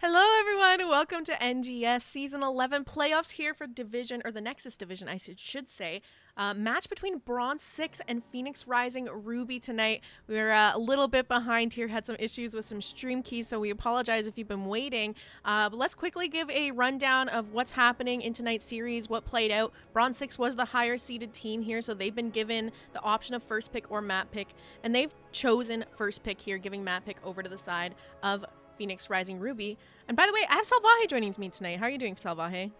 Hello, everyone. Welcome to NGS Season 11 playoffs here for Division, or the Nexus Division, I should say. Match between Bronze6 and Phoenix Rising Ruby tonight. We're a little bit behind here, had some issues with some stream keys, so we apologize if you've been waiting. But let's quickly give a rundown of what's happening in tonight's series, what played out. Bronze6 was the higher seeded team here, so they've been given the option of first pick or map pick, and they've chosen first pick here, giving map pick over to the side of Phoenix Rising Ruby. And by the way, I have Salvaje joining me tonight. How are you doing, Salvaje?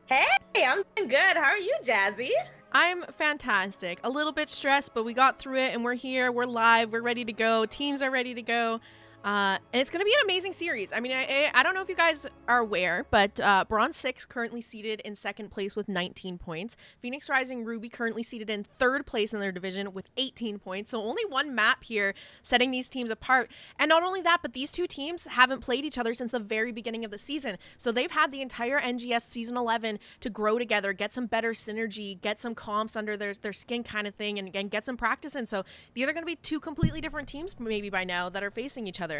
Hey, I'm doing good. How are you, Jazzy? I'm fantastic. A little bit stressed, but we got through it and we're here. We're live. We're ready to go. Teams are ready to go. And it's going to be an amazing series. I mean, I don't know if you guys are aware, but Bronze6 currently seated in second place with 19 points. Phoenix Rising Ruby currently seated in third place in their division with 18 points. So only one map here setting these teams apart. And not only that, but these two teams haven't played each other since the very beginning of the season. So they've had the entire NGS Season 11 to grow together, get some better synergy, get some comps under their skin kind of thing, and get some practice in. So these are going to be two completely different teams maybe by now that are facing each other.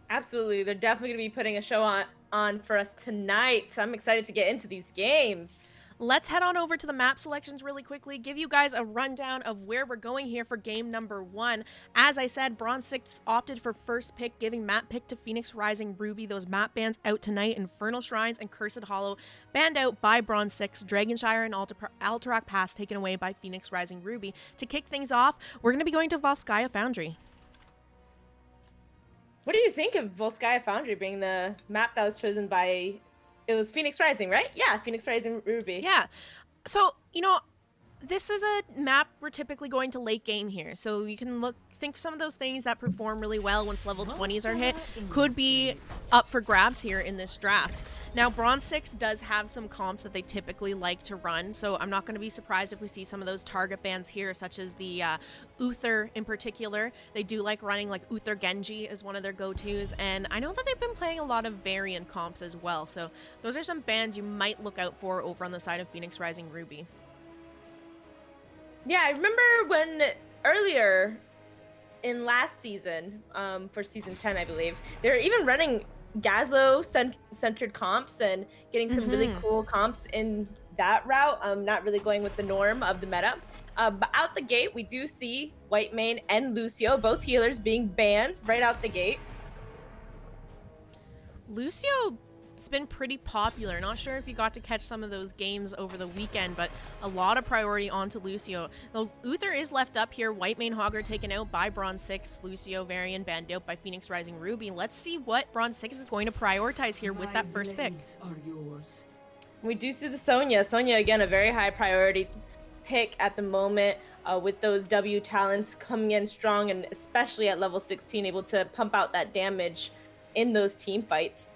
Absolutely. They're definitely going to be putting a show on for us tonight. So I'm excited to get into these games. Let's head on over to the map selections really quickly, give you guys a rundown of where we're going here for game number 1. As I said, Bronze6 opted for first pick, giving map pick to Phoenix Rising Ruby. Those map bans out tonight: Infernal Shrines and Cursed Hollow, banned out by Bronze6. Dragonshire and Alterac Pass taken away by Phoenix Rising Ruby. To kick things off, we're going to be going to Volskaya Foundry. What do you think of Volskaya Foundry being the map that was chosen by, it was Phoenix Rising, right? Yeah, Phoenix Rising Ruby. Yeah. So, this is a map we're typically going to late game here. So you can think some of those things that perform really well once level 20s are hit could be up for grabs here in this draft. Now, Bronze6 does have some comps that they typically like to run, so I'm not going to be surprised if we see some of those target bans here, such as the Uther in particular. They do like running like Uther Genji is one of their go-tos, and I know that they've been playing a lot of variant comps as well, so those are some bans you might look out for over on the side of Phoenix Rising Ruby. Yeah, I remember when earlier in last season, for season 10, I believe, they were even running Gazlo-centered comps and getting some really cool comps in that route, not really going with the norm of the meta. But out the gate, we do see Whitemane and Lucio, both healers, being banned right out the gate. Lucio's been pretty popular. Not sure if you got to catch some of those games over the weekend, but a lot of priority onto Lucio. Though Uther is left up here, Whitemane Hogger taken out by Bronze6, Lucio Varian banned out by Phoenix Rising Ruby. Let's see what Bronze6 is going to prioritize here with that first pick. We do see the Sonya. Sonya, again, a very high priority pick at the moment, with those W talents coming in strong, and especially at level 16, able to pump out that damage in those team fights.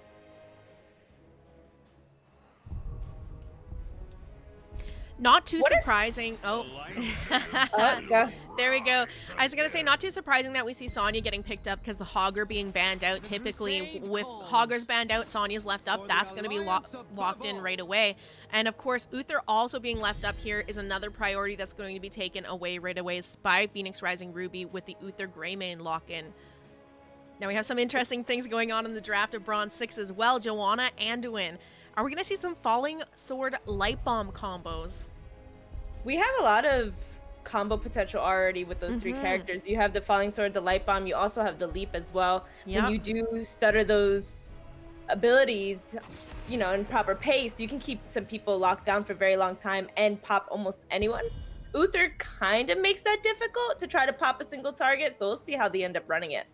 Not too surprising. Oh, Yeah. There we go. I was going to say, not too surprising that we see Sonya getting picked up, because the Hogger being banned out, typically with Hoggers banned out, Sonya's left up. That's going to be locked in right away. And of course, Uther also being left up here is another priority that's going to be taken away right away by Phoenix Rising Ruby with the Uther Greymane lock-in. Now we have some interesting things going on in the draft of Bronze6 as well. Joanna, Anduin. Are we going to see some Falling Sword Light Bomb combos? We have a lot of combo potential already with those three characters. You have the Falling Sword, the Light Bomb, you also have the Leap as well. Yep. When you do stutter those abilities, in proper pace, you can keep some people locked down for a very long time and pop almost anyone. Uther kind of makes that difficult to try to pop a single target, so we'll see how they end up running it.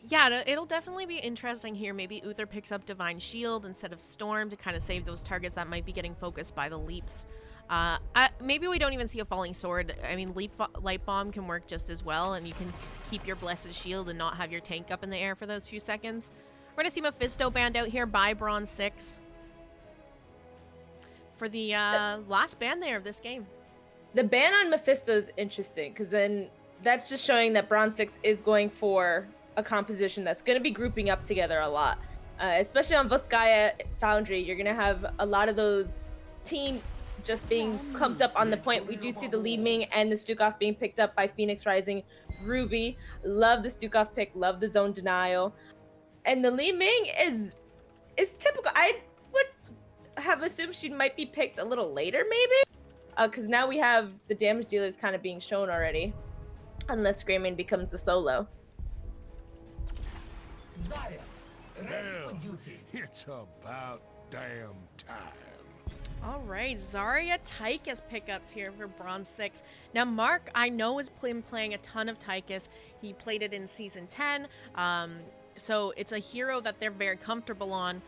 Yeah, it'll definitely be interesting here. Maybe Uther picks up Divine Shield instead of Storm to kind of save those targets that might be getting focused by the leaps. Maybe we don't even see a Falling Sword. I mean, Light Bomb can work just as well, and you can keep your Blessed Shield and not have your tank up in the air for those few seconds. We're going to see Mephisto banned out here by Bronze6 for the last ban there of this game. The ban on Mephisto is interesting, because then that's just showing that Bronze6 is going for a composition that's going to be grouping up together a lot, especially on Volskaya Foundry. You're going to have a lot of those team just being clumped up on the point. We do see the Li Ming and the Stukov being picked up by Phoenix Rising Ruby. Love the Stukov pick. Love the zone denial. And the Li Ming is typical. I would have assumed she might be picked a little later, maybe, because now we have the damage dealers kind of being shown already, unless Greymane becomes the solo. Zarya, ready for duty. It's about damn time. All right, Zarya Tychus pickups here for Bronze6. Now, Mark, I know, has been playing a ton of Tychus. He played it in Season 10, so it's a hero that they're very comfortable on.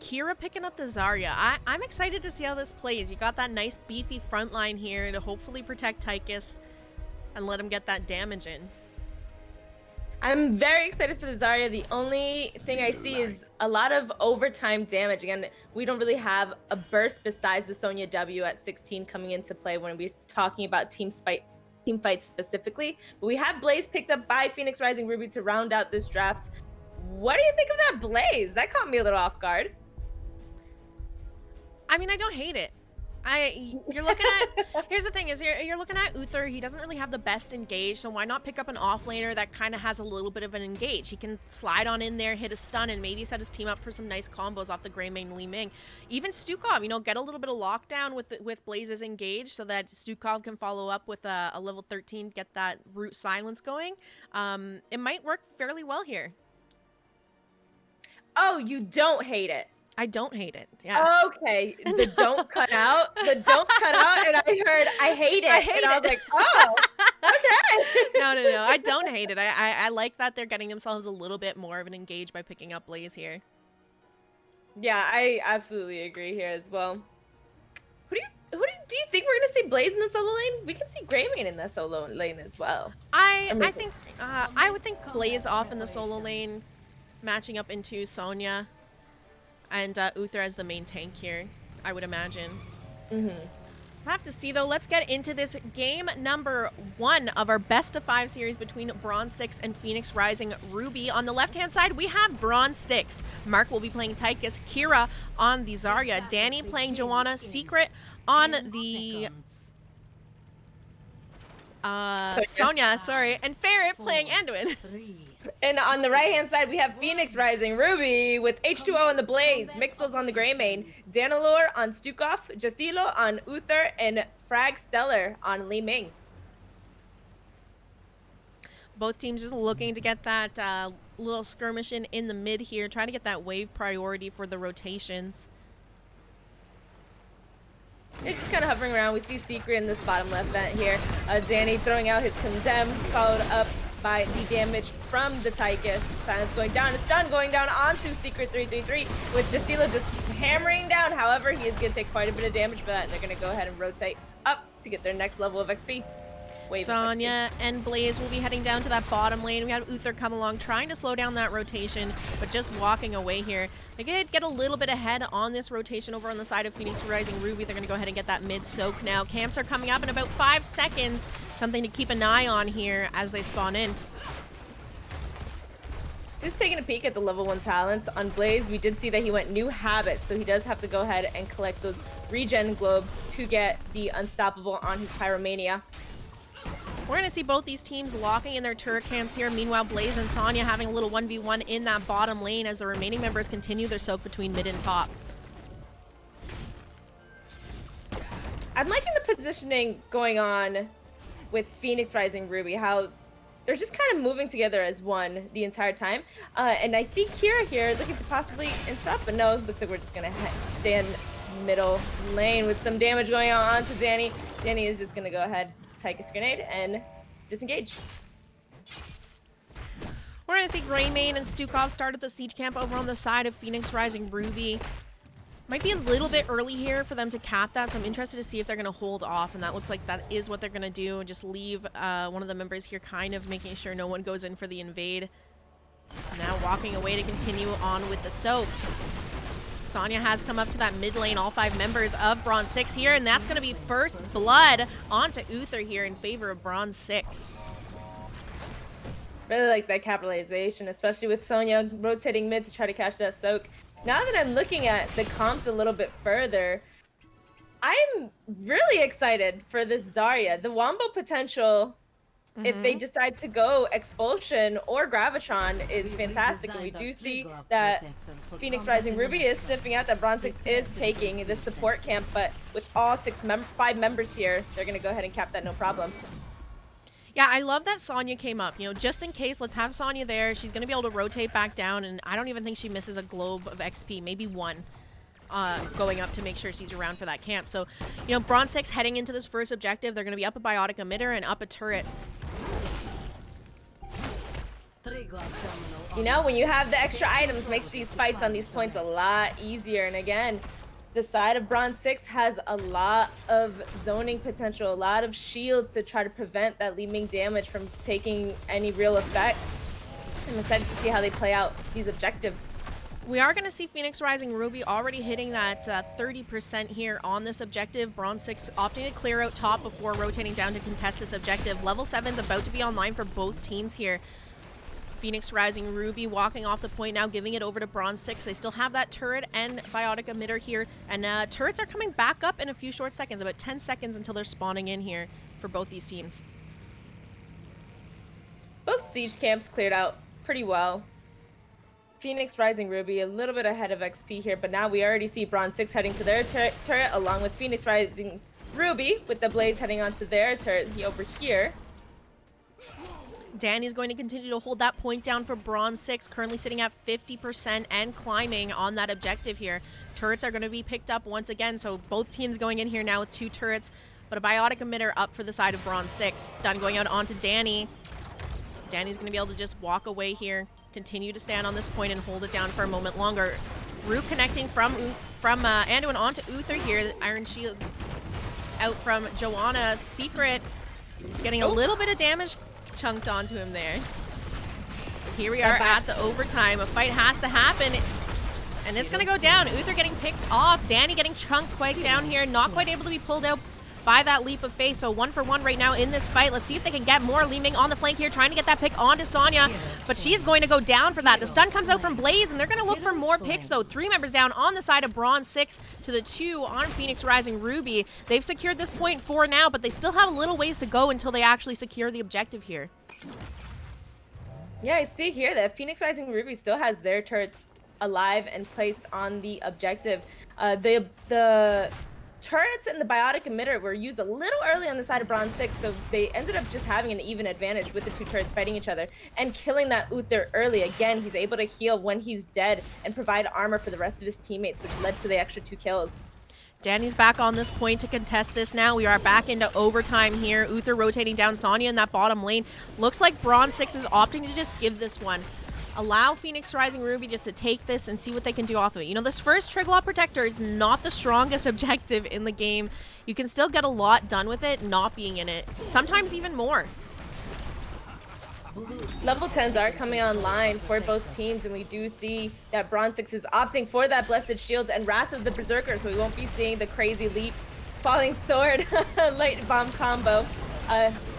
Kira picking up the Zarya. I'm excited to see how this plays. You got that nice beefy front line here to hopefully protect Tychus and let him get that damage in. I'm very excited for the Zarya. The only thing I see is a lot of overtime damage. Again, we don't really have a burst besides the Sonya W at 16 coming into play when we're talking about team fights specifically. But we have Blaze picked up by Phoenix Rising Ruby to round out this draft. What do you think of that Blaze? That caught me a little off guard. I mean, I don't hate it. You're looking at, here's the thing is you're looking at Uther. He doesn't really have the best engage, so why not pick up an offlaner that kind of has a little bit of an engage? He can slide on in there, hit a stun, and maybe set his team up for some nice combos off the Greymane Li Ming. Even Stukov, you know, get a little bit of lockdown with Blaze's engage so that Stukov can follow up with a level 13, get that root silence going. It might work fairly well here. Oh, you don't hate it. I don't hate it. Yeah. Okay. The don't cut out. The don't cut out. And I heard I hate it. And I was like, oh, okay. No. I don't hate it. I like that they're getting themselves a little bit more of an engage by picking up Blaze here. Yeah, I absolutely agree here as well. Do you think we're gonna see Blaze in the solo lane? We can see Greymane in the solo lane as well. I think I would think Blaze off in the solo lane, matching up into Sonya. And Uther as the main tank here, I would imagine. We'll have to see, though. Let's get into this game number 1 of our best of 5 series between Bronze6 and Phoenix Rising Ruby. On the left-hand side, we have Bronze6. Mark will be playing Tychus, Kira on the Zarya, Danny playing Joanna, Secret on the Sonya, and Ferret playing Anduin. And on the right-hand side, we have Phoenix Rising Ruby with H2O on the Blaze, Mixels on the Greymane, Danalore on Stukov, Justilo on Uther, and Frag Stellar on Li Ming. Both teams just looking to get that little skirmish in the mid here, trying to get that wave priority for the rotations. They're just kind of hovering around. We see Secret in this bottom left vent here. Danny throwing out his Condemn, followed up by the damage from the Tychus. Silence going down, a stun going down onto Secret 333 with Jasila just hammering down. However, he is going to take quite a bit of damage for that, and they're going to go ahead and rotate up to get their next level of XP. Sonya and Blaze will be heading down to that bottom lane. We have Uther come along trying to slow down that rotation, but just walking away here. They did get a little bit ahead on this rotation over on the side of Phoenix Rising Ruby. They're going to go ahead and get that mid soak now. Camps are coming up in about 5 seconds. Something to keep an eye on here as they spawn in. Just taking a peek at the level 1 talents on Blaze, we did see that he went new habits, so he does have to go ahead and collect those regen globes to get the unstoppable on his Pyromania. We're going to see both these teams locking in their turret camps here. Meanwhile, Blaze and Sonya having a little 1v1 in that bottom lane as the remaining members continue their soak between mid and top. I'm liking the positioning going on with Phoenix Rising Ruby, how they're just kind of moving together as one the entire time. And I see Kira here looking to possibly interrupt, but no, it looks like we're just going to stand middle lane with some damage going on to Danny. Danny is just going to go ahead, Tychus grenade, and disengage. We're going to see Greymane and Stukov start at the siege camp over on the side of Phoenix Rising Ruby. Might be a little bit early here for them to cap that, so I'm interested to see if they're going to hold off, and that looks like that is what they're going to do, and just leave one of the members here kind of making sure no one goes in for the invade. Now walking away to continue on with the soak. Sonya has come up to that mid lane, all 5 members of Bronze6 here, and that's going to be first blood onto Uther here in favor of Bronze6. Really like that capitalization, especially with Sonya rotating mid to try to catch that soak. Now that I'm looking at the comps a little bit further, I'm really excited for this Zarya. The wombo potential if they decide to go Expulsion or Gravitron is fantastic. And we do see that Phoenix Rising Ruby is sniffing out that Bronze6 is taking this support camp, but with all 5 members here, they're going to go ahead and cap that no problem. Yeah, I love that Sonya came up. You know, just in case, let's have Sonya there. She's going to be able to rotate back down, and I don't even think she misses a globe of XP, maybe one, going up to make sure she's around for that camp. So, you know, Bronze6 heading into this first objective, they're going to be up a biotic emitter and up a turret. You know, when you have the extra items, makes these fights on these points a lot easier. And again, the side of Bronze6 has a lot of zoning potential, a lot of shields to try to prevent that Li Ming damage from taking any real effect. I'm excited to see how they play out these objectives. We are going to see Phoenix Rising Ruby already hitting that 30% here on this objective. Bronze6 opting to clear out top before rotating down to contest this objective. Level 7's about to be online for both teams here. Phoenix Rising Ruby walking off the point now, giving it over to Bronze6. They still have that turret and biotic emitter here. And turrets are coming back up in a few short seconds, about 10 seconds until they're spawning in here for both these teams. Both siege camps cleared out pretty well. Phoenix Rising Ruby a little bit ahead of XP here, but now we already see Bronze6 heading to their turret along with Phoenix Rising Ruby with the Blaze heading onto their turret over here. Danny's going to continue to hold that point down for Bronze6, currently sitting at 50% and climbing on that objective here. Turrets are going to be picked up once again, so both teams going in here now with 2 turrets, but a biotic emitter up for the side of Bronze6. Stun going out onto Danny. Danny's going to be able to just walk away here, continue to stand on this point and hold it down for a moment longer. Root connecting from Anduin onto Uther here. The Iron Shield out from Joanna. Secret getting a little bit of damage chunked onto him there. Here we are at the overtime. A fight has to happen, and it's going to go down. Uther getting picked off. Danny getting chunked quite down here. Not quite able to be pulled out by that leap of faith. So 1 for 1 right now in this fight. Let's see if they can get more. Li Ming on the flank here, trying to get that pick onto Sonya, but she's going to go down for that. The stun comes out from Blaze, and they're going to look for more picks. So 3 members down on the side of Bronze6 to the 2 on Phoenix Rising Ruby. They've secured this point 4 now, but they still have a little ways to go until they actually secure the objective here. Yeah, I see here that Phoenix Rising Ruby still has their turrets alive and placed on the objective. The turrets and the biotic emitter were used a little early on the side of Bronze6, so they ended up just having an even advantage with the 2 turrets fighting each other and killing that Uther early. Again, he's able to heal when he's dead and provide armor for the rest of his teammates, which led to the extra 2 kills. Danny's back on this point to contest this now. We are back into overtime here. Uther rotating down Sonya in that bottom lane. Looks like Bronze6 is opting to just give this one. Allow Phoenix Rising Ruby just to take this and see what they can do off of it. You know, this first Triglaw Protector is not the strongest objective in the game. You can still get a lot done with it not being in it. Sometimes even more. Level 10s are coming online for both teams, and we do see that Bronze6 is opting for that Blessed Shield and Wrath of the Berserker, so we won't be seeing the crazy leap, falling sword, late bomb combo.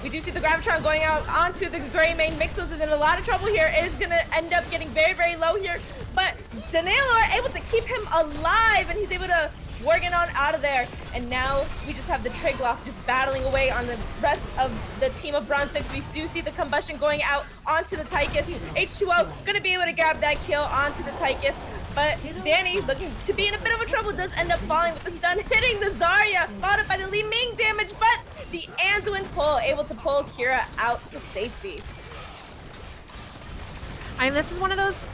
We do see the Gravitron going out onto the Gray main. Mixos is in a lot of trouble here. Is going to end up getting very, very low here, but Danilo are able to keep him alive, and he's able to Worgen on out of there, and now we just have the Trigloff just battling away on the rest of the team of Bronze6. We do see the combustion going out onto the Tychus. H2O gonna be able to grab that kill onto the Tychus, but Danny, looking to be in a bit of a trouble, does end up falling with the stun, hitting the Zarya, followed by the Li Ming damage, but the Anduin pull, able to pull Kira out to safety. I mean, this is one of those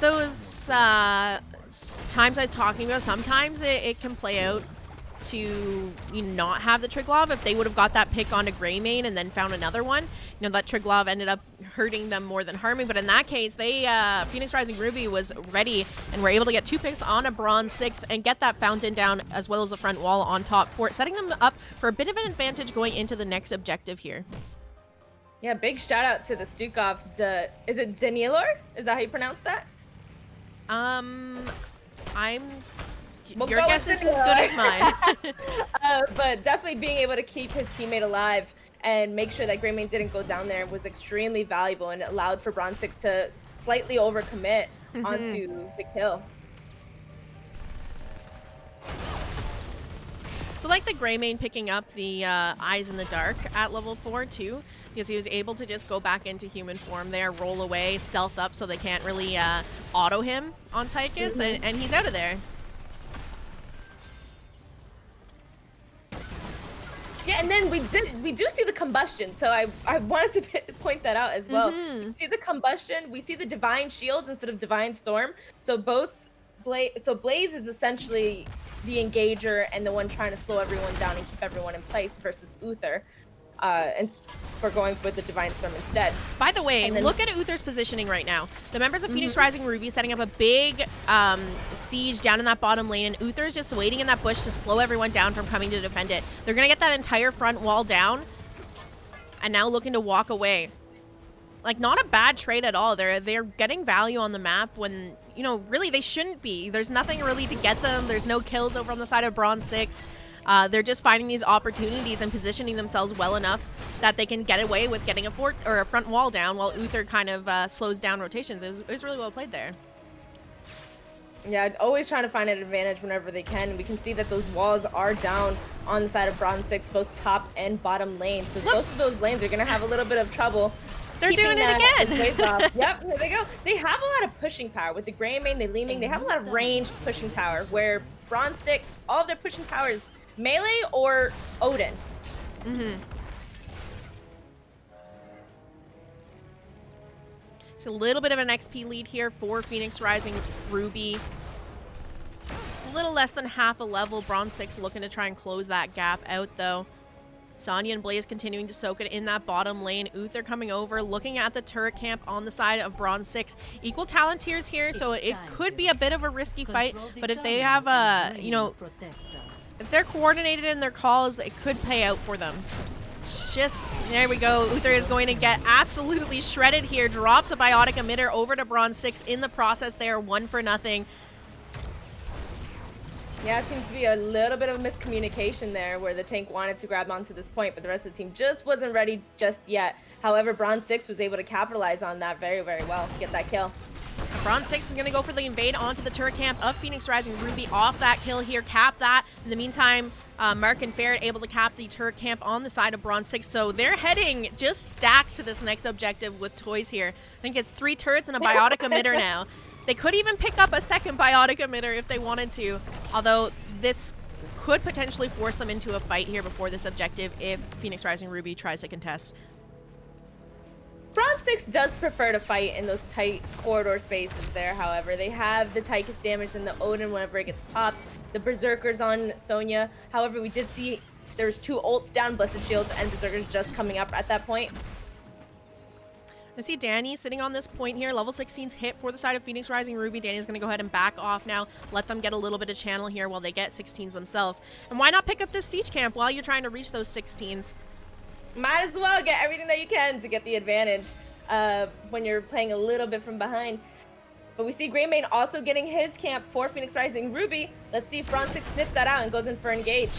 times I was talking about. Sometimes it can play out to not have the Triglav. If they would have got that pick onto Greymane and then found another one, that Triglav ended up hurting them more than harming. But in that case, they Phoenix Rising Ruby was ready and were able to get 2 picks on a Bronze6 and get that fountain down as well as the front wall on top for it, setting them up for a bit of an advantage going into the next objective here. Yeah, big shout out to the Stukov. Is it Danilor? Is that how you pronounce that? Your guess is as good as mine. But definitely being able to keep his teammate alive and make sure that Greymane didn't go down there was extremely valuable, and it allowed for Bronze6 to slightly overcommit onto the kill. So like the Greymane picking up the Eyes in the Dark at level 4 too, because he was able to just go back into human form there, roll away, stealth up so they can't really auto him on Tychus, and he's out of there. Yeah, and then we do see the combustion, so I wanted to point that out as well. So we see the combustion, we see the divine shields instead of divine storm. So Blaze is essentially the engager and the one trying to slow everyone down and keep everyone in place versus Uther, and for going with the divine storm instead. By the way, look at Uther's positioning right now. The members of Phoenix Rising Ruby setting up a big siege down in that bottom lane, and Uther's just waiting in that bush to slow everyone down from coming to defend it. They're gonna get that entire front wall down, and now looking to walk away. Like, not a bad trade at all. They're getting value on the map when, you know, really they shouldn't be. There's nothing really to get them. There's no kills over on the side of Bronze6. They're just finding these opportunities and positioning themselves well enough that they can get away with getting a front wall down while Uther kind of slows down rotations. It was really well played there. Yeah, always trying to find an advantage whenever they can. And we can see that those walls are down on the side of Bronze6, both top and bottom lanes. So both of those lanes are going to have a little bit of trouble. They're doing it again. Yep, here they go. They have a lot of pushing power. With the Greymane, the Leeming, they have a lot of ranged pushing power, where Bronze6, all of their pushing power is melee or Odin. It's a little bit of an XP lead here for Phoenix Rising Ruby. A little less than half a level. Bronze6 looking to try and close that gap out, though. Sonya and Blaze continuing to soak it in that bottom lane. Uther coming over, looking at the turret camp on the side of Bronze6. Equal talent tiers here, so it could be a bit of a risky fight, but if they have a, you know, if they're coordinated in their calls, it could pay out for them. Just, there we go. Uther is going to get absolutely shredded here. Drops a biotic emitter over to Bronze6. In the process, they are 1 for nothing. Yeah, it seems to be a little bit of miscommunication there where the tank wanted to grab onto this point, but the rest of the team just wasn't ready just yet. However, Bronze6 was able to capitalize on that very, very well to get that kill. Bronze6 is going to go for the invade onto the turret camp of Phoenix Rising Ruby. Off that kill here, cap that. In the meantime, Mark and Ferret able to cap the turret camp on the side of Bronze6. So they're heading just stacked to this next objective with toys here. I think it's 3 turrets and a biotic emitter now. They could even pick up a second biotic emitter if they wanted to, although this could potentially force them into a fight here before this objective if Phoenix Rising Ruby tries to contest. Bronze6 does prefer to fight in those tight corridor spaces there, however. They have the Tychus damage and the Odin whenever it gets popped, the Berserkers on Sonya. However, we did see there's 2 ults down, Blessed Shields and Berserkers just coming up at that point. I see Danny sitting on this point here. Level 16's hit for the side of Phoenix Rising Ruby. Danny's going to go ahead and back off now. Let them get a little bit of channel here while they get 16s themselves. And why not pick up this siege camp while you're trying to reach those 16s? Might as well get everything that you can to get the advantage when you're playing a little bit from behind. But we see Greymane also getting his camp for Phoenix Rising Ruby. Let's see if Bronze6 sniffs that out and goes in for engage.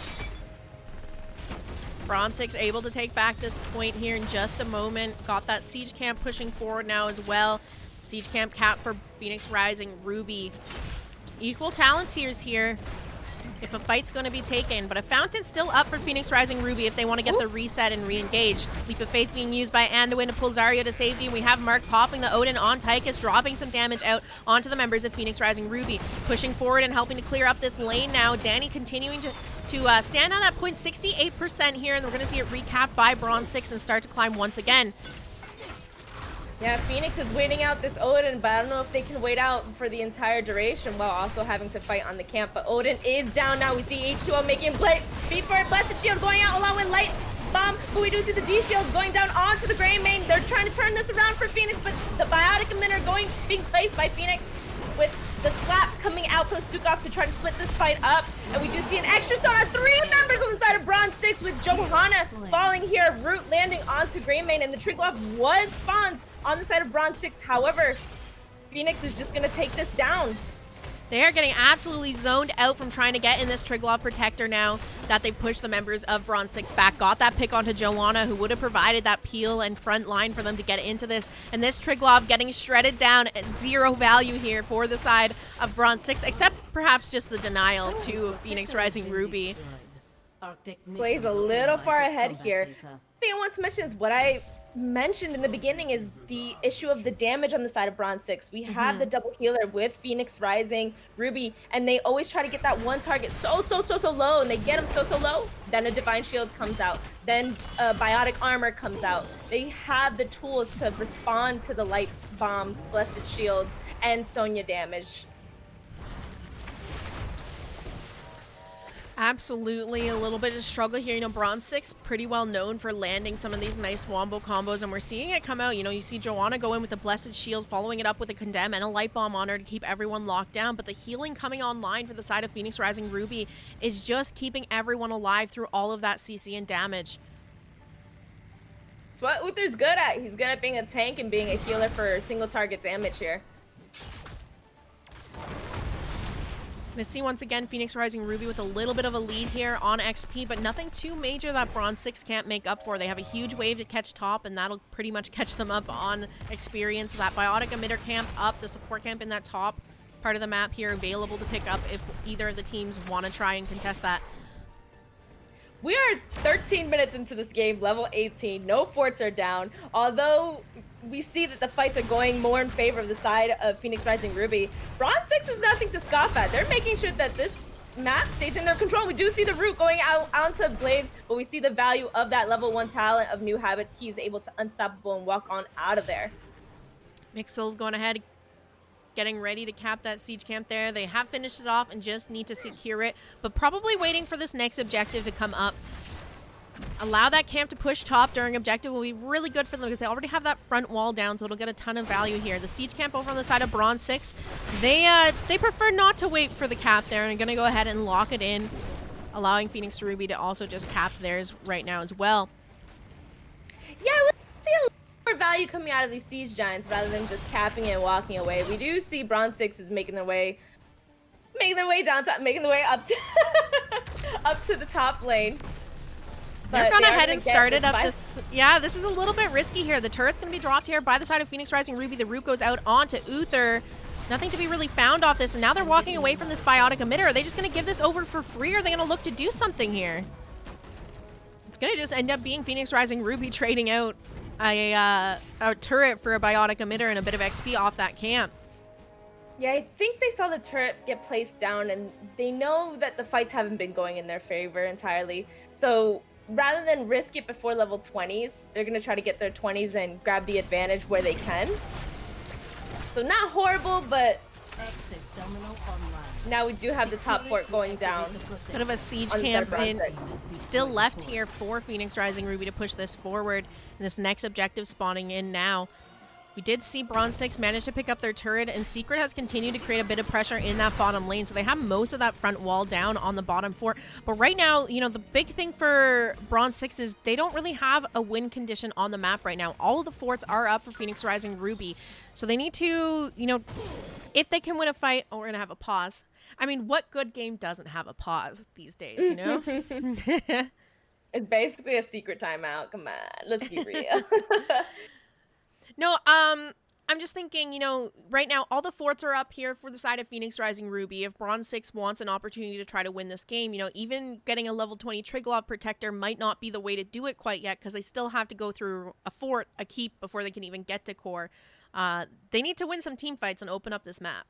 Bronze6 able to take back this point here in just a moment. Got that siege camp pushing forward now as well. Siege camp cap for Phoenix Rising Ruby. Equal talent tiers here if a fight's going to be taken, but a fountain's still up for Phoenix Rising Ruby if they want to get the reset and re-engage. Leap of Faith being used by Anduin to pull Zarya to safety. We have Mark popping the Odin on Tychus, dropping some damage out onto the members of Phoenix Rising Ruby. Pushing forward and helping to clear up this lane now. Danny continuing to stand on that point, 68% here, and we're going to see it recapped by Bronze6 and start to climb once again. Yeah, Phoenix is waiting out this Odin, but I don't know if they can wait out for the entire duration while also having to fight on the camp. But Odin is down now. We see H2O making beat for it. Blessed Shield going out along with Light Bomb, but we do see the D-Shield going down onto the Greymane. They're trying to turn this around for Phoenix, but the biotic emitter being placed by Phoenix with the slaps coming out from Stukov to try to split this fight up. And we do see an extra stun on 3 members on the side of Bronze6 with Johanna falling here, Root landing onto Greymane, and the Triglav was spawned on the side of Bronze6. However, Phoenix is just going to take this down. They are getting absolutely zoned out from trying to get in this Triglav protector now that they pushed the members of Bronze6 back. Got that pick onto Joanna, who would have provided that peel and front line for them to get into this. And this Triglav getting shredded down at 0 value here for the side of Bronze6, except perhaps just the denial to Phoenix Rising Ruby. Plays a little far ahead here. The thing I want to mention is what I mentioned in the beginning is the issue of the damage on the side of Bronze6. We have the double healer with Phoenix Rising, Ruby, and they always try to get that one target so low, and they get them so low. Then a Divine Shield comes out. Then Biotic Armor comes out. They have the tools to respond to the Light Bomb, Blessed Shields, and Sonya damage. Absolutely, a little bit of struggle here. You know, Bronze6 pretty well known for landing some of these nice wombo combos, and we're seeing it come out. You know, you see Joanna go in with a Blessed Shield, following it up with a Condemn and a Light Bomb on her to keep everyone locked down, but the healing coming online for the side of Phoenix Rising Ruby is just keeping everyone alive through all of that CC and damage. It's what Uther's good at. He's good at being a tank and being a healer for single target damage here. Gonna see once again Phoenix Rising Ruby with a little bit of a lead here on XP, but nothing too major that Bronze6 can't make up for. They have a huge wave to catch top, and that'll pretty much catch them up on experience. That Biotic Emitter camp up, the support camp in that top part of the map here available to pick up if either of the teams want to try and contest that. We are 13 minutes into this game, level 18. No forts are down. Although we see that the fights are going more in favor of the side of Phoenix Rising Ruby, Bronze6 is nothing to scoff at. They're making sure that this map stays in their control. We do see the root going out onto Blaze, but we see the value of that level 1 talent of New Habits. He's able to unstoppable and walk on out of there. Mixel's going ahead, getting ready to cap that siege camp there. They have finished it off and just need to secure it, but probably waiting for this next objective to come up. Allow that camp to push top during objective will be really good for them because they already have that front wall down, so it'll get a ton of value here. The siege camp over on the side of Bronze6, they prefer not to wait for the cap there and are going to go ahead and lock it in, allowing Phoenix Ruby to also just cap theirs right now as well. Yeah, we see a lot more value coming out of these siege giants rather than just capping it and walking away. We do see Bronze6 is making their way down top, making their way up to, up to the top lane. They're gone ahead and started up this. Yeah, this is a little bit risky here. The turret's going to be dropped here by the side of Phoenix Rising Ruby. The root goes out onto Uther. Nothing to be really found off this, and now they're walking away from this Biotic Emitter. Are they just going to give this over for free, or are they going to look to do something here? It's going to just end up being Phoenix Rising Ruby trading out a turret for a Biotic Emitter and a bit of XP off that camp. Yeah, I think they saw the turret get placed down, and they know that the fights haven't been going in their favor entirely. So rather than risk it before level 20s, they're going to try to get their 20s and grab the advantage where they can. So not horrible, but now we do have the top fort going down. Bit of a siege camp still left here for Phoenix Rising Ruby to push this forward. And this next objective spawning in now. We did see Bronze6 manage to pick up their turret, and Secret has continued to create a bit of pressure in that bottom lane. So they have most of that front wall down on the bottom fort. But right now, you know, the big thing for Bronze6 is they don't really have a win condition on the map right now. All of the forts are up for Phoenix Rising Ruby. So they need to, you know, if they can win a fight, oh, we're going to have a pause. I mean, what good game doesn't have a pause these days, you know? It's basically a secret timeout. Come on, let's be real. No, I'm just thinking, you know, right now all the forts are up here for the side of Phoenix Rising Ruby. If Bronze6 wants an opportunity to try to win this game, you know, even getting a level 20 Triglav Protector might not be the way to do it quite yet because they still have to go through a fort, a keep, before they can even get to core. They need to win some team fights and open up this map.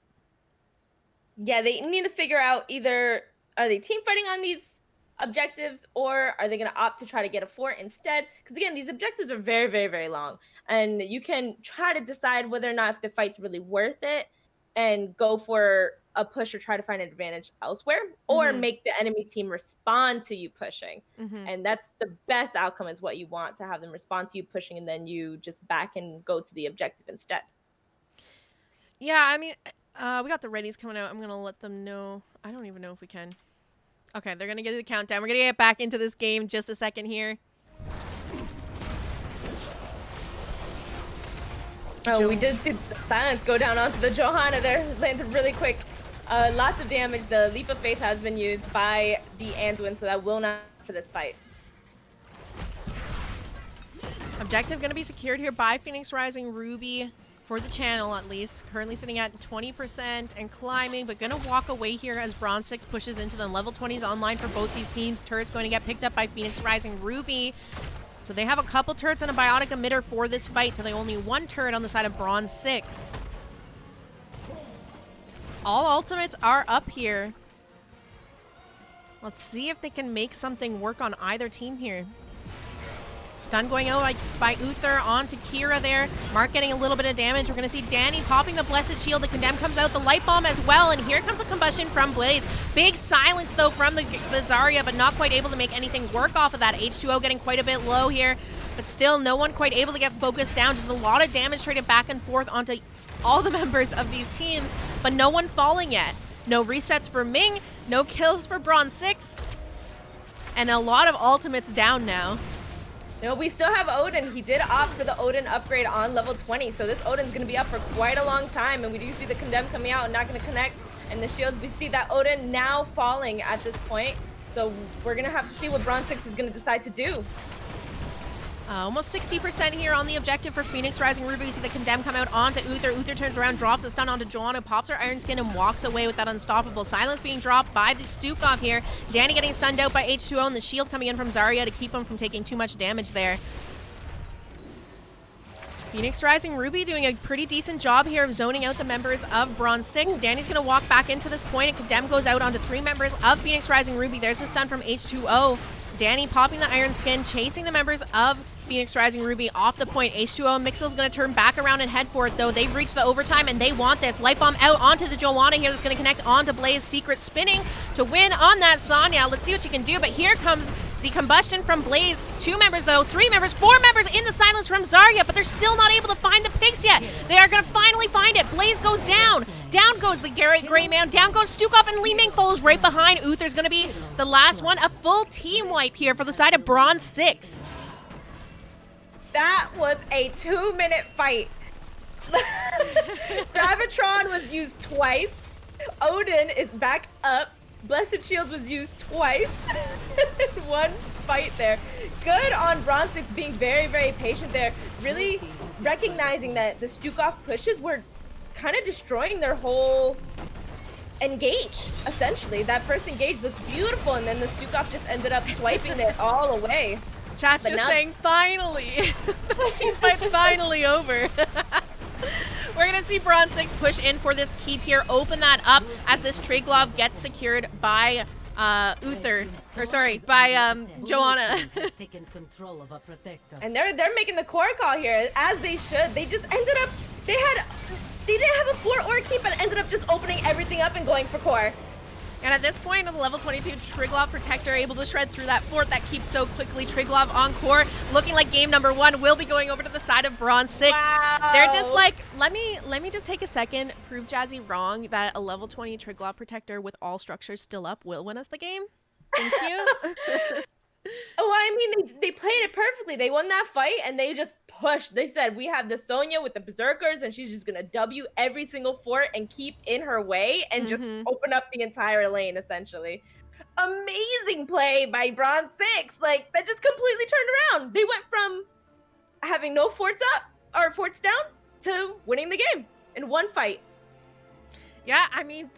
Yeah, they need to figure out either are they team fighting on these objectives, or are they going to opt to try to get a fort instead? Because again, these objectives are very, very, very long, and you can try to decide whether or not if the fight's really worth it and go for a push or try to find an advantage elsewhere, or make the enemy team respond to you pushing. And that's the best outcome, is what you want, to have them respond to you pushing, and then you just back and go to the objective instead. Yeah, I mean, we got the readies coming out. I'm going to let them know. I don't even know if we can. Okay, they're going to get the countdown. We're going to get back into this game just a second here. Oh, we did see the silence go down onto the Johanna there. Landed really quick. Lots of damage. The Leap of Faith has been used by the Anduin, so that will not for this fight. Objective going to be secured here by Phoenix Rising Ruby. for the channel at least. Currently sitting at 20% and climbing, but gonna walk away here as Bronze6 pushes into them. Level 20 is online for both these teams. Turret's going to get picked up by Phoenix Rising Ruby. So they have a couple turrets and a biotic emitter for this fight, so they only one turret on the side of Bronze6. All ultimates are up here. Let's see if they can make something work on either team here. Stun going out by Uther onto Kira there. Mark getting a little bit of damage. We're going to see Danny popping the Blessed Shield. The Condemn comes out, the Light Bomb as well. And here comes a combustion from Blaze. Big silence, though, from the Zarya, but not quite able to make anything work off of that. H2O getting quite a bit low here. But still, no one quite able to get focused down. Just a lot of damage traded back and forth onto all the members of these teams, but no one falling yet. No resets for Ming, no kills for Bronze6, and a lot of ultimates down now. No, we still have Odin. He did opt for the Odin upgrade on level 20, so this Odin's going to be up for quite a long time, and we do see the Condemn coming out and not going to connect, and the shields, we see that Odin now falling at this point, so we're going to have to see what Bronze6 is going to decide to do. Almost 60% here on the objective for Phoenix Rising Ruby. You see the Condemn come out onto Uther. Uther turns around, drops a stun onto Joanna, pops her Iron Skin, and walks away with that unstoppable. Silence being dropped by the Stukov here. Danny getting stunned out by H2O, and the shield coming in from Zarya to keep him from taking too much damage there. Phoenix Rising Ruby doing a pretty decent job here of zoning out the members of Bronze6. Danny's going to walk back into this point, and Condemn goes out onto 3 members of Phoenix Rising Ruby. There's the stun from H2O. Danny popping the Iron Skin, chasing the members of Phoenix Rising Ruby off the point. H2O and Mixel's going to turn back around and head for it, though. They've reached the overtime, and they want this. Light Bomb out onto the Joanna here that's going to connect onto Blaze. Secret spinning to win on that Sonya. Let's see what she can do, but here comes the combustion from Blaze. 2 members, though. 3 members. 4 members in the silence from Zarya, but they're still not able to find the pigs yet. They are going to finally find it. Blaze goes down. Down goes the Garrett Gray Man. Down goes Stukov, and Li Ming follows right behind. Uther's going to be the last one. A full team wipe here for the side of Bronze6. That was a 2-minute fight. Gravitron was used twice. Odin is back up. Blessed Shield was used twice. One fight there. Good on Bronze6 being very, very patient there. Really recognizing that the Stukov pushes were kind of destroying their whole engage, essentially. That first engage looked beautiful, and then the Stukov just ended up swiping it all away. Chat's just saying, finally. The team fight's finally over. We're going to see Bronze6 push in for this keep here, open that up as this Triglav gets secured by Uther, or sorry, by Joanna. And they're making the core call here, as they should. They just ended up, they didn't have a 4 or keep, but ended up just opening everything up and going for core. And at this point, the level 22 Triglav Protector able to shred through that fort that keeps so quickly. Triglav on core, looking like game number 1 will be going over to the side of Bronze6. Wow. They're just like, let me just take a second, prove Jazzy wrong that a level 20 Triglav Protector with all structures still up will win us the game. Thank you. Oh, I mean, they played it perfectly. They won that fight, and they just pushed. They said, we have the Sonya with the Berserkers, and she's just going to W every single fort and keep in her way and just open up the entire lane, essentially. Amazing play by Bronze6. Like, that just completely turned around. They went from having no forts up, or forts down, to winning the game in one fight. Yeah, I mean,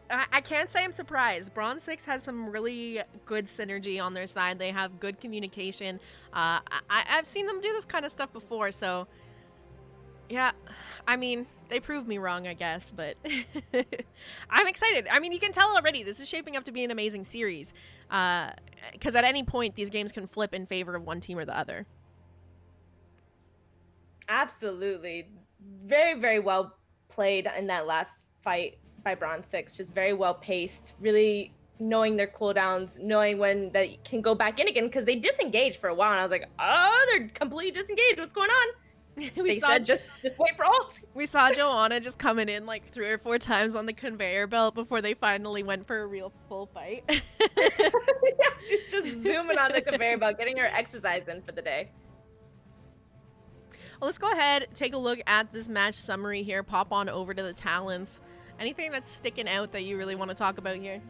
I can't say I'm surprised. Bronze6 has some really good synergy on their side. They have good communication. I've seen them do this kind of stuff before, so yeah, I mean, they proved me wrong, I guess, but I'm excited. I mean, you can tell already this is shaping up to be an amazing series, because at any point these games can flip in favor of one team or the other. Absolutely. Very, very well played in that last fight by Bronze6. Just very well paced, really knowing their cooldowns, knowing when they can go back in again, because they disengaged for a while, and I was like, oh, they're completely disengaged. What's going on? They said just wait for ults. We saw Joanna just coming in like 3 or 4 times on the conveyor belt before they finally went for a real full fight. Yeah, she's just zooming on the conveyor belt, getting her exercise in for the day. Well, let's go ahead, take a look at this match summary here, pop on over to the talents. Anything that's sticking out that you really want to talk about here?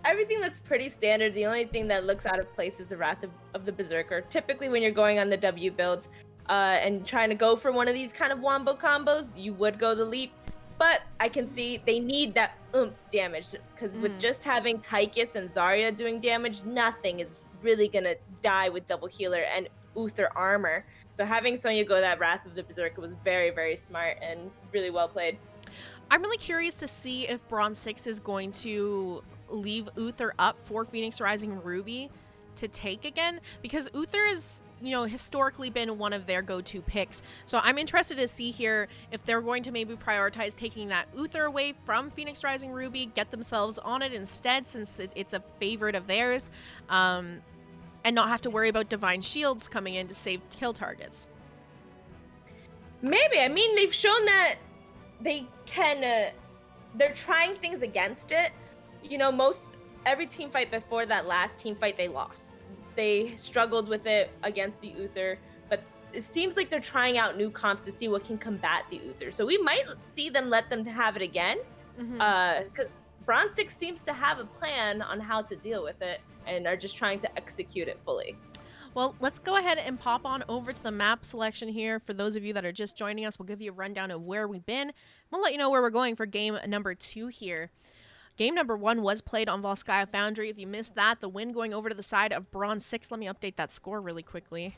Everything looks pretty standard. The only thing that looks out of place is the Wrath of the Berserker. Typically, when you're going on the W builds, and trying to go for one of these kind of wombo combos, you would go the leap. But I can see they need that oomph damage, because with just having Tychus and Zarya doing damage, nothing is really gonna die with double healer and Uther armor. So having Sonya go that Wrath of the Berserker was very, very smart and really well played. I'm really curious to see if Bronze6 is going to leave Uther up for Phoenix Rising Ruby to take again, because Uther is, you know, historically been one of their go-to picks. So I'm interested to see here if they're going to maybe prioritize taking that Uther away from Phoenix Rising Ruby, get themselves on it instead, since it's a favorite of theirs, and not have to worry about Divine Shields coming in to save kill targets. Maybe. I mean, they've shown that they can, they're trying things against it. You know, every team fight before that last team fight, they lost. They struggled with it against the Uther, but it seems like they're trying out new comps to see what can combat the Uther. So we might see them let them have it again, because Bronze6 seems to have a plan on how to deal with it and are just trying to execute it fully. Well, let's go ahead and pop on over to the map selection here. For those of you that are just joining us, we'll give you a rundown of where we've been. We'll let you know where we're going for game number 2 here. Game number 1 was played on Volskaya Foundry. If you missed that, the win going over to the side of Bronze6. Let me update that score really quickly.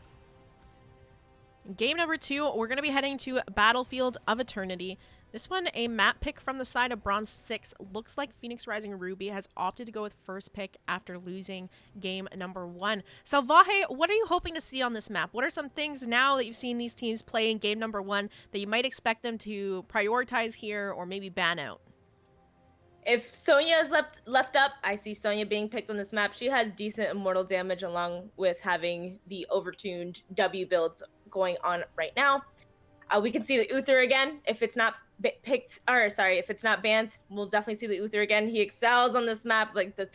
Game number 2, we're going to be heading to Battlefield of Eternity. This one, a map pick from the side of Bronze6. Looks like Phoenix Rising Ruby has opted to go with first pick after losing game number 1. Salvaje, what are you hoping to see on this map? What are some things now that you've seen these teams play in game number 1 that you might expect them to prioritize here or maybe ban out? If Sonya is left up, I see Sonya being picked on this map. She has decent immortal damage along with having the overtuned W builds going on right now. We can see the Uther again. If it's not if it's not banned, we'll definitely see the Uther again. He excels on this map. Like, the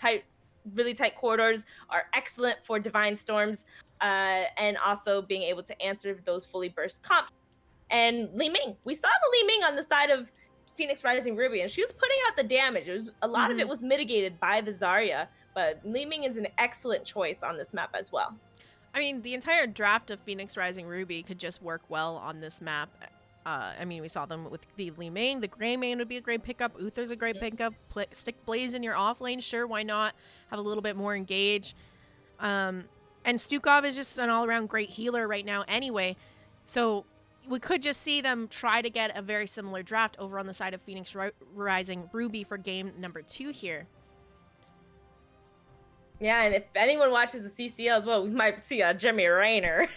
really tight corridors are excellent for Divine Storms, and also being able to answer those fully burst comps. And Li Ming, we saw the Li Ming on the side of Phoenix Rising Ruby, and she was putting out the damage. A lot of it was mitigated by the Zarya, but Li Ming is an excellent choice on this map as well. I mean, the entire draft of Phoenix Rising Ruby could just work well on this map. I mean, we saw them with the Li Ming. The Grey Mane would be a great pickup. Uther's a great pickup. Stick Blaze in your off lane. Sure, why not? Have a little bit more engage. And Stukov is just an all-around great healer right now anyway. So we could just see them try to get a very similar draft over on the side of Phoenix Rising Ruby for game number 2 here. Yeah, and if anyone watches the CCL as well, we might see a Jimmy Rayner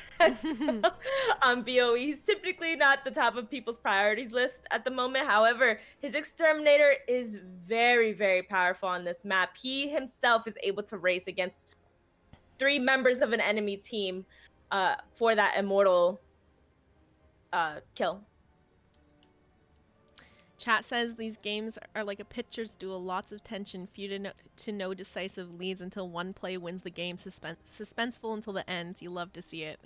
on BOE. He's typically not the top of people's priorities list at the moment. However, his Exterminator is very, very powerful on this map. He himself is able to race against 3 members of an enemy team for that immortal kill. Chat says these games are like a pitcher's duel, lots of tension, few to no decisive leads until one play wins the game, suspenseful until the end. You love to see it.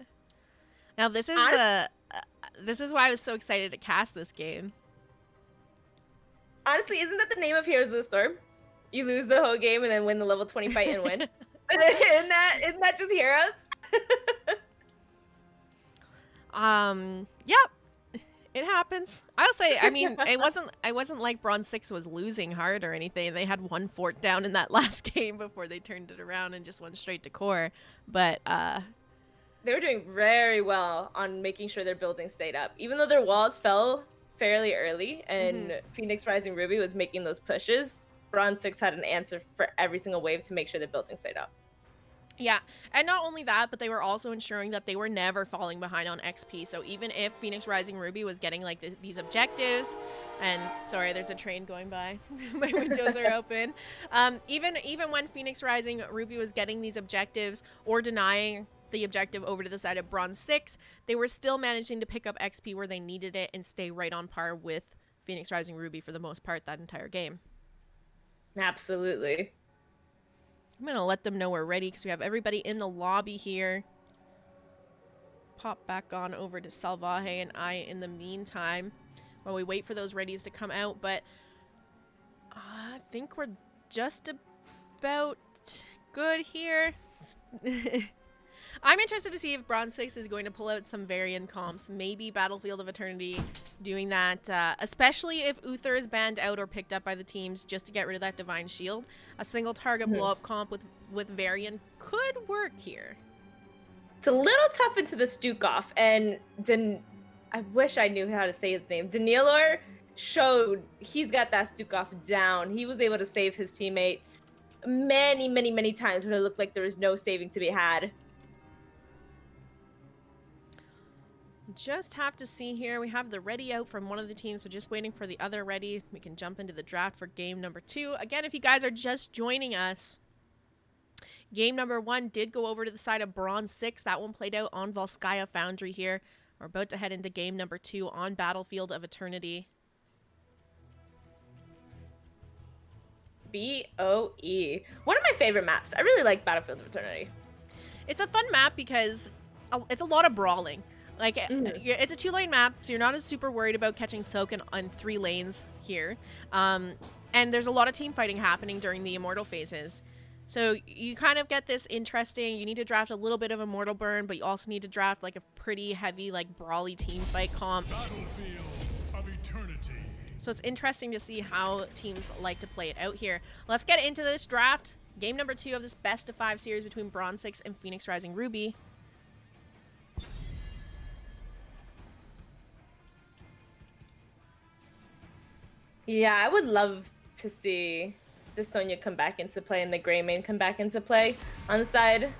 Now this is this is why I was so excited to cast this game. Honestly, isn't that the name of Heroes of the Storm? You lose the whole game and then win the level 20 fight and win. isn't that just Heroes? Yep. It happens. I'll say, I mean, it wasn't like Bronze6 was losing hard or anything. They had 1 fort down in that last game before they turned it around and just went straight to core. But they were doing very well on making sure their building stayed up. Even though their walls fell fairly early and Phoenix Rising Ruby was making those pushes, Bronze6 had an answer for every single wave to make sure their building stayed up. Yeah, and not only that, but they were also ensuring that they were never falling behind on XP. So even if Phoenix Rising Ruby was getting like these objectives, and sorry, there's a train going by, my windows are open. Even when Phoenix Rising Ruby was getting these objectives or denying the objective over to the side of Bronze6, they were still managing to pick up XP where they needed it and stay right on par with Phoenix Rising Ruby for the most part that entire game. Absolutely. I'm going to let them know we're ready because we have everybody in the lobby here. Pop back on over to Salvaje and I in the meantime while we wait for those readies to come out. But I think we're just about good here. I'm interested to see if Bronze6 is going to pull out some variant comps, maybe Battlefield of Eternity doing that, especially if Uther is banned out or picked up by the teams just to get rid of that Divine Shield. A single target blow-up comp with variant could work here. It's a little tough into the Stukov, and I wish I knew how to say his name. Danilor showed he's got that Stukov down. He was able to save his teammates many, many, many times when it looked like there was no saving to be had. Just have to see here. We have the ready out from one of the teams, so just waiting for the other ready. We can jump into the draft for game number 2. Again, if you guys are just joining us, game number 1 did go over to the side of Bronze6. That one played out on Volskaya Foundry here. We're about to head into game number 2 on Battlefield of Eternity. BOE. One of my favorite maps. I really like Battlefield of Eternity. It's a fun map because it's a lot of brawling. Like, it's a 2-lane map, so you're not as super worried about catching soak on 3 lanes here. And there's a lot of team fighting happening during the Immortal phases. So you kind of get this interesting, you need to draft a little bit of Immortal burn, but you also need to draft like a pretty heavy, like, brawly team fight comp. Battlefield of Eternity. So it's interesting to see how teams like to play it out here. Let's get into this draft. Game number 2 of this best of 5 series between Bronze6 and Phoenix Rising Ruby. Yeah, I would love to see the Sonya come back into play and the Greymane come back into play on the side,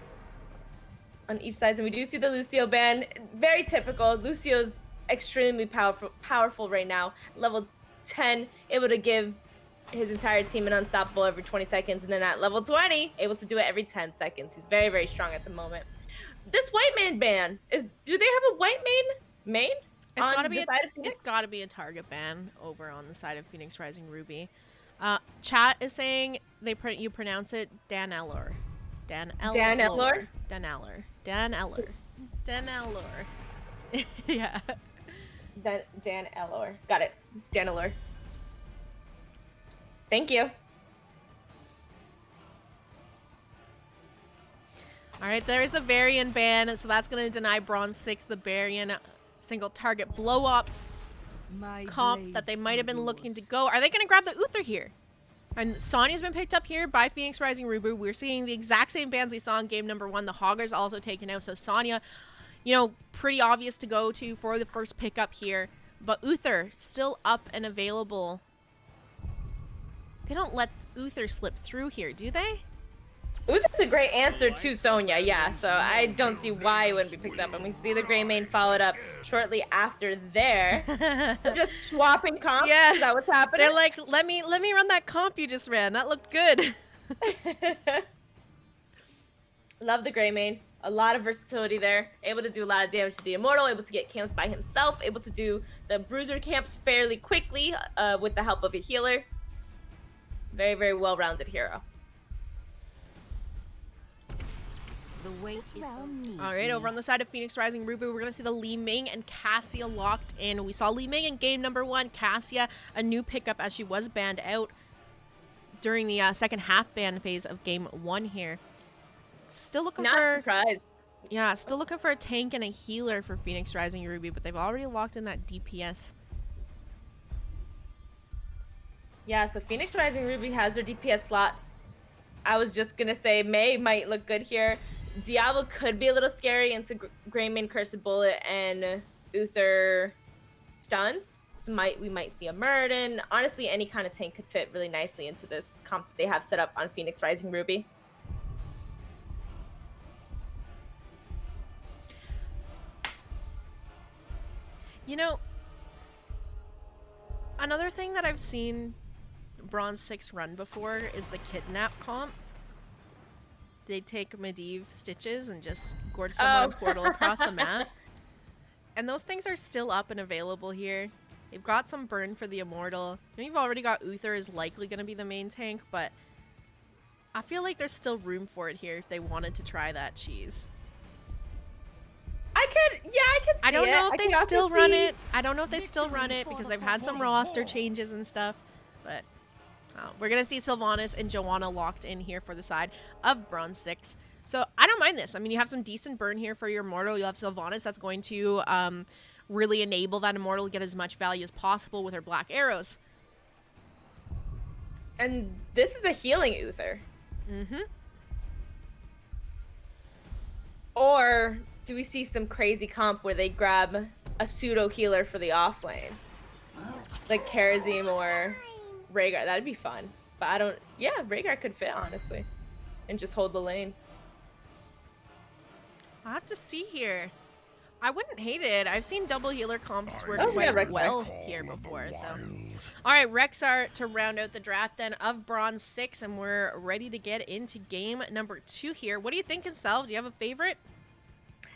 on each side. And we do see the Lucio ban. Very typical. Lucio's extremely powerful right now. Level 10, able to give his entire team an unstoppable every 20 seconds. And then at level 20, able to do it every 10 seconds. He's very, very strong at the moment. This white man ban, do they have a white main? It's gotta be a target ban over on the side of Phoenix Rising Ruby. Chat is saying you pronounce it Danelor. Danelor? Danelor. Yeah. Danelor. Got it. Danelor. Thank you. All right, there's the Varian ban, so that's going to deny Bronze6 the Varian single target blow up comp that they might have been looking to go. Are they going to grab the Uther here? And Sonya's been picked up here by Phoenix Rising Ruby. We're seeing the exact same bans we saw in game number 1. The Hogger's also taken out, so Sonya, you know, pretty obvious to go to for the first pickup here. But Uther still up and available. They don't let Uther slip through here, do they? Uther's a great answer to Sonya, yeah, so I don't see why it wouldn't be picked up. And we see the Greymane followed up shortly after there. They're just swapping comps? Yeah. Is that what's happening? They're like, let me run that comp you just ran. That looked good. Love the Greymane. A lot of versatility there. Able to do a lot of damage to the Immortal, able to get camps by himself, able to do the Bruiser camps fairly quickly with the help of a healer. Very, very well-rounded hero. All right, over on the side of Phoenix Rising Ruby, we're going to see the Li Ming and Cassia locked in. We saw Li Ming in game number 1. Cassia, a new pickup as she was banned out during the second half ban phase of game 1 here. Still looking surprised. Yeah, still looking for a tank and a healer for Phoenix Rising Ruby, but they've already locked in that DPS. Yeah, so Phoenix Rising Ruby has their DPS slots. I was just going to say Mei might look good here. Diablo could be a little scary into Greymane, Cursed Bullet, and Uther stuns. So we might see a Murden. Honestly, any kind of tank could fit really nicely into this comp that they have set up on Phoenix Rising Ruby. You know, another thing that I've seen Bronze6 run before is the Kidnap comp. They take Medivh stitches and just gorge someone a portal across the map. And those things are still up and available here. They've got some burn for the Immortal. I know you've already got Uther is likely going to be the main tank, but I feel like there's still room for it here if they wanted to try that cheese. I can see it. I don't know if they still run it. I don't know if they still run it because I've had some roster changes and stuff, but we're going to see Sylvanas and Joanna locked in here for the side of Bronze6. So I don't mind this. I mean, you have some decent burn here for your Immortal. You'll have Sylvanas that's going to really enable that Immortal to get as much value as possible with her black arrows. And this is a healing Uther. Mm-hmm. Or do we see some crazy comp where they grab a pseudo healer for the off lane? Like Karazim or Rhaegar. That'd be fun. But I don't... Yeah, Rhaegar could fit, honestly. And just hold the lane. I'll have to see here. I wouldn't hate it. I've seen double healer comps work yeah, quite well Rexar. here before. So, all right, Rexar to round out the draft then of Bronze 6, and we're ready to get into game number 2 here. What do you think, Salv? Do you have a favorite?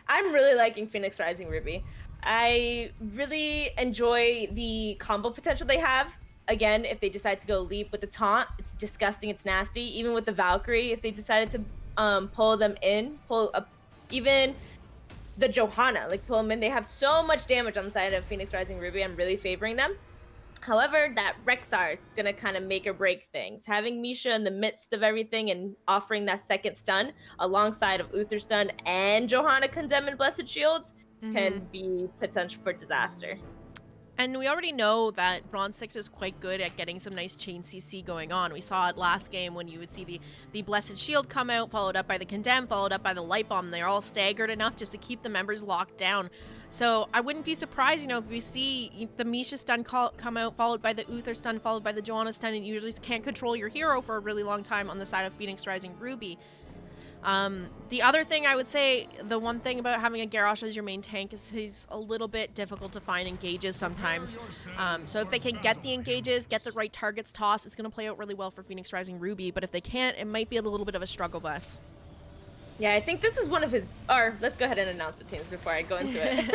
I'm really liking Phoenix Rising Ruby. I really enjoy the combo potential they have. Again, if they decide to go leap with the taunt, it's disgusting, it's nasty. Even with the Valkyrie, if they decided to pull them in, pull up even the Johanna, like pull them in, they have so much damage on the side of Phoenix Rising Ruby. I'm really favoring them. However, that Rexar is going to kind of make or break things. Having Misha in the midst of everything and offering that second stun alongside of Uther stun and Johanna Condemn and Blessed Shields can be potential for disaster. And we already know that Bronze 6 is quite good at getting some nice chain CC going on. We saw it last game when you would see the Blessed Shield come out, followed up by the Condemn, followed up by the Light Bomb. They're all staggered enough just to keep the members locked down. So I wouldn't be surprised, if we see the Misha stun come out, followed by the Uther stun, followed by the Johanna stun, and you usually can't control your hero for a really long time on the side of Phoenix Rising Ruby. The other thing I would say, the one thing about having a Garrosh as your main tank is he's a little bit difficult to find engages sometimes. So if they can get the engages, get the right targets tossed, it's going to play out really well for Phoenix Rising Ruby. But if they can't, it might be a little bit of a struggle bus. Yeah, I think this is one of his... Or, let's go ahead and announce the teams before I go into it.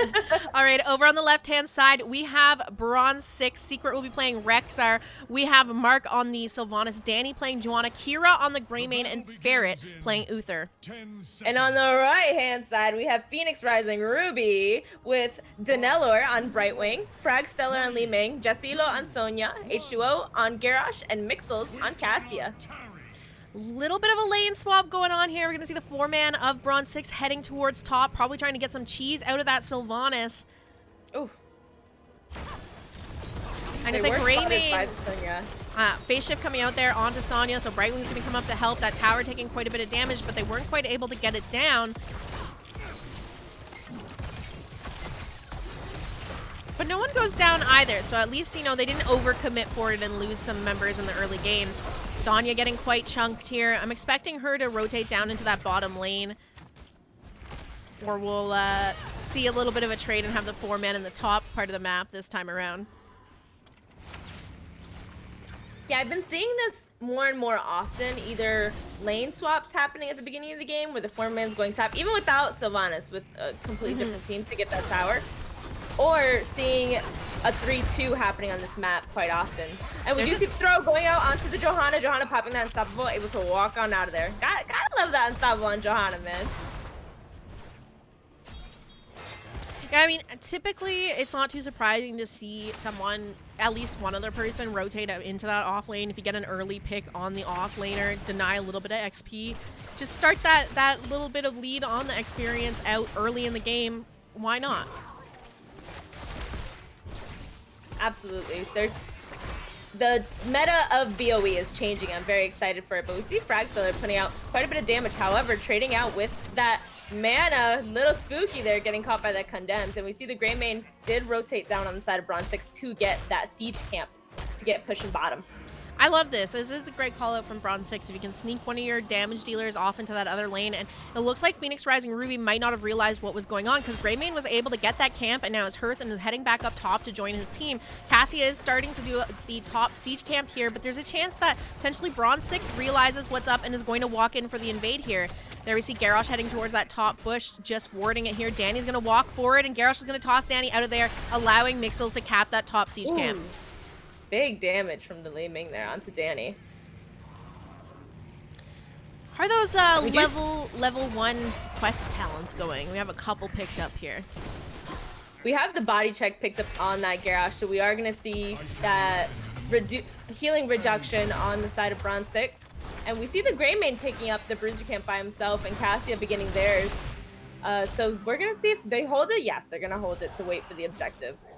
All right, over on the left-hand side, we have Bronze 6. Secret will be playing Rexar. We have Mark on the Sylvanas, Danny playing Johanna, Kira on the Greymane, and Ferret playing Uther. And on the right-hand side, we have Phoenix Rising Ruby with Danelor on Brightwing, Frag Stellar on Li Ming, Jessilo on Sonya, H2O on Garrosh, and Mixels on Cassia. Little bit of a lane swap going on here. We're going to see the 4-man of Bronze 6 heading towards top, probably trying to get some cheese out of that Sylvanas. Ooh. And it's a Greymane phase shift coming out there onto Sonya, so Brightwing's going to come up to help. That tower taking quite a bit of damage, but they weren't quite able to get it down. But no one goes down either, so at least, they didn't overcommit for it and lose some members in the early game. Sonya getting quite chunked here. I'm expecting her to rotate down into that bottom lane. Or we'll see a little bit of a trade and have the 4-man in the top part of the map this time around. Yeah, I've been seeing this more and more often. Either lane swaps happening at the beginning of the game where the 4-man's going top, even without Sylvanas, with a completely different team to get that tower. Or seeing a 3-2 happening on this map quite often. And we do see the throw going out onto the Johanna. Johanna popping that Unstoppable, able to walk on out of there. Gotta love that Unstoppable on Johanna, man. Yeah, I mean, typically it's not too surprising to see someone, at least one other person, rotate out into that off lane. If you get an early pick on the off laner, deny a little bit of XP. Just start that little bit of lead on the experience out early in the game. Why not? Absolutely. The meta of BOE is changing. I'm very excited for it. But we see Frag Stellar putting out quite a bit of damage. However, trading out with that mana, little spooky there, getting caught by that Condemned. And we see the Greymane did rotate down on the side of Bronze 6 to get that siege camp to get pushing bottom. I love this. This is a great call out from Bronze 6. If you can sneak one of your damage dealers off into that other lane, and it looks like Phoenix Rising Ruby might not have realized what was going on because Greymane was able to get that camp, and now is Hearth and is heading back up top to join his team. Cassia is starting to do the top siege camp here, but there's a chance that potentially Bronze 6 realizes what's up and is going to walk in for the invade here. There we see Garrosh heading towards that top bush, just warding it here. Danny's going to walk forward, and Garrosh is going to toss Danny out of there, allowing Mixels to cap that top siege camp. Big damage from the Li Ming there onto Danny. How are those level 1 quest talents going? We have a couple picked up here. We have the body check picked up on that Garrosh, so we are going to see that healing reduction on the side of Bronze 6. And we see the Greymane picking up the Bruiser camp by himself and Cassia beginning theirs. So we're going to see if they hold it. Yes, they're going to hold it to wait for the objectives.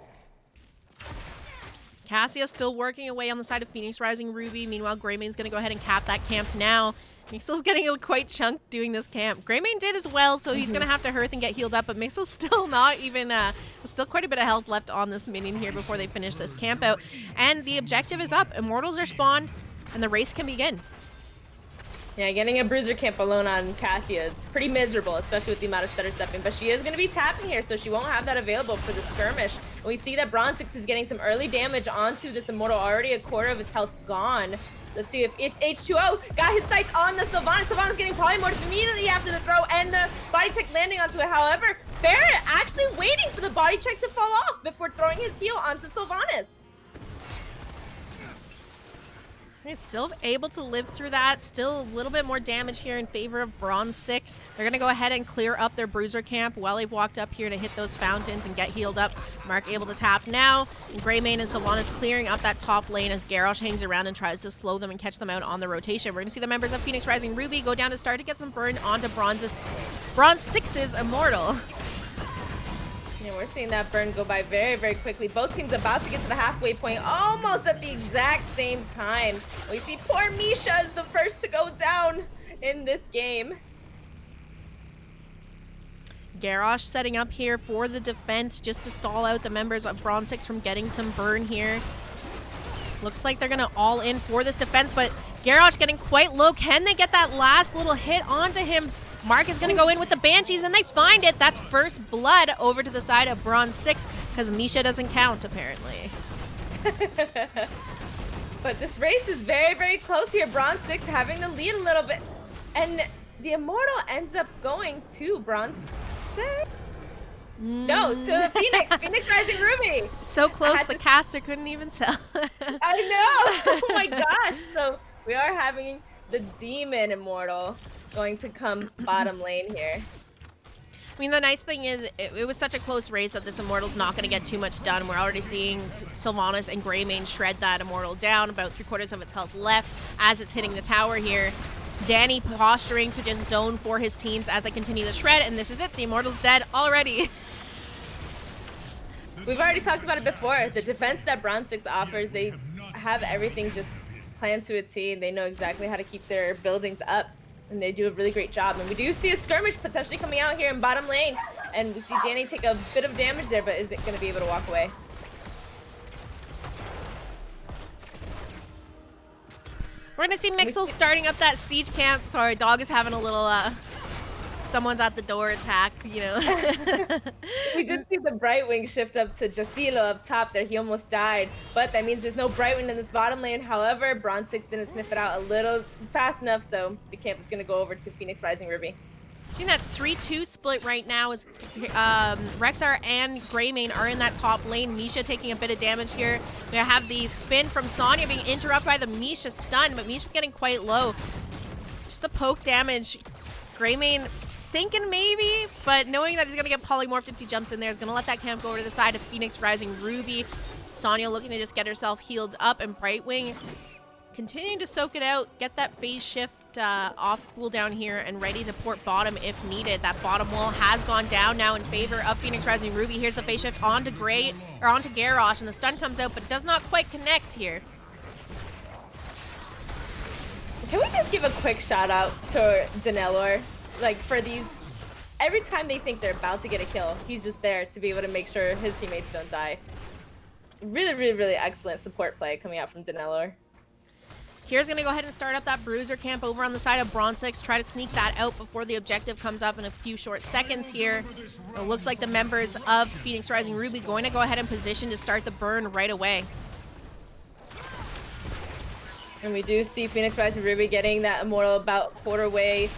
Cassia still working away on the side of Phoenix Rising Ruby. Meanwhile, Greymane's going to go ahead and cap that camp now. Mixel's getting quite chunked doing this camp. Greymane did as well, so he's going to have to Hearth and get healed up, but Mixel's still not even, still quite a bit of health left on this minion here before they finish this camp out. And the objective is up. Immortals are spawned, and the race can begin. Yeah, getting a Bruiser camp alone on Cassia is pretty miserable, especially with the amount of stutter stepping, but she is going to be tapping here, so she won't have that available for the skirmish. And we see that Bronze6 is getting some early damage onto this Immortal, already a quarter of its health gone. Let's see if H2O got his sights on the Salvaje. Salvaje's getting polymorphed immediately after the throw and the body check landing onto it. However, Barrett actually waiting for the body check to fall off before throwing his heal onto Sylvanas. He's still able to live through that. Still a little bit more damage here in favor of Bronze6. They're going to go ahead and clear up their Bruiser camp while they've walked up here to hit those fountains and get healed up. Mark able to tap now. And Greymane and Sylvanas clearing up that top lane as Garrosh hangs around and tries to slow them and catch them out on the rotation. We're going to see the members of Phoenix Rising Ruby go down to start to get some burn onto Bronze6's Immortal. Yeah, we're seeing that burn go by very, very quickly. Both teams about to get to the halfway point almost at the exact same time. We see poor Misha is the first to go down in this game. Garrosh setting up here for the defense just to stall out the members of Bronze6 from getting some burn here. Looks like they're going to all in for this defense, but Garrosh getting quite low. Can they get that last little hit onto him? Mark is going to go in with the Banshees, and they find it. That's first blood over to the side of Bronze6, because Misha doesn't count, apparently. But this race is very, very close here. Bronze6 having the lead a little bit. And the Immortal ends up going to Bronze6. No, to the Phoenix. Phoenix Rising Ruby. So close, the caster couldn't even tell. I know. Oh my gosh. So we are having the Demon Immortal going to come bottom lane here. I mean, the nice thing is it was such a close race that this Immortal's not going to get too much done. We're already seeing Sylvanas and Greymane shred that Immortal down, about 3/4 of its health left as it's hitting the tower here. Danny posturing to just zone for his teams as they continue the shred, and this is it. The Immortal's dead already. We've already talked about it before. The defense that Bronze6 offers, they have everything just planned to a T. They know exactly how to keep their buildings up, and they do a really great job. And we do see a skirmish potentially coming out here in bottom lane, and we see Danny take a bit of damage there, but is it going to be able to walk away? We're going to see Mixel starting up that siege camp. Sorry, dog is having a little someone's at the door attack, you know. We did see the Brightwing shift up to Jazzalene up top there. He almost died, but that means there's no Brightwing in this bottom lane. However, Bronze6 didn't sniff it out a little fast enough, so the camp is going to go over to Phoenix Rising Ruby. Seeing that 3-2 split right now is Rexar and Greymane are in that top lane. Misha taking a bit of damage here. We have the spin from Sonya being interrupted by the Misha stun, but Misha's getting quite low. Just the poke damage. Greymane thinking maybe, but knowing that he's going to get polymorphed if he jumps in there, is going to let that camp go over to the side of Phoenix Rising Ruby. Sonya looking to just get herself healed up, and Brightwing continuing to soak it out, get that phase shift off cooldown here and ready to port bottom if needed. That bottom wall has gone down now in favor of Phoenix Rising Ruby. Here's the phase shift onto onto Garrosh, and the stun comes out, but does not quite connect here. Can we just give a quick shout out to Danelor? Like, for these, every time they think they're about to get a kill, he's just there to be able to make sure his teammates don't die. Really, really, really excellent support play coming out from Danelor. Here's going to go ahead and start up that Bruiser camp over on the side of Bronze6. Try to sneak that out before the objective comes up in a few short seconds here. It looks like the members of Phoenix Rising Ruby going to go ahead and position to start the burn right away. And we do see Phoenix Rising Ruby getting that Immortal about quarter way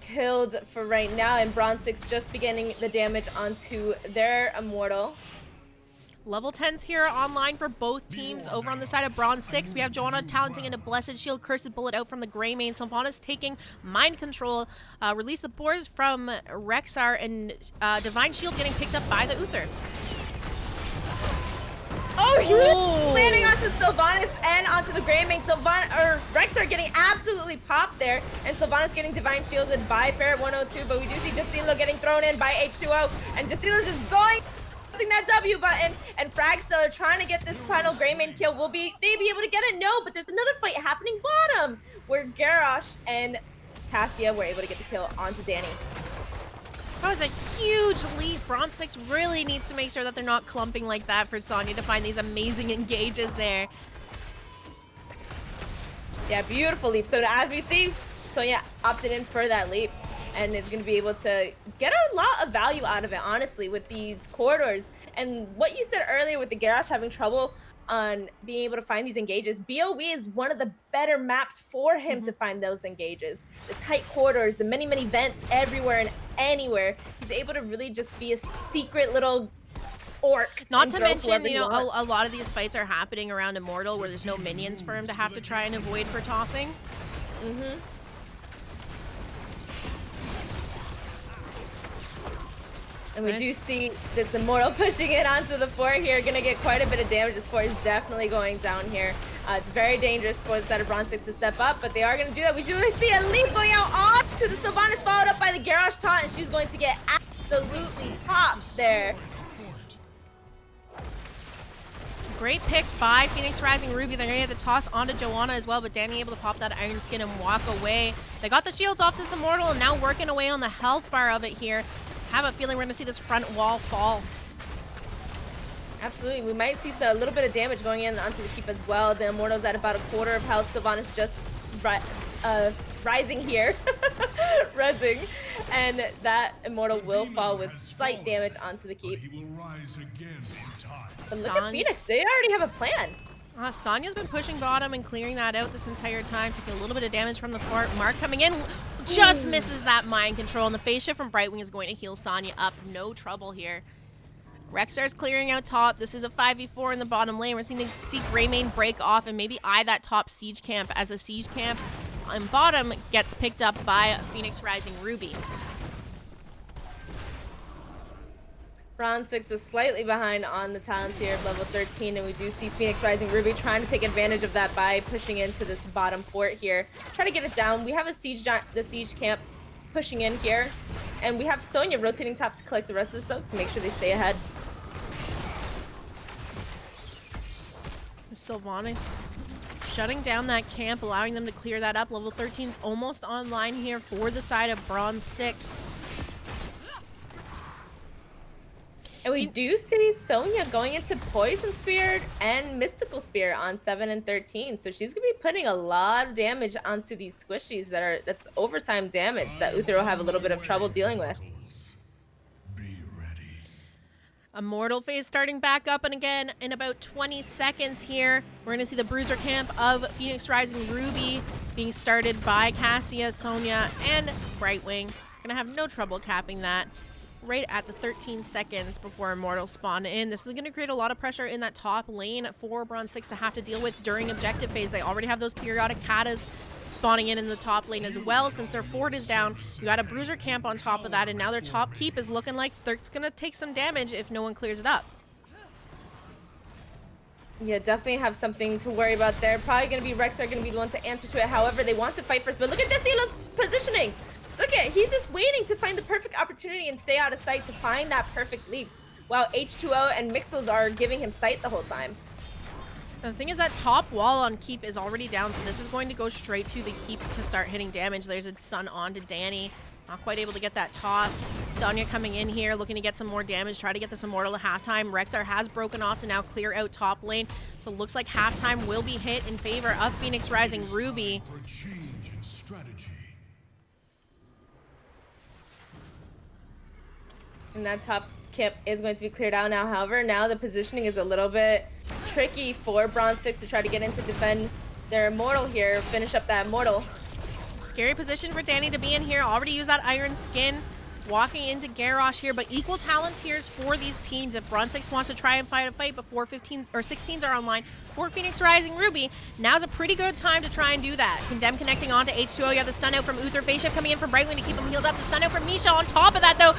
killed for right now, and Bronze6 just beginning the damage onto their Immortal. Level 10s here online for both teams. Over on the side of Bronze6, we have Joanna talenting into Blessed Shield, Cursed Bullet out from the Greymane. Sylvanas taking Mind Control, release the boars from Rexar, and Divine Shield getting picked up by the Uther. Oh Oh, he was landing onto Sylvanas and onto the Greymane. Rex are getting absolutely popped there, and Sylvanas getting divine shielded by Ferret 102, but we do see Jazzalene getting thrown in by H2O, and Jazzalene's just going pressing that W button, and Fragster trying to get this final Greymane kill. Will they be able to get it? No, but there's another fight happening bottom, where Garrosh and Cassia were able to get the kill onto Danny. That was a huge leap. Bronze6 really needs to make sure that they're not clumping like that for Sonya to find these amazing engages there. Yeah, beautiful leap. So as we see, Sonya opted in for that leap and is going to be able to get a lot of value out of it, honestly, with these corridors. And what you said earlier with the Garrosh having trouble on being able to find these engages, BOE is one of the better maps for him to find those engages. The tight corridors, the many, many vents everywhere and anywhere. He's able to really just be a secret little orc. Not to mention, you know, a lot of these fights are happening around Immortal where there's no minions for him to have to try and avoid for tossing. Mm-hmm. And we do see this Immortal pushing it onto the fort here. Gonna get quite a bit of damage. This fort is definitely going down here. It's very dangerous for the side of Bronze6 to step up, but they are gonna do that. We do see a leap going out onto the Sylvanas, followed up by the Garrosh taunt, and she's going to get absolutely popped there. Great pick by Phoenix Rising Ruby. They're gonna get the toss onto Joanna as well, but Danny able to pop that Iron Skin and walk away. They got the shields off this Immortal and now working away on the health bar of it here. Have a feeling we're gonna see this front wall fall. Absolutely, we might see a little bit of damage going in onto the keep as well. The Immortal's at about a quarter of health. Sylvanas just rising here, rezzing, and that Immortal will fall with slight damage onto the keep. But look at Phoenix, they already have a plan. Sonya's been pushing bottom and clearing that out this entire time, taking a little bit of damage from the fort. Mark coming in, just misses that mind control, and the phase shift from Brightwing is going to heal Sonya up. No trouble here. Rexstar's clearing out top. This is a 5v4 in the bottom lane. We're seeing to see Greymane break off and maybe eye that top siege camp, as the siege camp on bottom gets picked up by Phoenix Rising Ruby. Bronze6 is slightly behind on the talents here of level 13, and we do see Phoenix Rising Ruby trying to take advantage of that by pushing into this bottom fort here. Try to get it down. We have a the siege camp pushing in here, and we have Sonya rotating top to collect the rest of the soaks to make sure they stay ahead. Sylvanas shutting down that camp, allowing them to clear that up. Level 13's almost online here for the side of Bronze6. And we do see Sonya going into Poison Spear and Mystical Spear on 7 and 13. So she's going to be putting a lot of damage onto these squishies that's overtime damage that Uther will have a little bit of trouble dealing with. Be ready. Immortal phase starting back up, and again in about 20 seconds here, we're going to see the Bruiser camp of Phoenix Rising Ruby being started by Cassia, Sonya, and Brightwing. Going to have no trouble capping that right at the 13 seconds before Immortal spawn in. This is going to create a lot of pressure in that top lane for Bronze6 to have to deal with during objective phase. They already have those periodic katas spawning in the top lane as well. Since their fort is down, you got a Bruiser camp on top of that, and now their top keep is looking like they're going to take some damage if no one clears it up. Yeah, definitely have something to worry about there. Probably going to be Rex are going to be the one to answer to it. However, they want to fight first, but look at Jazzalene's positioning. Look at it. He's just waiting to find the perfect opportunity and stay out of sight to find that perfect leap, while H2O and Mixels are giving him sight the whole time. The thing is that top wall on keep is already down, so this is going to go straight to the keep to start hitting damage. There's a stun on to Danny. Not quite able to get that toss. Sonya coming in here, looking to get some more damage, try to get this Immortal at halftime. Rexar has broken off to now clear out top lane, so it looks like halftime will be hit in favor of Phoenix Rising Ruby. For change in strategy. And that top camp is going to be cleared out now. However, now the positioning is a little bit tricky for Bronze6 to try to get in to defend their Immortal here, finish up that Immortal. Scary position for Danny to be in here. Already used that Iron Skin. Walking into Garrosh here, but equal talent tiers for these teams. If Bronze6 wants to try and fight a fight before 15s or 16s are online for Phoenix Rising Ruby, now's a pretty good time to try and do that. Condemn connecting onto H2O. You have the stun out from Uther. Phase shift coming in from Brightwing to keep him healed up. The stun out from Misha. On top of that, though,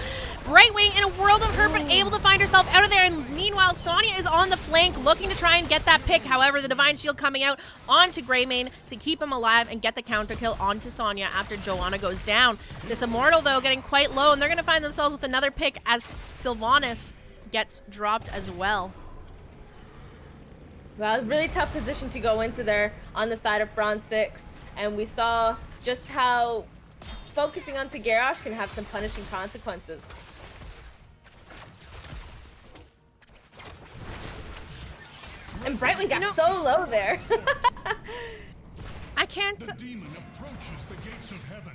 Brightwing in a world of hurt, but able to find herself out of there. And meanwhile, Sonya is on the flank looking to try and get that pick. However, the Divine Shield coming out onto Greymane to keep him alive and get the counter kill onto Sonya after Joanna goes down. This Immortal, though, getting quite low, and they're going to find themselves with another pick as Sylvanas gets dropped as well. Well, really tough position to go into there on the side of Bronze6. And we saw just how focusing onto Garrosh can have some punishing consequences. And Brightwing got so low there. I can't The demon approaches the gates of heaven.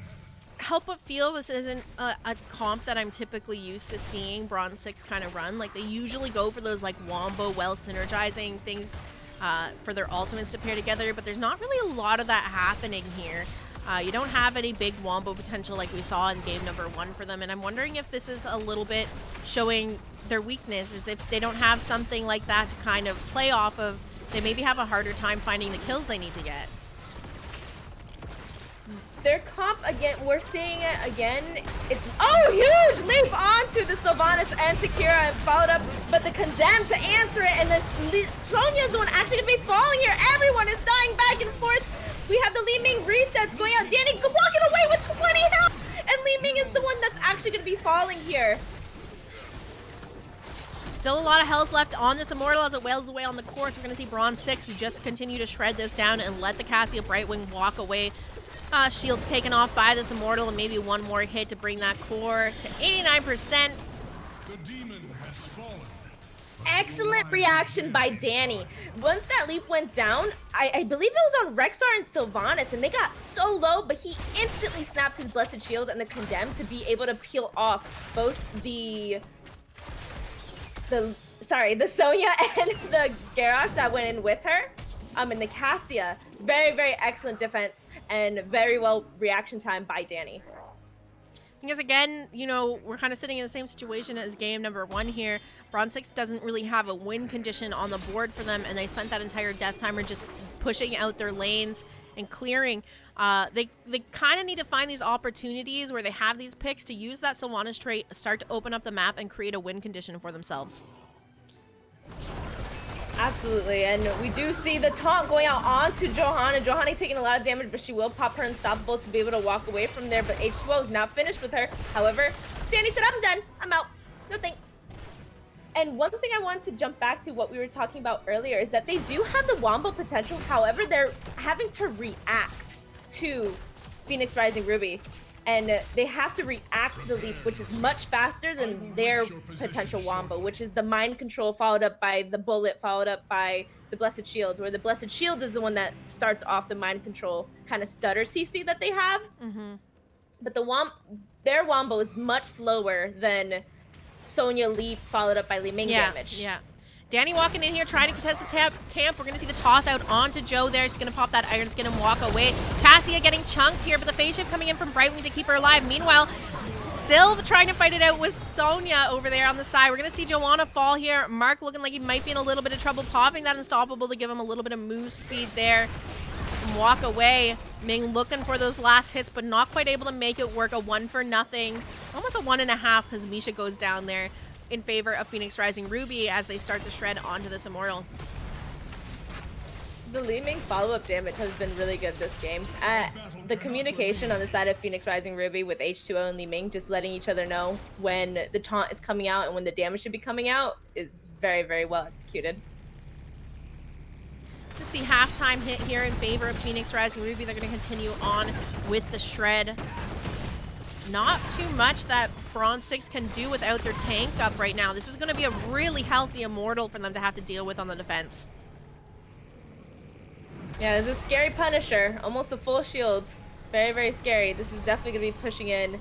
help but feel this isn't a comp that I'm typically used to seeing Bronze6 kind of run. Like, they usually go for those, like, wombo, well-synergizing things for their ultimates to pair together, but there's not really a lot of that happening here. You don't have any big wombo potential like we saw in game number 1 for them, and I'm wondering if this is a little bit showing their weakness, is if they don't have something like that to kind of play off of, they maybe have a harder time finding the kills they need to get. Their comp, again, we're seeing it again. It's, huge leap onto the Sylvanas and Takira and followed up, but the Condemned to answer it, and Sonya's the one actually going to be falling here. Everyone is dying back and forth. We have the Li Ming resets going out. Danny walking away with 20 health, and Li Ming is the one that's actually going to be falling here. Still a lot of health left on this Immortal as it wails away on the course. We're going to see Bronze6 just continue to shred this down and let the Cassia Brightwing walk away. Shield's taken off by this Immortal, and maybe one more hit to bring that core to 89%. The demon has fallen. Excellent reaction by Danny. Once that leap went down, I believe it was on Rexar and Sylvanas, and they got so low, but he instantly snapped his Blessed Shield and the Condemned to be able to peel off both the Sonya and the Garrosh that went in with her. And the Cassia, very, very excellent defense and very well reaction time by Danny. Because again, you know, we're kind of sitting in the same situation as game number 1 here. Bronze6 doesn't really have a win condition on the board for them, and they spent that entire death timer just pushing out their lanes and clearing. They kind of need to find these opportunities where they have these picks to use that Sylvanas trait, start to open up the map and create a win condition for themselves. Absolutely, and we do see the taunt going out onto Johanna. Johanna taking a lot of damage, but she will pop her unstoppable to be able to walk away from there, but H2O is not finished with her. However, Danny said, I'm done. I'm out. No thanks. And one thing I want to jump back to what we were talking about earlier is that they do have the wombo potential. However, they're having to react to Phoenix Rising Ruby. And they have to react to the leap, which is much faster than their potential wombo, which is the mind control followed up by the bullet, followed up by the Blessed Shield, where the Blessed Shield is the one that starts off the mind control kind of stutter CC that they have. Mm-hmm. But their wombo is much slower than Sonya leap followed up by Li Ming damage. Yeah. Danny walking in here trying to contest the camp. We're going to see the toss out onto Joe there. She's going to pop that Iron Skin and walk away. Cassia getting chunked here, but the phase shift coming in from Brightwing to keep her alive. Meanwhile, Sylv trying to fight it out with Sonya over there on the side. We're going to see Joanna fall here. Mark looking like he might be in a little bit of trouble, popping that Unstoppable to give him a little bit of move speed there and walk away. Ming looking for those last hits, but not quite able to make it work. A 1 for nothing. Almost a 1.5 because Misha goes down there in favor of Phoenix Rising Ruby as they start to shred onto this Immortal. The Li Ming follow-up damage has been really good this game. The communication on the side of Phoenix Rising Ruby with H2O and Li Ming just letting each other know when the taunt is coming out and when the damage should be coming out is very, very well executed. Just see halftime hit here in favor of Phoenix Rising Ruby. They're going to continue on with the shred. Not too much that Bronze6 can do without their tank up right now. This is going to be a really healthy Immortal for them to have to deal with on the defense. Yeah, this is a scary Punisher. Almost a full shield. Very, very scary. This is definitely going to be pushing in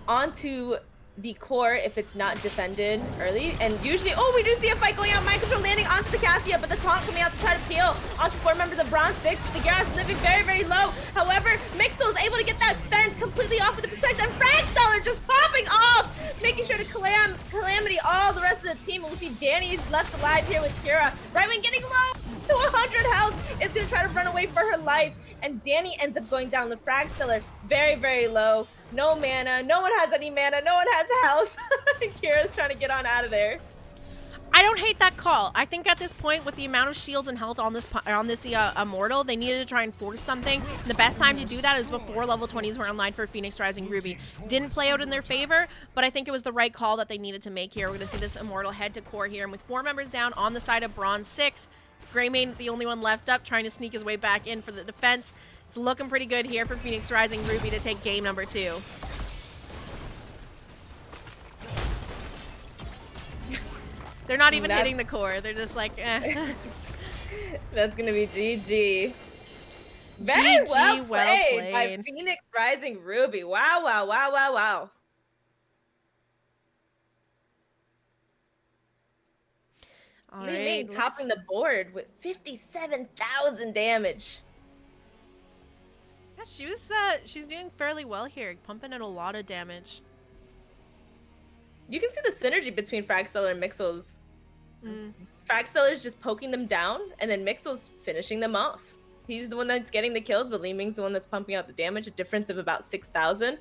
onto the core if it's not defended early. And usually, we do see a fight going out. Mind control landing onto the Cassia, but the taunt coming out to try to peel onto 4 members of Bronze6. The Garrosh living very, very low. However, Mixel is able to get that fence completely off with the protect, and Frankstaller just popping off, making sure to calamity all the rest of the team. And we see Danny's left alive here with Kira. Brightwing getting low to 100 health is going to try to run away for her life. And Danny ends up going down. The frag stellar very, very low. No mana. No one has any mana. No one has health. And Kira's trying to get on out of there. I don't hate that call. I think at this point, with the amount of shields and health on this Immortal, they needed to try and force something. The best time to do that is before level 20s were online for Phoenix Rising Ruby. Didn't play out in their favor, but I think it was the right call that they needed to make here. We're going to see this Immortal head to core here, and with 4 members down on the side of Bronze6, Greymane, the only one left up, trying to sneak his way back in for the defense. It's looking pretty good here for Phoenix Rising Ruby to take game number 2. They're not even hitting the core. They're just like, eh. That's going to be GG. Very GG, well played by Phoenix Rising Ruby. Wow, wow, wow, wow, wow. All Li Ming topping the board with 57,000 damage. Yeah, she's doing fairly well here, pumping in a lot of damage. You can see the synergy between Fragstellar and Mixel's. Fragstellar's just poking them down, and then Mixel's finishing them off. He's the one that's getting the kills, but Li Ming's the one that's pumping out the damage, a difference of about 6,000.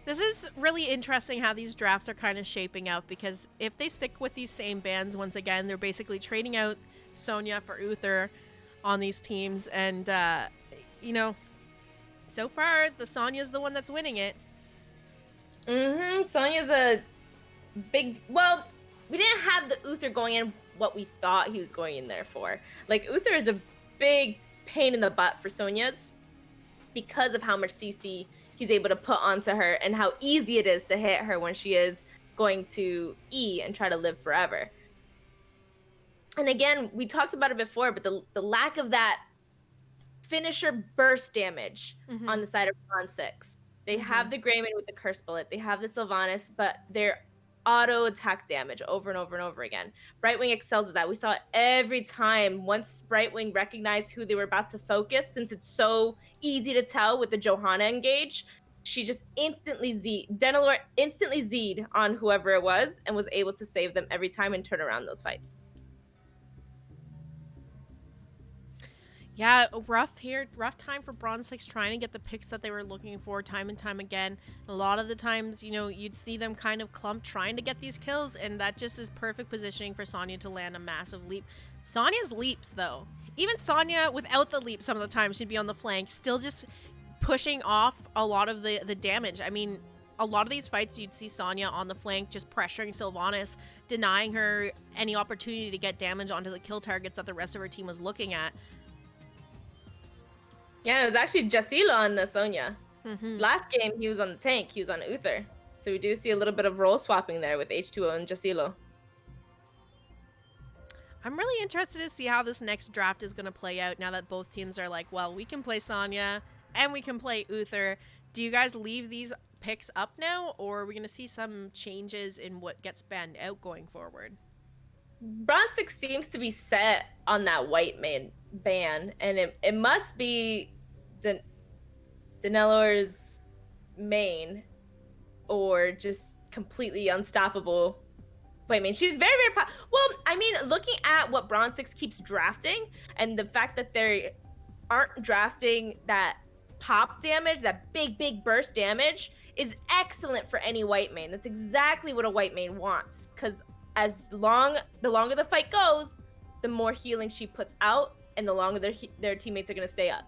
This is really interesting how these drafts are kind of shaping out, because if they stick with these same bans once again, they're basically trading out Sonya for Uther on these teams, and you know, so far the Sonya's the one that's winning it. Sonya's a big, well, we didn't have the Uther going in what we thought he was going in there for. Like, Uther is a big pain in the butt for Sonya's because of how much CC he's able to put onto her and how easy it is to hit her when she is going to E and try to live forever. And again, we talked about it before, but the lack of that finisher burst damage on the side of Bronze6. They have the Greymane with the Curse Bullet. They have the Sylvanas, but they're auto attack damage over and over and over again. Brightwing excels at that. We saw it every time. Once Brightwing recognized who they were about to focus, since it's so easy to tell with the Johanna engage, she just instantly Denelor instantly Z'd on whoever it was and was able to save them every time and turn around those fights. Yeah, rough time for Bronze6 trying to get the picks that they were looking for time and time again. A lot of the times, you know, you'd see them kind of clump trying to get these kills, and that just is perfect positioning for Sonya to land a massive leap. Sonya's leaps, though. Even Sonya, without the leap, some of the time she'd be on the flank, still just pushing off a lot of the damage. I mean, a lot of these fights, you'd see Sonya on the flank just pressuring Sylvanas, denying her any opportunity to get damage onto the kill targets that the rest of her team was looking at. Yeah, it was actually Jazzalene on the Sonya. Last game, he was on the tank. He was on Uther. So we do see a little bit of role swapping there with H2O and Jazzalene. I'm really interested to see how this next draft is going to play out now that both teams are like, well, we can play Sonya and we can play Uther. Do you guys leave these picks up now, or are we going to see some changes in what gets banned out going forward? Bronze6 seems to be set on that white main ban, and it must be Denelor's main, or just completely unstoppable white main. She's very, very well, I mean, looking at what Bronze6 keeps drafting, and the fact that they aren't drafting that pop damage, that big burst damage, is excellent for any white main. That's exactly what a white main wants, because the longer the fight goes, the more healing she puts out, and the longer their teammates are going to stay up.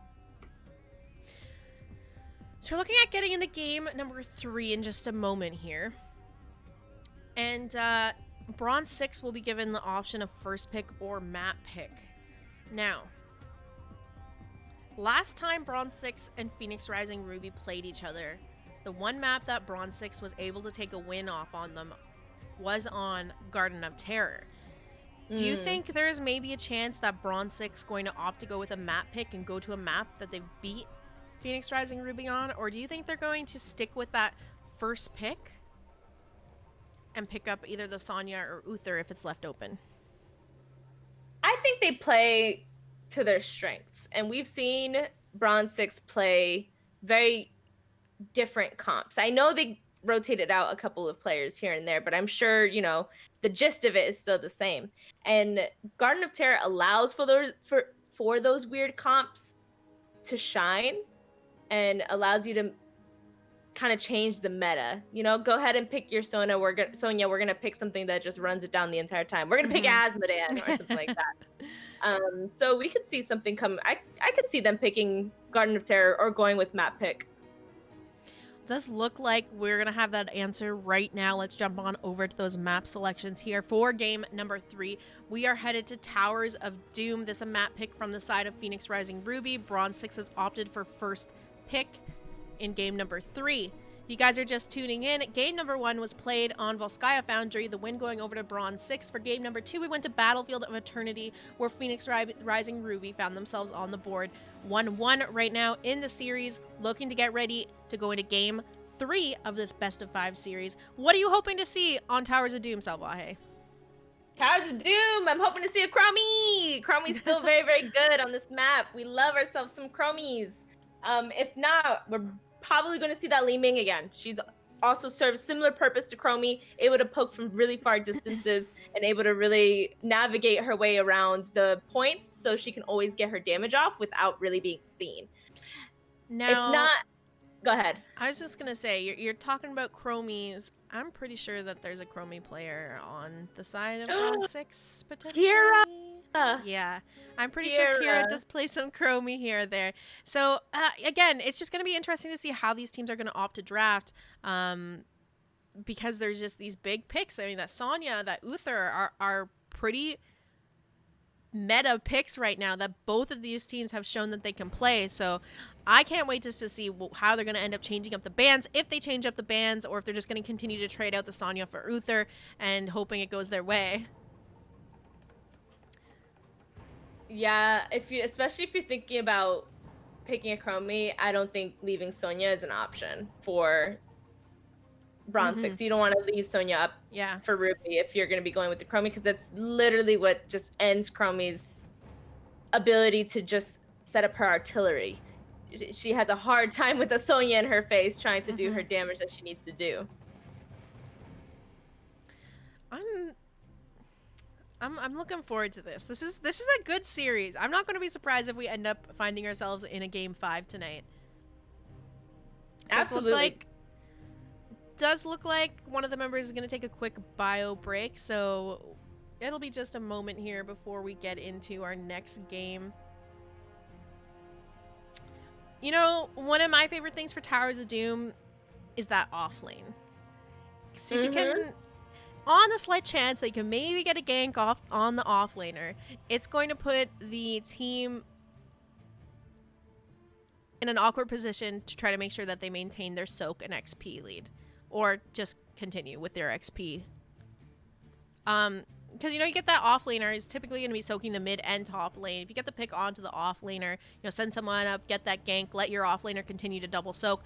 So we're looking at getting into game number 3 in just a moment here. And Bronze6 will be given the option of first pick or map pick. Now, last time Bronze6 and Phoenix Rising Ruby played each other, the one map that Bronze6 was able to take a win off on them was on Garden of Terror. Do you think there is maybe a chance that Bronze6 going to opt to go with a map pick and go to a map that they've beat Phoenix Rising Ruby on? Or do you think they're going to stick with that first pick and pick up either the Sonya or Uther if it's left open? I think they play to their strengths. And we've seen Bronze6 play very different comps. I know they rotated out a couple of players here and there, but I'm sure, you know, the gist of it is still the same. And Garden of Terror allows for those weird comps to shine and allows you to kind of change the meta. You know, go ahead and pick your Sonya. We're gonna pick something that just runs it down the entire time. We're gonna pick Asmodan or something like that. So we could see something come. I could see them picking Garden of Terror or going with map pick. It does look like we're gonna have that answer right now. Let's jump on over to those map selections here for game number 3. We are headed to Towers of Doom. This is a map pick from the side of Phoenix Rising Ruby. Bronze6 has opted for first pick in game number 3. If you guys are just tuning in, game number 1 was played on Volskaya Foundry, the win going over to Bronze6. For game number 2, we went to Battlefield of Eternity, where Phoenix Rising Ruby found themselves on the board 1-1 right now in the series, looking to get ready to go into game 3 of this best of 5 series. What are you hoping to see on Towers of Doom, Salvaje? Towers of Doom, I'm hoping to see a Chromie. Chromie's still very, very good on this map. We love ourselves some Chromies. If not, we're probably going to see that Li Ming again. She's also serves similar purpose to Chromie, able to poke from really far distances and able to really navigate her way around the points so she can always get her damage off without really being seen. Now, if not, go ahead. I was just going to say, you're talking about Chromies. I'm pretty sure that there's a Chromie player on the side of Bronze6, potentially. Kira! Yeah, I'm pretty sure Kira just plays some Chromie here or there. So, again, it's just going to be interesting to see how these teams are going to opt to draft, because there's just these big picks. I mean, that Sonya, that Uther are pretty meta picks right now that both of these teams have shown that they can play. So I can't wait just to see how they're going to end up changing up the bans, if they change up the bans, or if they're just going to continue to trade out the Sonya for Uther and hoping it goes their way. Yeah, especially if you're thinking about picking a Chromie, I don't think leaving Sonya is an option for Bronze6. You don't want to leave Sonya up for Ruby if you're going to be going with the Chromie, because that's literally what just ends Chromie's ability to just set up her artillery. She has a hard time with a Sonya in her face trying to do her damage that she needs to do. I'm looking forward to this. This is a good series. I'm not going to be surprised if we end up finding ourselves in a game 5 tonight. Absolutely. Does look like one of the members is going to take a quick bio break, so it'll be just a moment here before we get into our next game. You know, one of my favorite things for Towers of Doom is that off lane. So if you can, on the slight chance that you can maybe get a gank off on the offlaner, it's going to put the team in an awkward position to try to make sure that they maintain their soak and XP lead, or just continue with their XP. Because, you know, you get that offlaner is typically going to be soaking the mid and top lane. If you get the pick onto the offlaner, you know, send someone up, get that gank, let your offlaner continue to double soak.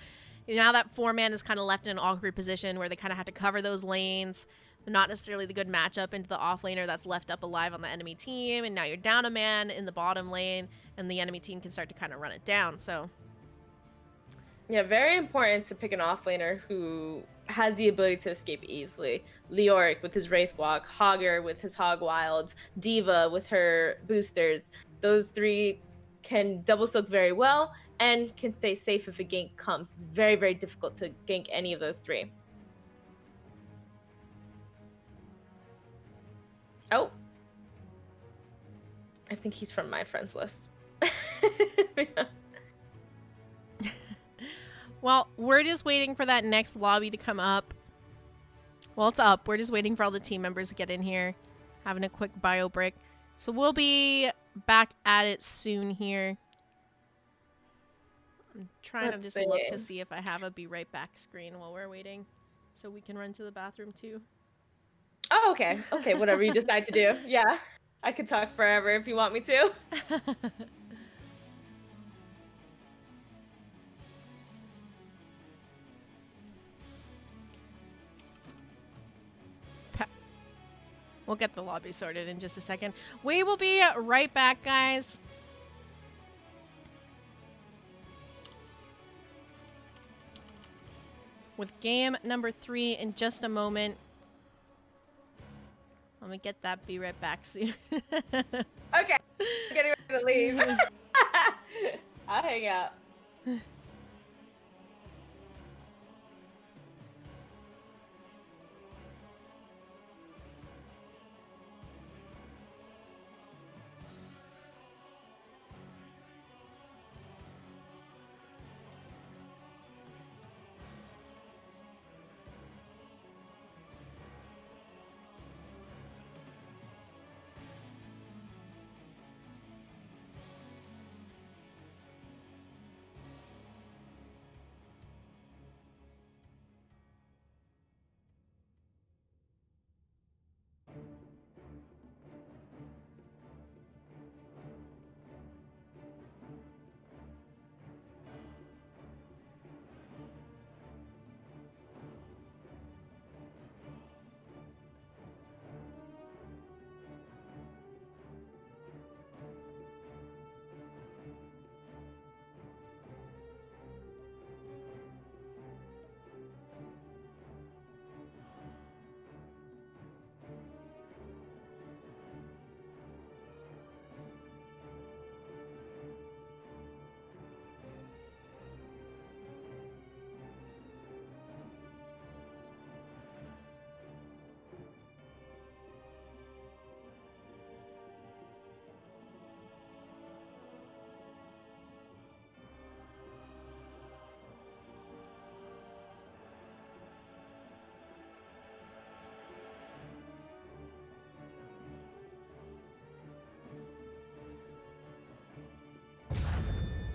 Now that 4-man is kind of left in an awkward position where they kind of have to cover those lanes. Not necessarily the good matchup into the offlaner that's left up alive on the enemy team, and now you're down a man in the bottom lane, and the enemy team can start to kind of run it down. So yeah, very important to pick an offlaner who has the ability to escape easily. Leoric with his Wraith Walk, Hogger with his Hog Wilds, Diva with her boosters. Those three can double soak very well and can stay safe if a gank comes. It's very, very difficult to gank any of those three. Oh. I think he's from my friends list. Yeah. Well, we're just waiting for that next lobby to come up. Well, it's up. We're just waiting for all the team members to get in here, having a quick bio break. So we'll be back at it soon here. I'm trying to just look to see if I have a be right back screen while we're waiting, so we can run to the bathroom too. Oh, okay. Okay, whatever you decide to do. Yeah, I could talk forever if you want me to. We'll get the lobby sorted in just a second. We will be right back, guys. With game number 3 in just a moment. Let me get that be right back soon. Okay. I'm getting ready to leave. I'll hang out.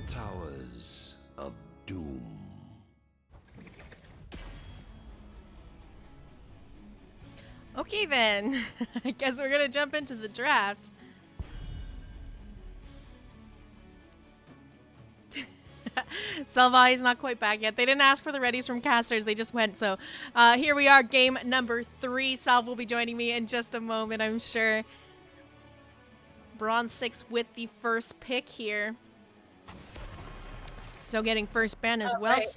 Towers of Doom. Okay then, I guess we're gonna jump into the draft. Salvaje is not quite back yet. They didn't ask for the readies from casters, they just went. So here we are, game number 3. Salv will be joining me in just a moment, I'm sure. Bronze6 with the first pick here. So getting first ban as well, right.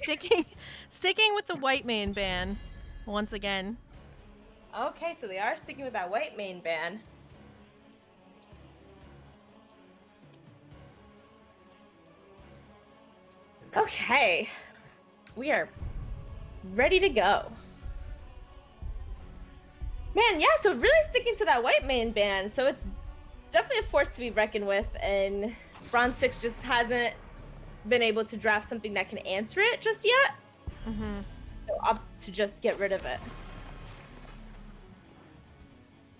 sticking with the white main ban once again. Okay, so they are sticking with that white main ban. Okay, we are ready to go. Man, yeah, so really sticking to that white main ban. So it's definitely a force to be reckoned with, and Bronze6 just hasn't been able to draft something that can answer it just yet. So opt to just get rid of it.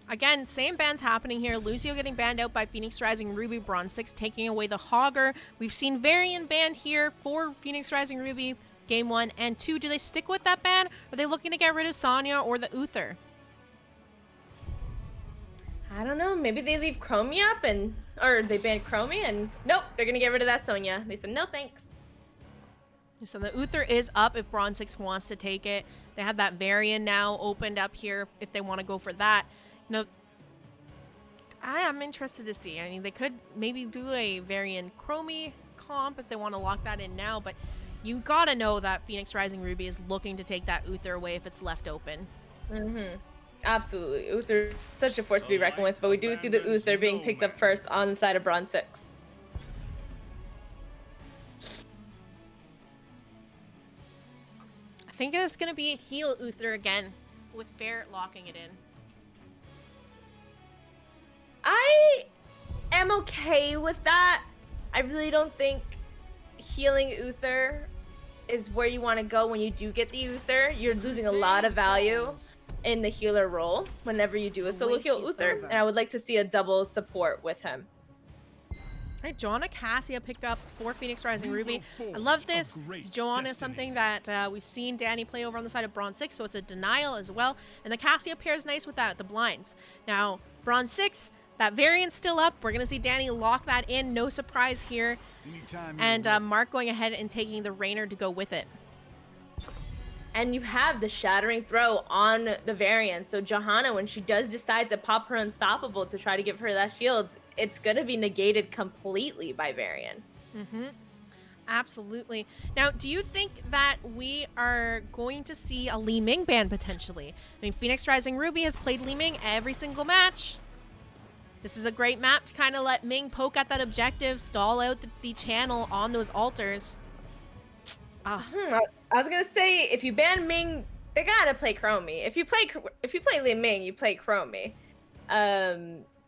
Again, same bans happening here. Lucio getting banned out by Phoenix Rising Ruby. Bronze6 taking away the Hogger. We've seen Varian banned here for Phoenix Rising Ruby game 1 and 2. Do they stick with that ban? Are they looking to get rid of Sonya or the Uther? I don't know. Maybe they leave Chromie up or they ban Chromie and nope, they're gonna get rid of that Sonya. They said no thanks. So the Uther is up if Bronze6 wants to take it. They have that Varian now opened up here if they want to go for that. No, I am interested to see. I mean, they could maybe do a Varian Chromie comp if they want to lock that in now, but you gotta know that Phoenix Rising Ruby is looking to take that Uther away if it's left open. Absolutely. Uther, such a force to be reckoned with, but we do see the Uther being picked up first on the side of Bronze6. I think it's gonna be a heal Uther again with Ferret locking it in. I am okay with that. I really don't think healing Uther is where you want to go when you do get the Uther. You're losing a lot of value in the healer role whenever you do a solo heal Uther, and I would like to see a double support with him. All right, Joanna Cassia picked up for Phoenix Rising Ruby. I love this. Joanna is something that we've seen Danny play over on the side of Bronze6, so it's a denial as well. And the Cassia pairs nice with that, the blinds. Now, Bronze6, that variant's still up. We're going to see Danny lock that in. No surprise here. And Mark going ahead and taking the Rainer to go with it. And you have the Shattering Throw on the variant. So Johanna, when she does decide to pop her Unstoppable to try to give her that shield, it's going to be negated completely by variant. Absolutely. Now, do you think that we are going to see a Li Ming ban potentially? I mean, Phoenix Rising Ruby has played Li Ming every single match. This is a great map to kind of let Ming poke at that objective, stall out the channel on those altars. I was gonna say, if you ban Ming, they gotta play Chromie. If you play Li Ming, you play Chromie.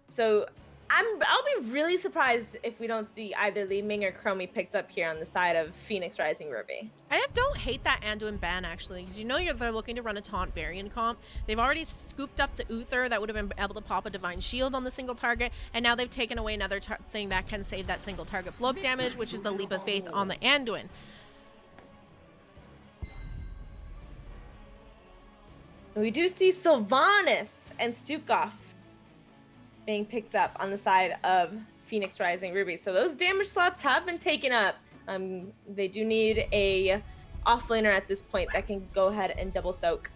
So I'll be really surprised if we don't see either Li Ming or Chromie picked up here on the side of Phoenix Rising Ruby. I don't hate that Anduin ban, actually, because they're looking to run a taunt variant comp. They've already scooped up the Uther that would have been able to pop a Divine Shield on the single target, and now they've taken away another thing that can save that single target blow damage, which is the Leap of Faith on the Anduin. We do see Sylvanas and Stukov being picked up on the side of Phoenix Rising Ruby. So those damage slots have been taken up. They do need a offlaner at this point that can go ahead and double soak.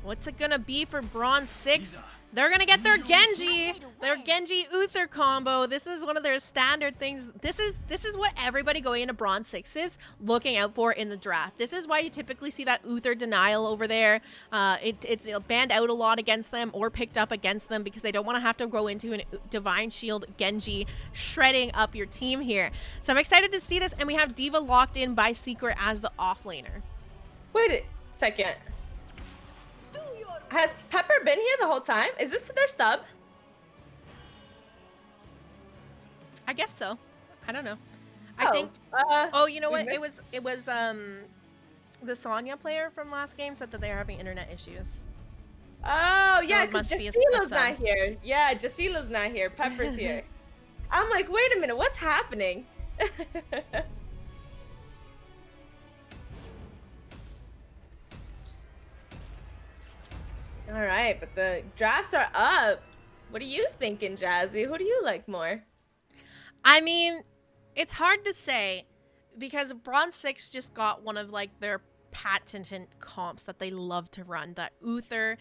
What's it gonna be for Bronze6? They're gonna get their Genji Uther combo. This is one of their standard things. This is what everybody going into Bronze6 is looking out for in the draft. This is why you typically see that Uther denial over there. It's banned out a lot against them or picked up against them because they don't want to have to go into a Divine Shield Genji shredding up your team here. So I'm excited to see this, and we have D.Va locked in by Secret as the offlaner. Wait a second. Has Pepper been here the whole time? Is this their sub? I guess so. I don't know. I think. Oh, you know what? It was the Sonya player from last game said that they were having internet issues. Oh So yeah, it must because be a Jasila's sub. not here. Yeah, Jasila's not here. Pepper's here. I'm like, wait a minute, what's happening? All right, but the drafts are up. What are you thinking, Jazzy? Who do you like more? I mean, it's hard to say because Bronze6 just got one of like their patented comps that they love to run. That Uther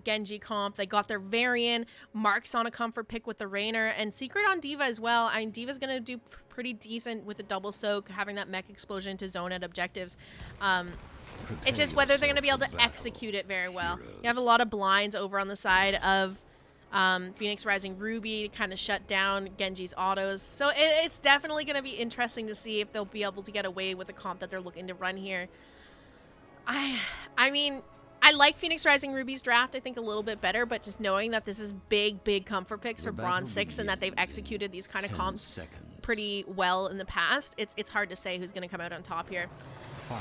Genji comp. They got their variant. Mark's on a comfort pick with the Rainer, and Secret on D.Va as well. I mean, D.Va's gonna do pretty decent with the double soak, having that mech explosion to zone at objectives. It's just whether they're going to be able to execute it very well. You have a lot of blinds over on the side of Phoenix Rising Ruby to kind of shut down Genji's autos. So it's definitely going to be interesting to see if they'll be able to get away with the comp that they're looking to run here. I mean, I like Phoenix Rising Ruby's draft, I think, a little bit better, but just knowing that this is big comfort picks for Bronze6 and that they've executed these kind of comps pretty well in the past, it's hard to say who's going to come out on top here.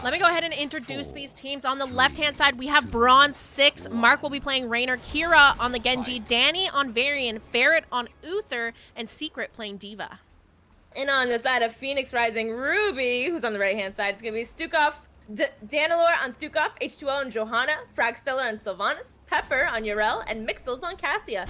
Let me go ahead and introduce these teams. On the left-hand side, we have Bronze6. Mark will be playing Rainer. Kira on the Genji. Danny on Varian. Ferret on Uther. And Secret playing D.Va. And on the side of Phoenix Rising Ruby, who's on the right-hand side, it's going to be Stukov, Danilor on Stukov, H2O on Johanna, Fragstellar on Sylvanas, Pepper on Urel, and Mixels on Cassia.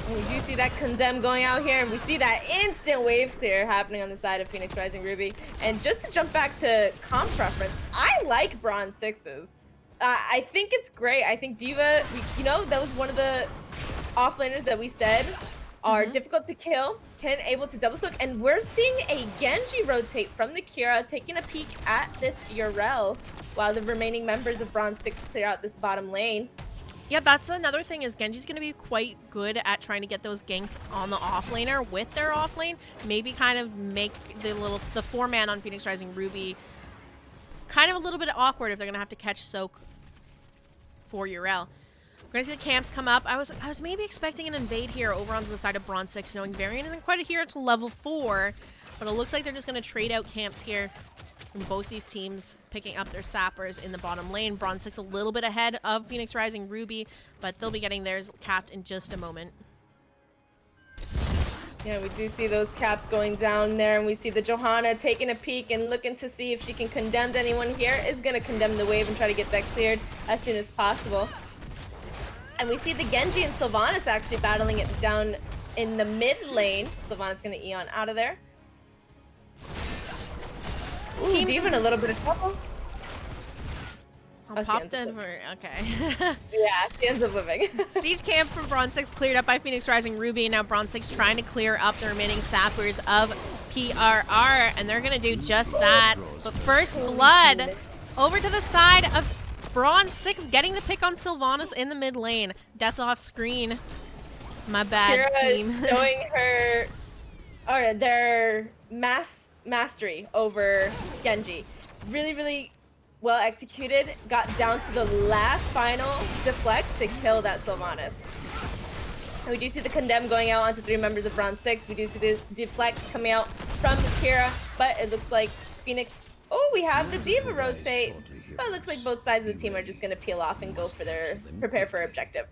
And we do see that Condemn going out here, and we see that instant wave clear happening on the side of Phoenix Rising Ruby. And just to jump back to comp preference, I like Bronze6's. I think it's great. I think D.Va, you know, that was one of the offlaners that we said are difficult to kill, able to double soak, and we're seeing a Genji rotate from the Kira, taking a peek at this Urel, while the remaining members of Bronze6 clear out this bottom lane. Yeah, that's another thing is Genji's going to be quite good at trying to get those ganks on the offlaner with their offlane. Maybe kind of make the 4-man on Phoenix Rising Ruby kind of a little bit awkward if they're going to have to catch soak for Urel. We're going to see the camps come up. I was maybe expecting an invade here over on the side of Bronze6, knowing Varian isn't quite here until level 4, but it looks like they're just going to trade out camps here. From both these teams picking up their sappers in the bottom lane. Bronze6 a little bit ahead of Phoenix Rising Ruby, but they'll be getting theirs capped in just a moment. Yeah, we do see those caps going down there, and we see the Johanna taking a peek and looking to see if she can condemn anyone here. Is going to condemn the wave and try to get that cleared as soon as possible. And we see the Genji and Sylvanas actually battling it down in the mid lane. Sylvanas going to Eon out of there. Ooh, Teams even a little bit of trouble. I'll pop in for, okay. Yeah, she ends up living. Siege camp from Bronze6 cleared up by Phoenix Rising Ruby. Now Bronze6 trying to clear up the remaining sappers of PRR, and they're gonna do just that. But first blood over to the side of Bronze6, getting the pick on Sylvanas in the mid lane. Death off screen. My bad, Kira team. is showing her their mastery over Genji. Really, really well executed. Got down to the last final deflect to kill that Sylvanas. And we do see the condemn going out onto 3 members of Bronze6. We do see the deflect coming out from Kira, but it looks like Phoenix. Oh, we have the D.Va rotate. But it looks like both sides of the team are just going to peel off and go for their prepare for objective.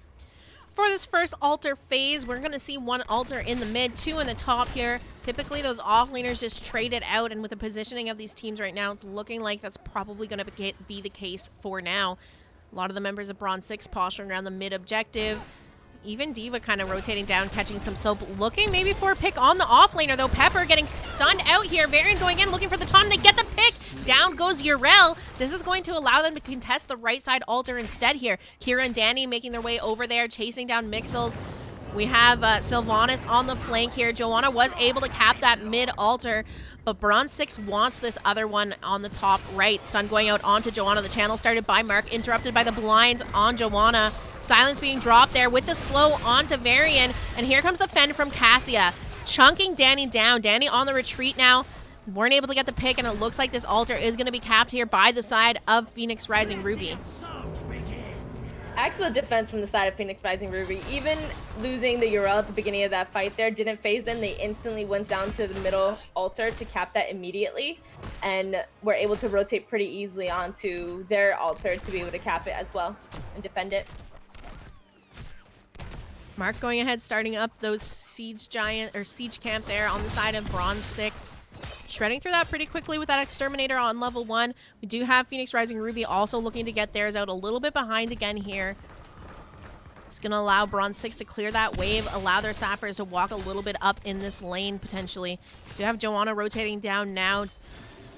For this first altar phase, we're going to see 1 altar in the mid, 2 in the top here. Typically, those offlaners just trade it out, and with the positioning of these teams right now, it's looking like that's probably going to be the case for now. A lot of the members of Bronze6 posturing around the mid objective. Even D.Va kind of rotating down, catching some soap, looking maybe for a pick on the offlaner, though. Pepper getting stunned out here. Varian going in, looking for the taunt. They get the pick. Down goes Urel. This is going to allow them to contest the right side altar instead here. Kira and Danny making their way over there, chasing down Mixels. We have Sylvanas on the flank here. Joanna was able to cap that mid altar, but Bronze6 wants this other one on the top right. Stun going out onto Joanna. The channel started by Mark, interrupted by the blind on Joanna. Silence being dropped there with the slow onto Varian, and here comes the fend from Cassia, chunking Danny down. Danny on the retreat now. Weren't able to get the pick, and it looks like this altar is going to be capped here by the side of Phoenix Rising Ruby. Excellent defense from the side of Phoenix Rising Ruby. Even losing the Urel at the beginning of that fight there didn't phase them. They instantly went down to the middle altar to cap that immediately, and were able to rotate pretty easily onto their altar to be able to cap it as well and defend it. Mark going ahead, starting up those siege camp there on the side of Bronze6. Shredding through that pretty quickly with that Exterminator on level 1. We do have Phoenix Rising Ruby also looking to get theirs out a little bit behind again here. It's going to allow Bronze6 to clear that wave, allow their sappers to walk a little bit up in this lane potentially. We do have Joanna rotating down now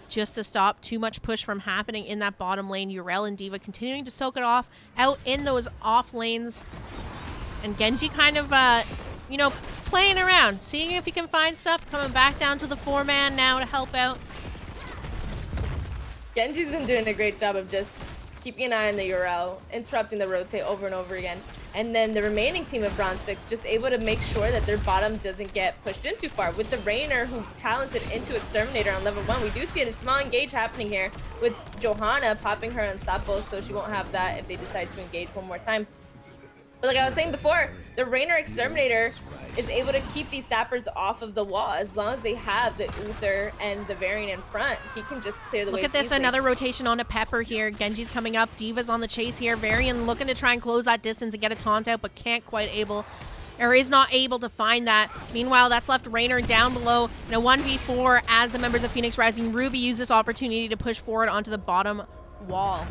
just to stop too much push from happening in that bottom lane. Urel and D.Va continuing to soak it off out in those off lanes. And Genji kind of, you know, playing around, seeing if he can find stuff, coming back down to the 4-man now to help out. Genji's been doing a great job of just keeping an eye on the Urel, interrupting the rotate over and over again. And then the remaining team of Bronze6 just able to make sure that their bottom doesn't get pushed in too far. With the Rainer, who talented into Exterminator on level 1, we do see a small engage happening here with Johanna popping her unstoppable, so she won't have that if they decide to engage one more time. But like I was saying before, the Rainer Exterminator is able to keep these sappers off of the wall. As long as they have the Uther and the Varian in front, he can just clear the way. Look at this, easily. Another rotation on a Pepper here. Genji's coming up, D.Va's on the chase here. Varian looking to try and close that distance and get a taunt out, but can't quite able, or is not able to find that. Meanwhile, that's left Rainer down below in a 1v4 as the members of Phoenix Rising Ruby use this opportunity to push forward onto the bottom wall.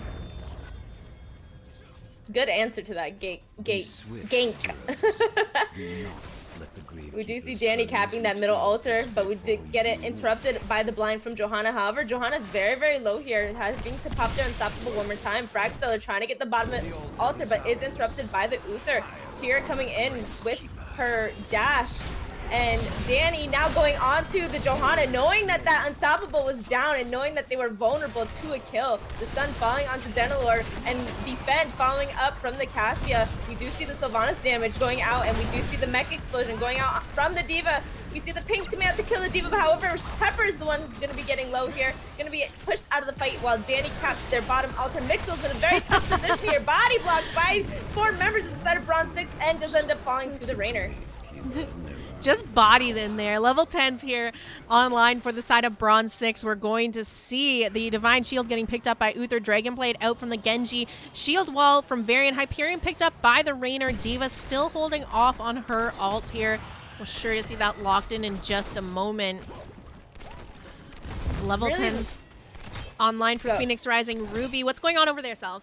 Good answer to that gank. We do see Danny capping that middle altar, but we did get it interrupted by the blind from Johanna. However, Johanna's very, very low here. Has been to pop their unstoppable one more time. Fragsteller trying to get the bottom altar, but is interrupted by the Uther. Kira coming in with her dash. And Danny now going on to the Johanna, knowing that that unstoppable was down and knowing that they were vulnerable to a kill. The stun falling onto Denalore and the Fed following up from the Cassia. We do see the Sylvanas damage going out, and we do see the mech explosion going out from the D.Va. We see the pinks coming out to kill the D.Va, but however, Pepper is the one who's going to be getting low here. Going to be pushed out of the fight while Danny caps their bottom altar. Mixel's in a very tough position here. Body blocked by 4 members inside of Bronze6 and does end up falling to the Rainer. Just bodied in there. Level 10s here online for the side of Bronze6. We're going to see the Divine Shield getting picked up by Uther. Dragonblade out from the Genji. Shield Wall from Varian. Hyperion picked up by the Rainer. D.Va still holding off on her ult here. We're sure to see that locked in just a moment. Level 10s online for Phoenix Rising Ruby. What's going on over there, Salv?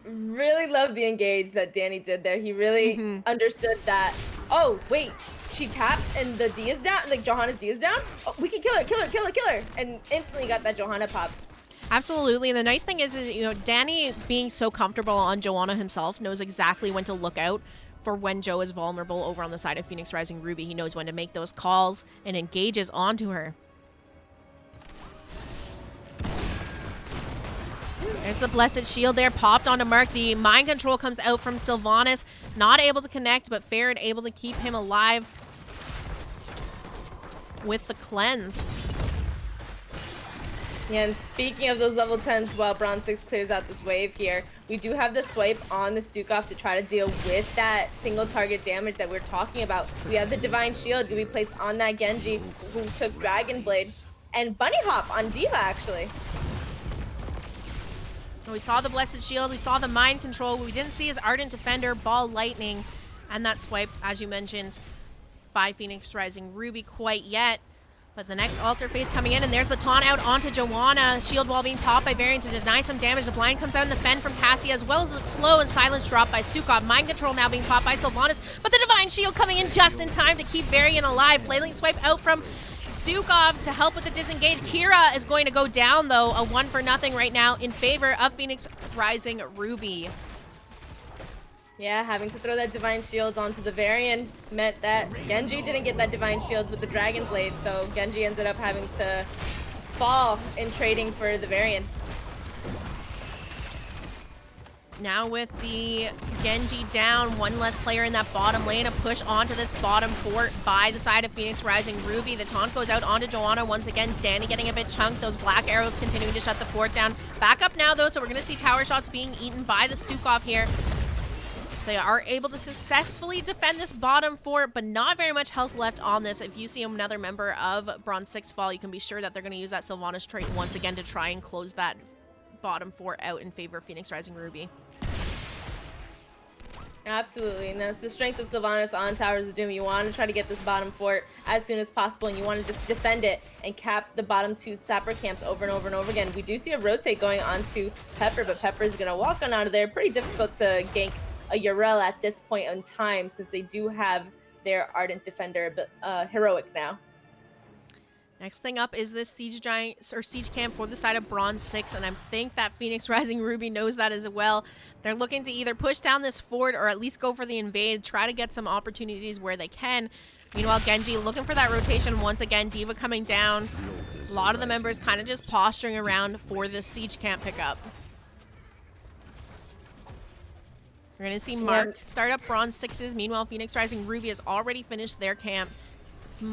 Really love the engage that Danny did there. He really understood that, oh, wait, she tapped and the D is down, like Johanna's D is down? Oh, we can kill her, and instantly got that Johanna pop. Absolutely. And the nice thing is, you know, Danny being so comfortable on Joanna himself knows exactly when to look out for when Joe is vulnerable over on the side of Phoenix Rising Ruby. He knows when to make those calls and engages onto her. There's the Blessed Shield there, popped onto Mark. The mind control comes out from Sylvanas. Not able to connect, but Farron able to keep him alive with the cleanse. Yeah, and speaking of those level 10s, while Bronze6 clears out this wave here, we do have the swipe on the Stukov to try to deal with that single target damage that we're talking about. We have the Divine Shield to be placed on that Genji who took Dragon Blade, and Bunny Hop on D.Va actually. We saw the Blessed Shield, we saw the mind control. What we didn't see is Ardent Defender, Ball Lightning, and that swipe, as you mentioned, by Phoenix Rising Ruby quite yet. But the next altar phase coming in, and there's the taunt out onto Joanna. Shield wall being popped by Varian to deny some damage. The blind comes out in the fend from Cassia, as well as the slow and silence drop by Stukov. Mind control now being popped by Sylvanas, but the Divine Shield coming in just in time to keep Varian alive. Playlink swipe out from Stukov to help with the disengage. Kira is going to go down, though, a 1-for-0 right now in favor of Phoenix Rising Ruby. Yeah, having to throw that Divine Shield onto the Varian meant that Genji didn't get that Divine Shield with the Dragon Blade, so Genji ended up having to fall in trading for the Varian. Now with the Genji down, one less player in that bottom lane, a push onto this bottom fort by the side of Phoenix Rising Ruby. The taunt goes out onto Joanna once again. Danny getting a bit chunked. Those black arrows continuing to shut the fort down. Back up now, though, so we're going to see tower shots being eaten by the Stukov here. They are able to successfully defend this bottom fort, but not very much health left on this. If you see another member of Bronze6 fall, you can be sure that they're going to use that Sylvanas trait once again to try and close that bottom fort out in favor of Phoenix Rising Ruby. Absolutely, and that's the strength of Sylvanas on Towers of Doom. You want to try to get this bottom fort as soon as possible, and you want to just defend it and cap the bottom two sapper camps over and over and over again. We do see a rotate going on to Pepper, but Pepper is going to walk on out of there. Pretty difficult to gank a Yrel at this point in time, since they do have their Ardent Defender heroic now. Next thing up is this siege giant or siege camp for the side of Bronze6, and I think that Phoenix Rising Ruby knows that as well. They're looking to either push down this fort or at least go for the invade, try to get some opportunities where they can. Meanwhile, Genji looking for that rotation once again. D.Va coming down. A lot of the members kind of just posturing around for this siege camp pickup. We're going to see Mark start up Bronze6's. Meanwhile, Phoenix Rising Ruby has already finished their camp. I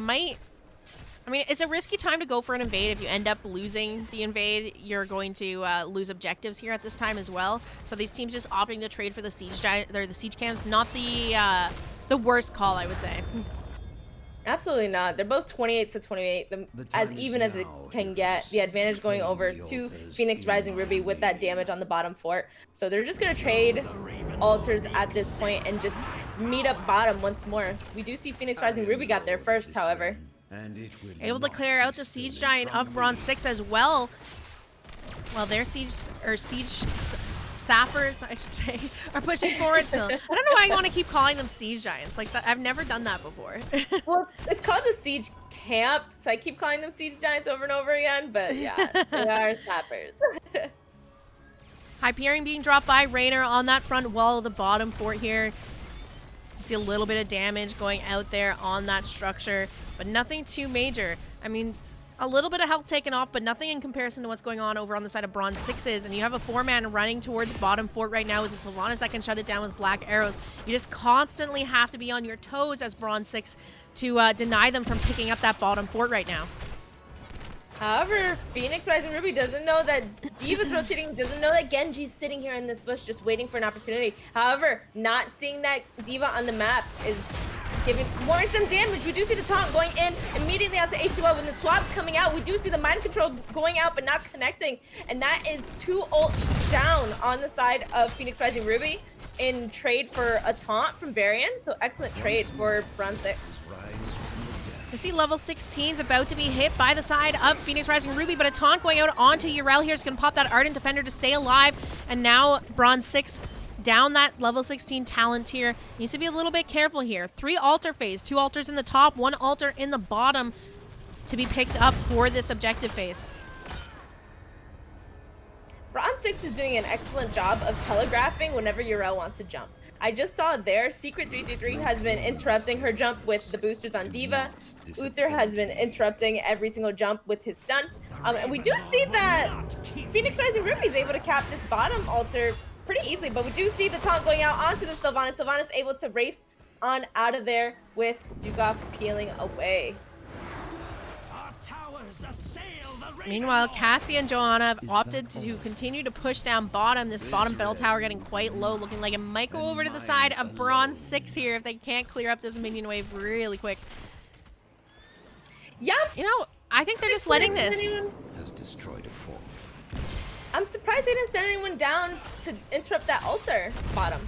mean, it's a risky time to go for an invade. If you end up losing the invade, you're going to lose objectives here at this time as well. So these teams just opting to trade for the siege camps, not the worst call, I would say. Absolutely not. They're both 28 to 28, as even as it can get. The advantage going over to Phoenix Rising Ruby with that damage on the bottom fort. So they're just going to trade altars at this point and just meet up bottom once more. We do see Phoenix Rising Ruby got there first, however. Able to clear out the siege giant of Bronze6 as well. Well, their siege sappers, I should say, are pushing forward still. I don't know why I want to keep calling them siege giants. Like that, I've never done that before. Well, it's called the siege camp, so I keep calling them siege giants over and over again. But yeah, they are sappers. Hyperion being dropped by Raynor on that front wall of the bottom fort here. You see a little bit of damage going out there on that structure, but nothing too major. I mean, a little bit of health taken off, but nothing in comparison to what's going on over on the side of Bronze6's. And you have a 4-man running towards bottom fort right now with the Sylvanas that can shut it down with black arrows. You just constantly have to be on your toes as Bronze6 to deny them from picking up that bottom fort right now. However, Phoenix Rising Ruby doesn't know that D.Va's rotating, doesn't know that Genji's sitting here in this bush just waiting for an opportunity. However, not seeing that D.Va on the map is warrants them damage. We do see the taunt going in immediately out to H2O. When the swap's coming out, we do see the mind control going out but not connecting. And that is 2 ults down on the side of Phoenix Rising Ruby in trade for a taunt from Varian. So excellent trade for Bronze6. We see level 16's about to be hit by the side of Phoenix Rising Ruby, but a taunt going out onto Yrel here is going to pop that Ardent Defender to stay alive. And now Bronze6 down that level 16 talent tier. Needs to be a little bit careful here. 3 altar phase, 2 altars in the top, 1 altar in the bottom to be picked up for this objective phase. Bronze6 is doing an excellent job of telegraphing whenever Yrel wants to jump. I just saw there, Secret 333 has been interrupting her jump with the boosters on Diva. Uther has been interrupting every single jump with his stun. And we do see that Phoenix Rising Ruby is able to cap this bottom altar pretty easily, but we do see the taunt going out onto the Sylvanas. Sylvanas able to wraith on out of there with Stukov peeling away. Meanwhile, Cassie and Johanna have opted to continue to push down bottom. This bottom bell tower getting quite low, looking like it might go over to the side of Bronze6 here if they can't clear up this minion wave really quick. Yeah. You know, I think they're just letting this. Has destroyed a fort. I'm surprised they didn't send anyone down to interrupt that altar bottom.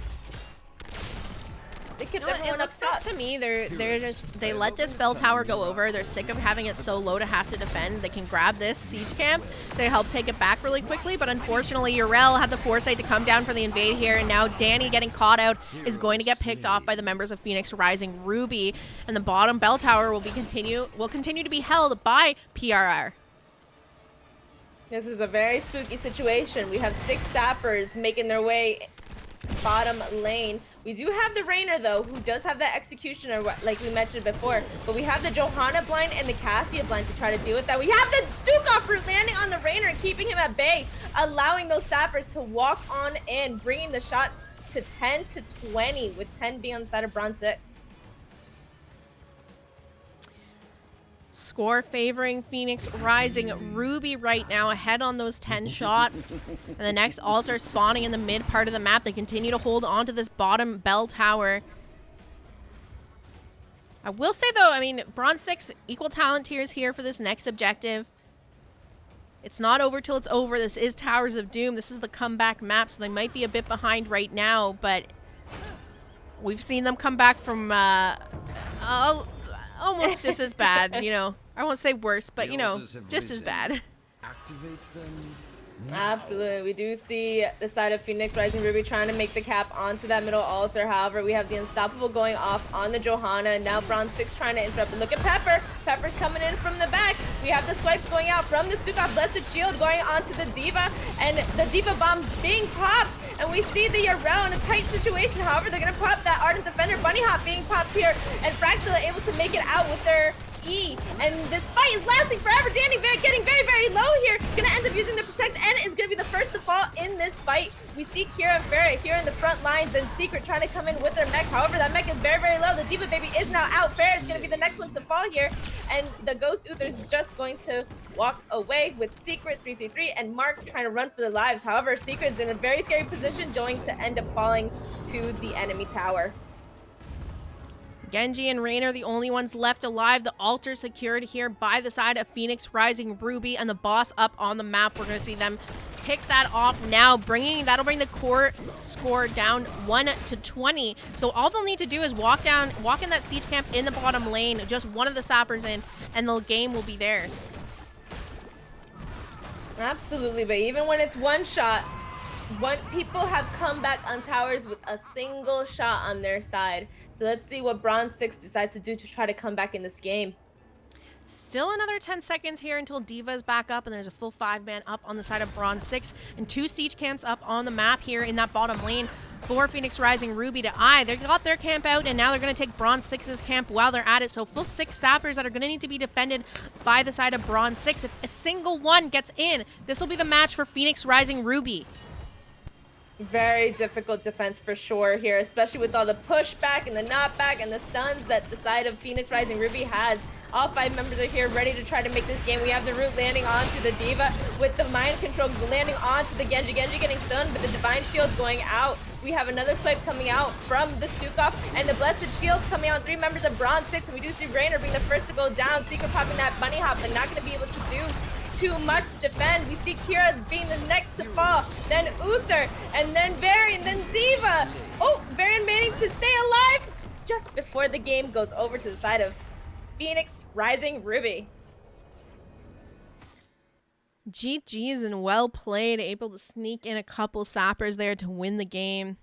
They kept everyone it looks up like top. to me they let this bell tower go over. They're sick of having it so low to have to defend. They can grab this siege camp to help take it back really quickly, but unfortunately Yrel had the foresight to come down for the invade here, and now Danny getting caught out is going to get picked off by the members of Phoenix Rising Ruby, and the bottom bell tower will continue to be held by PRR. This is a very spooky situation. We have 6 sappers making their way bottom lane. We do have the Rainer though, who does have that executioner like we mentioned before, but we have the Johanna blind and the Cassia blind to try to deal with that. We have the Stukov root landing on the Rainer and keeping him at bay, allowing those sappers to walk on in, bringing the shots to 10 to 20, with 10 being on the side of Bronze6. Score favoring Phoenix Rising Ruby right now, ahead on those 10 shots. And the next altar spawning in the mid part of the map. They continue to hold on to this bottom bell tower. I will say though, I mean, Bronze6 equal talent tiers here for this next objective. It's not over till it's over. This is Towers of Doom. This is the comeback map, so they might be a bit behind right now, but we've seen them come back from almost just as bad, you know. I won't say worse, but, you know, just as bad. Activate them. Absolutely. We do see the side of Phoenix Rising Ruby trying to make the cap onto that middle altar. However, we have the Unstoppable going off on the Johanna, and now Bronze6 trying to interrupt. And look at Pepper. Pepper's coming in from the back. We have the swipes going out from the Stukov Blessed Shield going onto the Diva, and the Diva bomb being popped. And we see the Yrel in a tight situation. However, they're going to pop that Ardent Defender. Bunny Hop being popped here, and Fraxilla able to make it out with their E. And this fight is lasting forever. Danny getting very, very low here. Gonna end up using the Protect and is gonna be the first to fall in this fight. We see Kira and Farrah here in the front lines, and Secret trying to come in with their mech. However, that mech is very, very low. The Diva Baby is now out. Farrah is gonna be the next one to fall here. And the Ghost Uther is just going to walk away with Secret 333 and Mark trying to run for their lives. However, Secret's in a very scary position, going to end up falling to the enemy tower. Genji and Rain are the only ones left alive. The altar secured here by the side of Phoenix Rising Ruby, and the boss up on the map. We're going to see them pick that off now, that'll bring the core score down 1 to 20. So all they'll need to do is walk in that siege camp in the bottom lane, just one of the sappers in, and the game will be theirs. Absolutely, but even when it's one shot, people have come back on towers with a single shot on their side. So let's see what Bronze6 decides to do to try to come back in this game. Still another 10 seconds here until Diva is back up, and there's a full 5-man up on the side of Bronze6, and 2 siege camps up on the map here in that bottom lane for Phoenix Rising Ruby to Eye. They got their camp out, and now they're going to take Bronze6's camp while they're at it. So full 6 sappers that are going to need to be defended by the side of Bronze6. If a single one gets in, this will be the match for Phoenix Rising Ruby. Very difficult defense for sure here, especially with all the pushback and the knockback and the stuns that the side of Phoenix Rising Ruby has. All 5 members are here ready to try to make this game. We have the root landing onto the Diva with the mind control landing onto the Genji. Genji getting stunned, but the Divine Shield going out. We have another swipe coming out from the Stukov, and the Blessed Shields coming out. 3 members of Bronze6, and we do see Rainer being the first to go down. Secret popping that bunny hop, but not going to be able to do too much to defend. We see Kira being the next to fall, then Uther, and then Varian, then Diva. Oh, Varian managing to stay alive just before the game goes over to the side of Phoenix Rising Ruby. GG's and well played, able to sneak in a couple sappers there to win the game.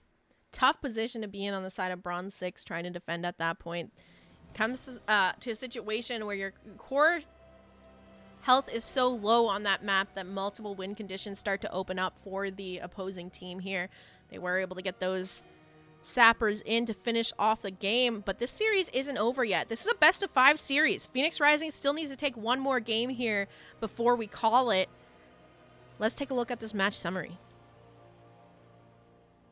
Tough position to be in on the side of Bronze6, trying to defend at that point. Comes to a situation where your core health is so low on that map that multiple win conditions start to open up for the opposing team here. They were able to get those sappers in to finish off the game, but this series isn't over yet. This is a best of 5 series. Phoenix Rising still needs to take one more game here before we call it. Let's take a look at this match summary.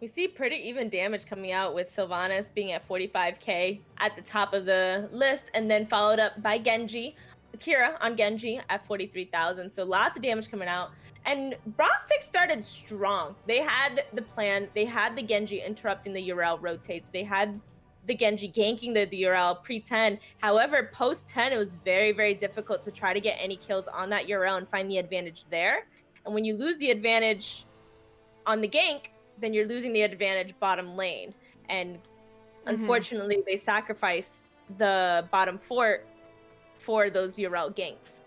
We see pretty even damage coming out with Sylvanas being at 45k at the top of the list, and then followed up by Kira on Genji at 43,000. So lots of damage coming out. And Bronze6 started strong. They had the plan. They had the Genji interrupting the Urel rotates. They had the Genji ganking the Urel pre-10. However, post-10, it was very, very difficult to try to get any kills on that Urel and find the advantage there. And when you lose the advantage on the gank, then you're losing the advantage bottom lane. And unfortunately, they sacrificed the bottom fort for those Urel ganks.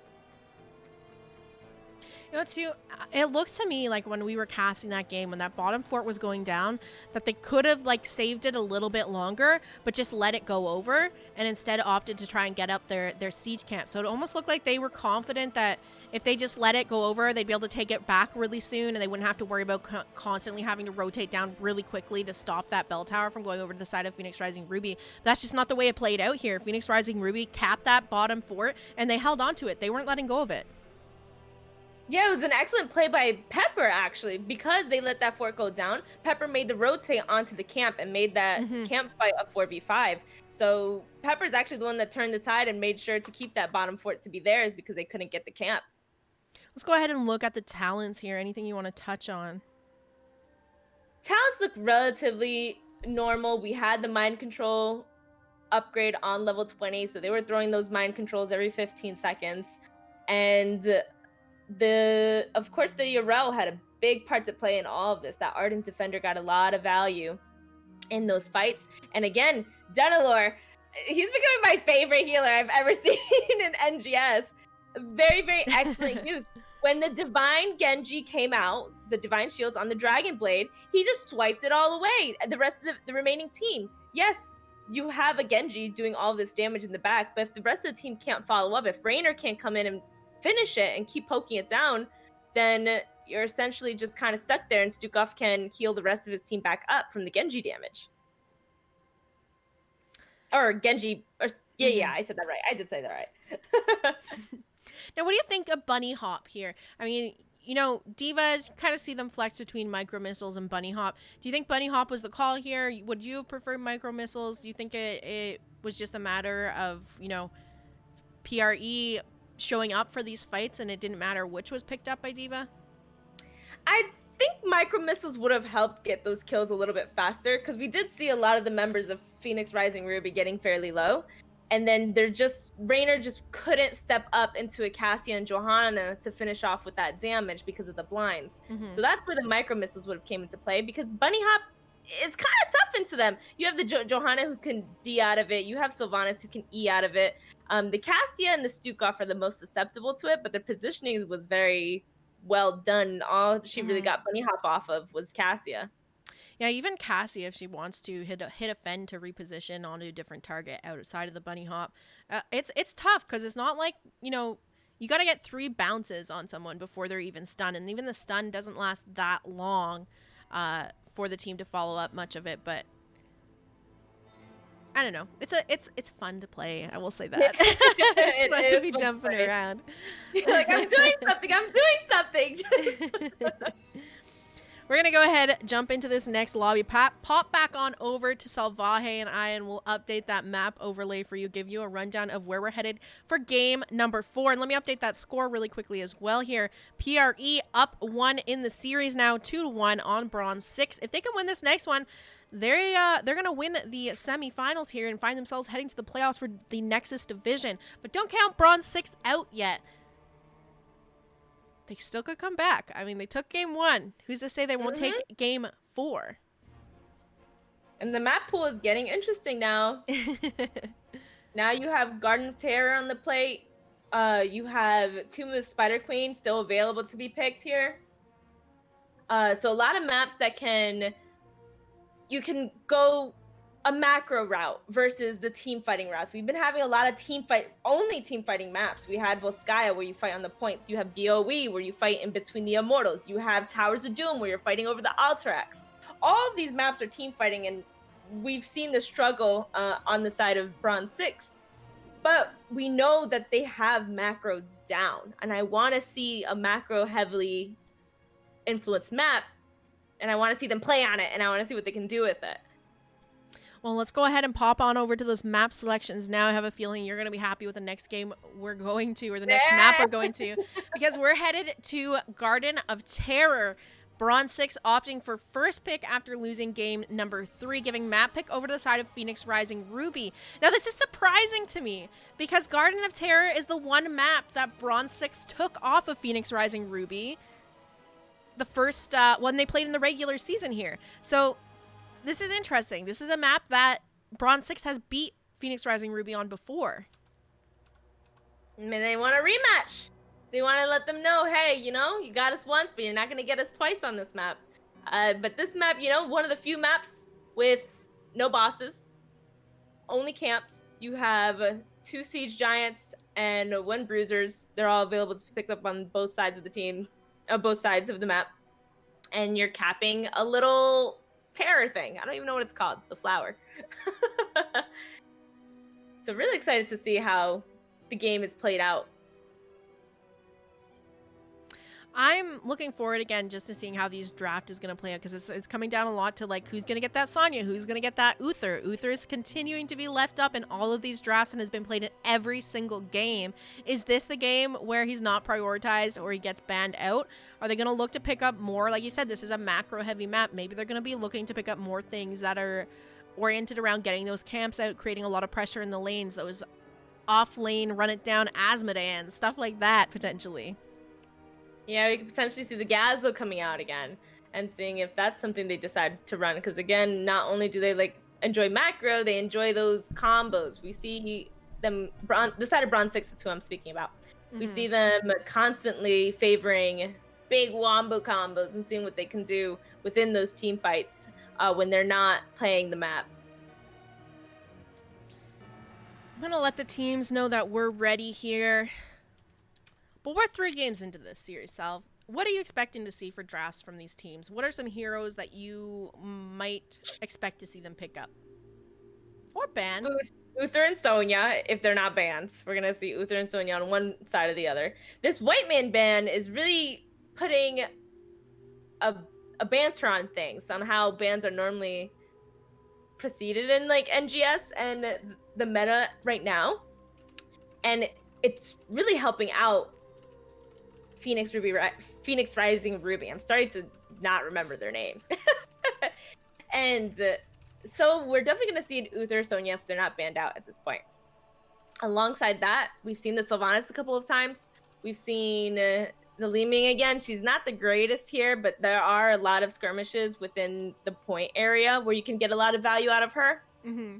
You know, too, it looked to me like when we were casting that game, when that bottom fort was going down, that they could have like saved it a little bit longer, but just let it go over, and instead opted to try and get up their siege camp. So it almost looked like they were confident that if they just let it go over, they'd be able to take it back really soon, and they wouldn't have to worry about constantly having to rotate down really quickly to stop that bell tower from going over to the side of Phoenix Rising Ruby. But that's just not the way it played out here. Phoenix Rising Ruby capped that bottom fort, and they held on to it. They weren't letting go of it. Yeah, it was an excellent play by Pepper, actually, because they let that fort go down. Pepper made the rotate onto the camp and made that camp fight a 4v5. So Pepper's actually the one that turned the tide and made sure to keep that bottom fort to be theirs because they couldn't get the camp. Let's go ahead and look at the talents here. Anything you want to touch on? Talents look relatively normal. We had the mind control upgrade on level 20, so they were throwing those mind controls every 15 seconds. And of course, the Urel had a big part to play in all of this. That Ardent Defender got a lot of value in those fights. And again, Denalore, he's becoming my favorite healer I've ever seen in NGS. Very, very excellent use. When the Divine Genji came out, the Divine Shields on the Dragon Blade, he just swiped it all away. The rest of the remaining team, yes, you have a Genji doing all this damage in the back, but if the rest of the team can't follow up, if Raynor can't come in and finish it and keep poking it down, then you're essentially just kind of stuck there, and Stukov can heal the rest of his team back up from the Genji damage. Or Genji, or yeah, I said that right. I did say that right. Now, what do you think of Bunny Hop here? I mean, you know, Divas, kind of see them flex between Micro Missiles and Bunny Hop. Do you think Bunny Hop was the call here? Would you prefer Micro Missiles? Do you think it was just a matter of, you know, PRE showing up for these fights and it didn't matter which was picked up by Diva? I think Micro Missiles would have helped get those kills a little bit faster, because we did see a lot of the members of Phoenix Rising Ruby getting fairly low. And then Raynor just couldn't step up into a Cassia and Johanna to finish off with that damage because of the blinds. So that's where the Micro Missiles would have came into play, because Bunny Hop is kind of tough into them. You have the Johanna who can D out of it. You have Sylvanas who can E out of it. The Cassia and the Stukov are the most susceptible to it, but their positioning was very well done. All she really got Bunny Hop off of was Cassia. Yeah, even Cassia, if she wants to hit a fend to reposition onto a different target outside of the Bunny Hop, it's tough, because it's not like, you know, you got to get 3 bounces on someone before they're even stunned, and even the stun doesn't last that long for the team to follow up much of it. But I don't know, it's fun to play, I will say that. It's fun to be jumping around. You're like, I'm doing something. We're going to go ahead, jump into this next lobby. Pop back on over to Salvaje and we'll update that map overlay for you, give you a rundown of where we're headed for game number 4. And let me update that score really quickly as well here. PRE up 1 in the series now, 2-1 on Bronze6. If they can win this next one, they're going to win the semifinals here and find themselves heading to the playoffs for the Nexus division. But don't count Bronze6 out yet. They still could come back. I mean, they took game 1. Who's to say they won't take game 4? And the map pool is getting interesting now. Now you have Garden of Terror on the plate. You have Tomb of the Spider Queen still available to be picked here. So a lot of maps that you can go a macro route versus the team fighting routes. We've been having a lot of team fighting maps. We had Volskaya where you fight on the points. You have BOE where you fight in between the Immortals. You have Towers of Doom where you're fighting over the Alteracs. All of these maps are team fighting, and we've seen the struggle on the side of Bronze6. But we know that they have macro down, and I want to see a macro heavily influenced map, and I want to see them play on it, and I want to see what they can do with it. Well, let's go ahead and pop on over to those map selections now. I have a feeling you're going to be happy with the next game we're going to, or the next map we're going to, because we're headed to Garden of Terror. Bronze6 opting for first pick after losing game number 3, giving map pick over to the side of Phoenix Rising Ruby. Now, this is surprising to me because Garden of Terror is the one map that Bronze6 took off of Phoenix Rising Ruby the first when they played in the regular season here. So this is interesting. This is a map that Bronze6 has beat Phoenix Rising Ruby on before. I mean, they want a rematch. They want to let them know, hey, you know, you got us once, but you're not going to get us twice on this map. But this map, you know, one of the few maps with no bosses, only camps. You have 2 Siege Giants and 1 Bruisers. They're all available to be picked up on both sides of the team, both sides of the map. And you're capping a little terror thing. I don't even know what it's called. The flower. So really excited to see how the game is played out. I'm looking forward again just to seeing how these draft is going to play out, because it's coming down a lot to like who's going to get that Sonya, who's going to get that Uther. Uther is continuing to be left up in all of these drafts and has been played in every single game. Is this the game where he's not prioritized or he gets banned out? Are they going to look to pick up more? Like you said, this is a macro heavy map. Maybe they're going to be looking to pick up more things that are oriented around getting those camps out, creating a lot of pressure in the lanes, those off lane, run it down Asmodean, stuff like that potentially. Yeah, we could potentially see the Gazlo coming out again and seeing if that's something they decide to run. Because again, not only do they like enjoy macro, they enjoy those combos. We see them, the side of Bronze6 is who I'm speaking about. Mm-hmm. We see them constantly favoring big wombo combos and seeing what they can do within those team fights when they're not playing the map. I'm going to let the teams know that we're ready here. But we're 3 games into this series, Sal. What are you expecting to see for drafts from these teams? What are some heroes that you might expect to see them pick up? Or ban? Uther and Sonya, if they're not banned. We're going to see Uther and Sonya on one side or the other. This white man ban is really putting a banter on things, on how bans are normally preceded in like NGS and the meta right now. And it's really helping out Phoenix Rising Ruby. I'm starting to not remember their name. And so we're definitely going to see an Uther Sonya if they're not banned out at this point. Alongside that, we've seen the Sylvanas a couple of times. We've seen the Li Ming again. She's not the greatest here, but there are a lot of skirmishes within the point area where you can get a lot of value out of her. Mm-hmm.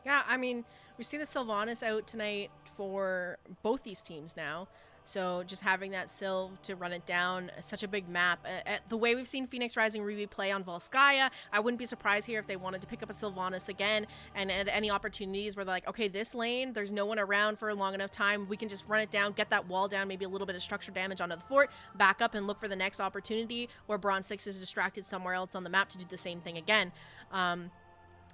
Yeah, I mean, we've seen the Sylvanas out tonight for both these teams now. So just having that Sylv to run it down, such a big map. The way we've seen Phoenix Rising Ruby play on Volskaya, I wouldn't be surprised here if they wanted to pick up a Sylvanas again, and at any opportunities where they're like, okay, this lane, there's no one around for a long enough time, we can just run it down, get that wall down, maybe a little bit of structure damage onto the fort, back up and look for the next opportunity where Bronze6 is distracted somewhere else on the map to do the same thing again.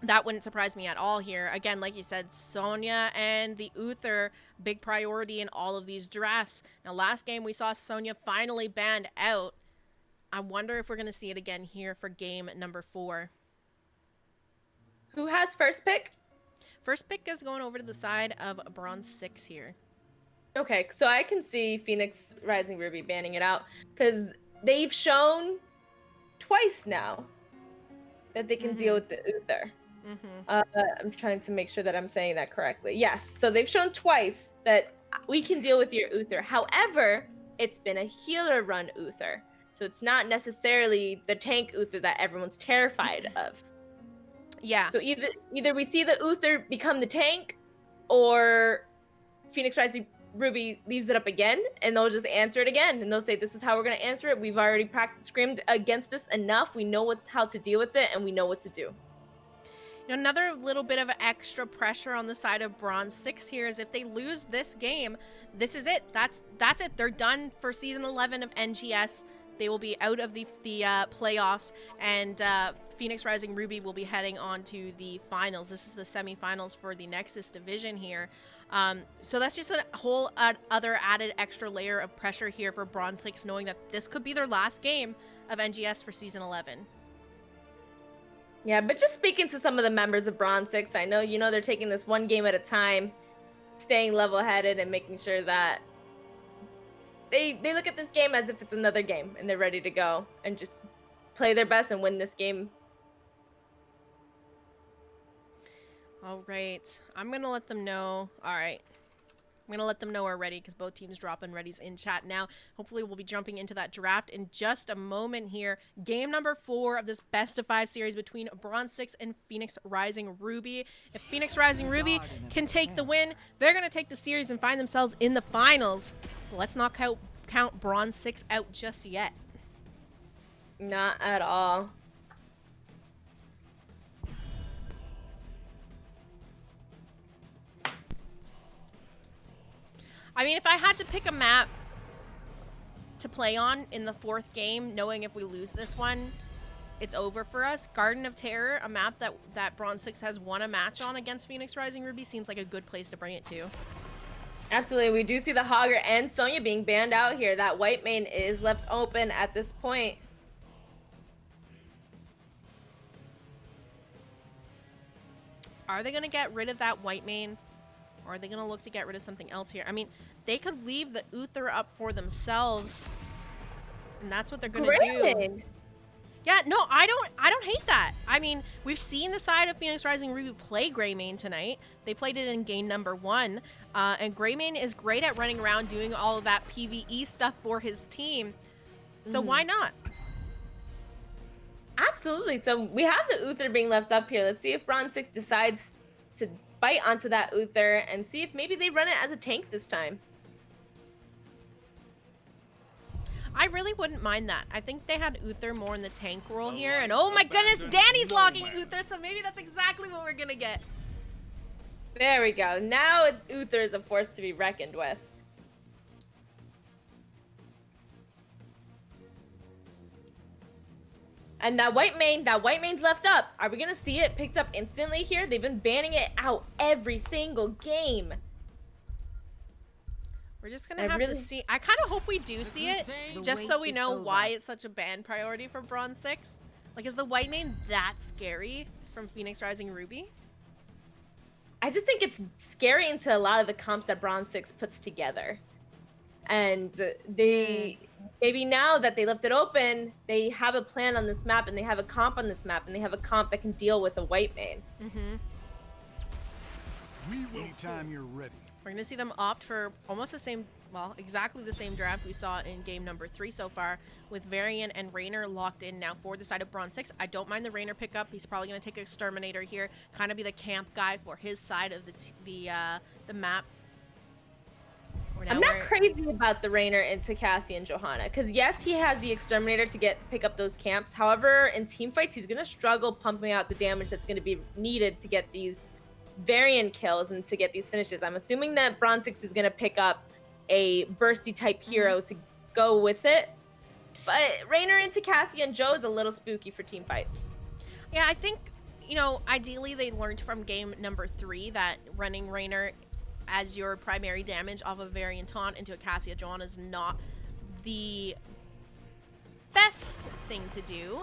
That wouldn't surprise me at all here. Again, like you said, Sonya and the Uther, big priority in all of these drafts. Now, last game we saw Sonya finally banned out. I wonder if we're going to see it again here for game number 4. Who has first pick? First pick is going over to the side of Bronze6 here. Okay, so I can see Phoenix Rising Ruby banning it out because they've shown twice now that they can deal with the Uther. I'm trying to make sure that I'm saying that correctly. Yes, so they've shown twice that we can deal with your Uther. However, it's been a healer run Uther. So it's not necessarily the tank Uther that everyone's terrified of. Yeah. So either we see the Uther become the tank, or Phoenix Rising Ruby leaves it up again, and they'll just answer it again, and they'll say, "This is how we're gonna answer it. We've already scrimmed against this enough. We know how to deal with it, and we know what to do." Another little bit of extra pressure on the side of Bronze6 here is if they lose this game, this is it. That's it. They're done for season 11 of NGS. They will be out of the playoffs, and Phoenix Rising Ruby will be heading on to the finals. This is the semifinals for the Nexus division here. So that's just a whole other added extra layer of pressure here for Bronze6, knowing that this could be their last game of NGS for season 11. Yeah, but just speaking to some of the members of Bronze6, I know, they're taking this one game at a time, staying level-headed and making sure that they look at this game as if it's another game, and they're ready to go and just play their best and win this game. All right. I'm going to let them know. All right. I'm going to let them know we're ready because both teams dropping readies in chat now. Hopefully we'll be jumping into that draft in just a moment here. Game number 4 of this best of 5 series between Bronze6 and Phoenix Rising Ruby. If Phoenix Rising Ruby can take the win, they're going to take the series and find themselves in the finals. Let's not count Bronze6 out just yet. Not at all. I mean, if I had to pick a map to play on in the 4th game, knowing if we lose this one, it's over for us, Garden of Terror, a map that Bronze6 has won a match on against Phoenix Rising Ruby, seems like a good place to bring it to. Absolutely. We do see the Hogger and Sonya being banned out here. That white main is left open at this point. Are they going to get rid of that white main? Or are they going to look to get rid of something else here? I mean, they could leave the Uther up for themselves. And that's what they're going to do. Yeah, no, I don't hate that. I mean, we've seen the side of Phoenix Rising Ruby play Greymane tonight. They played it in game number 1. And Greymane is great at running around doing all of that PvE stuff for his team. So why not? Absolutely. So we have the Uther being left up here. Let's see if Bronze6 decides to bite onto that Uther and see if maybe they run it as a tank this time. I really wouldn't mind that. I think they had Uther more in the tank role here. And oh my goodness, Danny's logging Uther, so maybe that's exactly what we're going to get. There we go. Now Uther is a force to be reckoned with. And that white main's left up. Are we going to see it picked up instantly here? They've been banning it out every single game. We're just going to have to see. I kind of hope we do see it, just so we know why it's such a ban priority for Bronze6. Like, is the white main that scary from Phoenix Rising Ruby? I just think it's scary into a lot of the comps that Bronze6 puts together. And they maybe now that they left it open, they have a plan on this map, and they have a comp on this map, and they have a comp that can deal with a white main. Anytime you're ready. We're going to see them opt for almost the same, well, exactly the same draft we saw in game number 3 so far, with Varian and Raynor locked in now for the side of Bronze6. I don't mind the Raynor pickup. He's probably going to take Exterminator here, kind of be the camp guy for his side of the map. I'm not crazy about the Raynor into Cassie and Johanna, because yes, he has the Exterminator to pick up those camps. However, in team fights, he's going to struggle pumping out the damage that's going to be needed to get these Varian kills and to get these finishes. I'm assuming that Bronze6 is going to pick up a bursty type hero to go with it. But Raynor into Cassie and Joe is a little spooky for team fights. Yeah, I think, ideally they learned from game number 3 that running Raynor as your primary damage off of Varian taunt into a Cassia Johanna is not the best thing to do.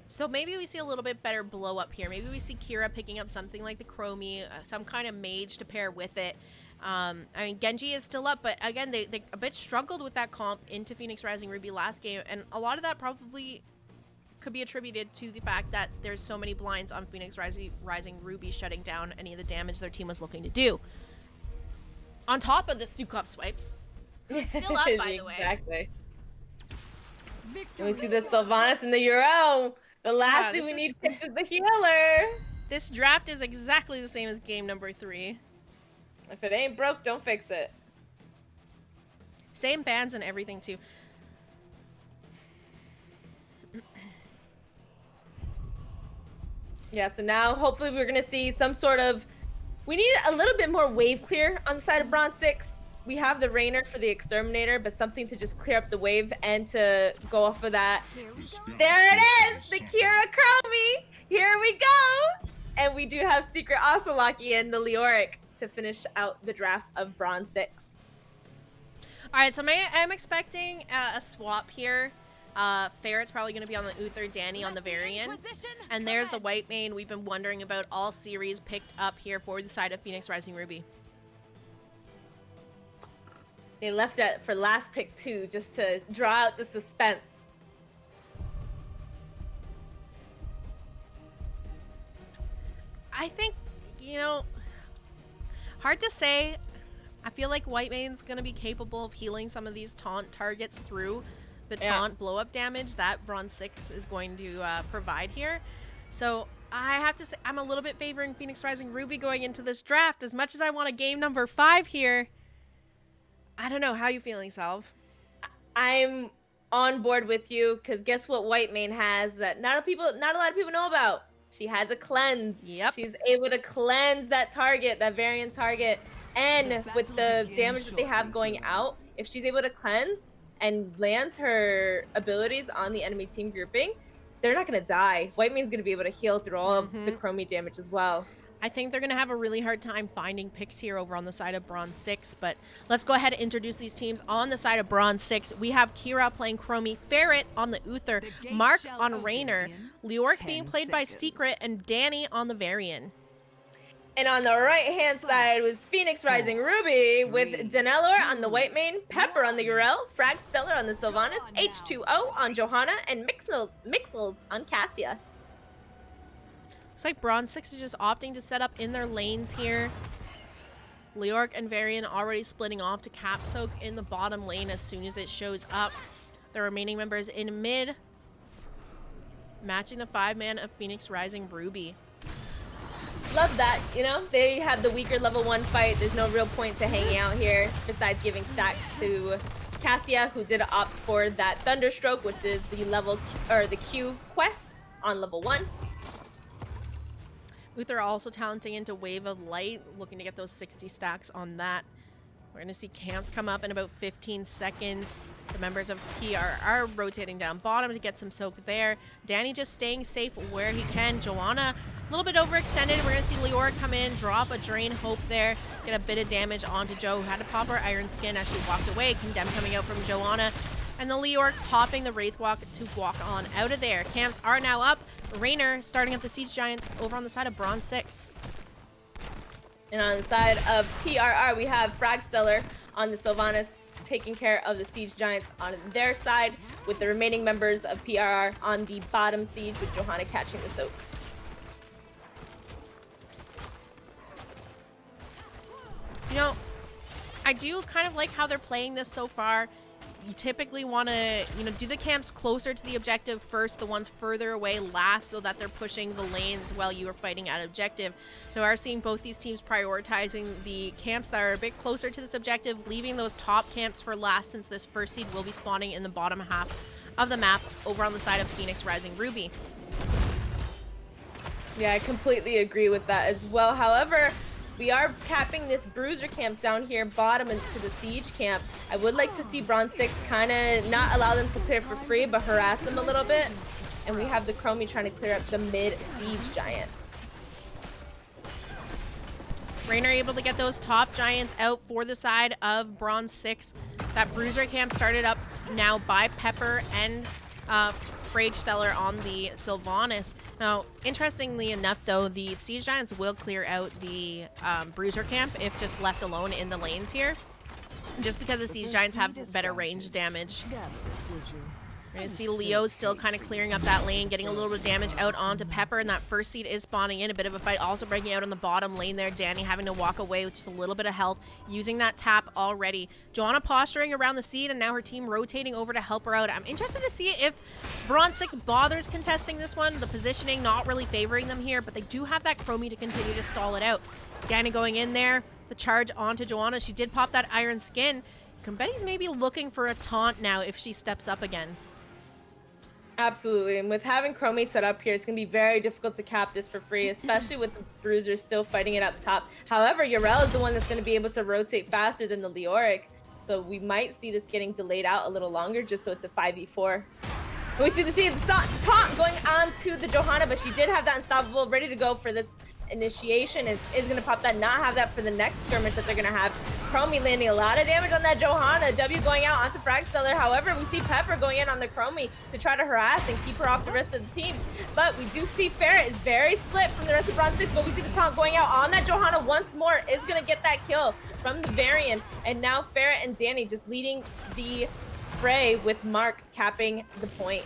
So maybe we see a little bit better blow up here. Maybe we see Kira picking up something like the Chromie, some kind of mage to pair with it. I mean, Genji is still up, but again, they a bit struggled with that comp into Phoenix Rising Ruby last game, and a lot of that probably could be attributed to the fact that there's so many blinds on Phoenix Rising Ruby shutting down any of the damage their team was looking to do. On top of the Stukov swipes. He's still up, by the way. Exactly. And we see the Sylvanas and the Euro. The last thing we need is the healer. This draft is exactly the same as game number 3. If it ain't broke, don't fix it. Same bands and everything too. Yeah, so now hopefully we're gonna see some sort of, we need a little bit more wave clear on the side of Bronze6. We have the Rainer for the Exterminator, but something to just clear up the wave and to go off of that. There it is, the Kira Chromie. Here we go. And we do have Secret Ocelaki and the Leoric to finish out the draft of Bronze6. All right, so I'm expecting a swap here. Ferret's probably going to be on the Uther, Danny on the Varian. And there's the white main we've been wondering about all series picked up here for the side of Phoenix Rising Ruby. They left it for last pick too, just to draw out the suspense. I think, you know, hard to say. I feel like white main's going to be capable of healing some of these taunt targets through the taunt blow-up damage that Bronze6 is going to provide here. So I have to say I'm a little bit favoring Phoenix Rising Ruby going into this draft. As much as I want a game number 5 here, I don't know. How are you feeling, Salv? I'm on board with you, because guess what white main has that not a lot of people know about? She has a cleanse. Yep. She's able to cleanse that target, that variant target. And with the damage that they have going out, if she's able to cleanse and lands her abilities on the enemy team grouping, they're not going to die. White main's going to be able to heal through all of the Chromie damage as well. I think they're going to have a really hard time finding picks here over on the side of Bronze6, but let's go ahead and introduce these teams. On the side of Bronze6, we have Kira playing Chromie, Ferret on the Uther, Mark on Rainer, Leoric being played by Secret, and Danny on the Varian. And on the right-hand side was Phoenix Rising Ruby with Danelor on the white main, Pepper on the Urel, Frag Stellar on the Sylvanas, H2O on Johanna, and Mixels on Cassia. Looks like Bronze6 is just opting to set up in their lanes here. Leoric and Varian already splitting off to cap soak in the bottom lane as soon as it shows up. The remaining members in mid, matching the 5-man of Phoenix Rising Ruby. Love that, you know? They have the weaker level 1 fight. There's no real point to hanging out here besides giving stacks to Cassia, who did opt for that Thunderstroke, which is the level or the Q quest on level 1. Uther also talenting into Wave of Light, looking to get those 60 stacks on that. We're going to see camps come up in about 15 seconds. The members of PR are rotating down bottom to get some soak there. Danny just staying safe where he can. Joanna a little bit overextended. We're going to see Leoric come in, drop a Drain Hope there, get a bit of damage onto Jo, who had to pop her Iron Skin as she walked away. Condemn coming out from Joanna. And the Leoric popping the Wraith Walk to walk on out of there. Camps are now up. Rainer starting at the Siege Giants over on the side of Bronze6. And on the side of PRR, we have Frag Stellar on the Sylvanas taking care of the Siege Giants on their side, with the remaining members of PRR on the bottom siege, with Johanna catching the soak. You know, I do kind of like how they're playing this so far. You typically want to, do the camps closer to the objective first, the ones further away last, so that they're pushing the lanes while you are fighting at objective. So we are seeing both these teams prioritizing the camps that are a bit closer to this objective, leaving those top camps for last, since this first seed will be spawning in the bottom half of the map over on the side of Phoenix Rising Ruby. Yeah, I completely agree with that as well. However, we are capping this Bruiser camp down here bottom into the Siege camp. I would like to see Bronze6 kind of not allow them to clear for free, but harass them a little bit. And we have the Chromie trying to clear up the mid Siege Giants. Rainer able to get those top Giants out for the side of Bronze6. That Bruiser camp started up now by Pepper and Frage Stellar on the Sylvanas. Now, interestingly enough, though, the Siege Giants will clear out the Bruiser camp if just left alone in the lanes here, just because the Siege Giants have better range damage. We're going to see Leo still kind of clearing up that lane, getting a little bit of damage out onto Pepper, and that first seed is spawning in. A bit of a fight also breaking out on the bottom lane there. Danny having to walk away with just a little bit of health, using that tap already. Joanna posturing around the seed, and now her team rotating over to help her out. I'm interested to see if Bronze6 bothers contesting this one. The positioning not really favoring them here, but they do have that Chromie to continue to stall it out. Danny going in there, the charge onto Joanna. She did pop that iron skin. Betty's maybe looking for a taunt now if she steps up again. Absolutely, and with having Chromie set up here, it's going to be very difficult to cap this for free, especially with the Bruisers still fighting it up top. However, Yarel is the one that's going to be able to rotate faster than the Leoric, so we might see this getting delayed out a little longer just so it's a 5v4. We see the taunt going on to the Johanna, but she did have that unstoppable ready to go for this initiation. Is going to pop that, not have that for the next skirmish that they're going to have. Chromie landing a lot of damage on that Johanna. W going out onto Fragstellar. However, we see Pepper going in on the Chromie to try to harass and keep her off the rest of the team. But we do see Ferret is very split from the rest of Bronze6, but we see the taunt going out on that Johanna once more. Is going to get that kill from the Varian. And now Ferret and Danny just leading the fray with Mark capping the point.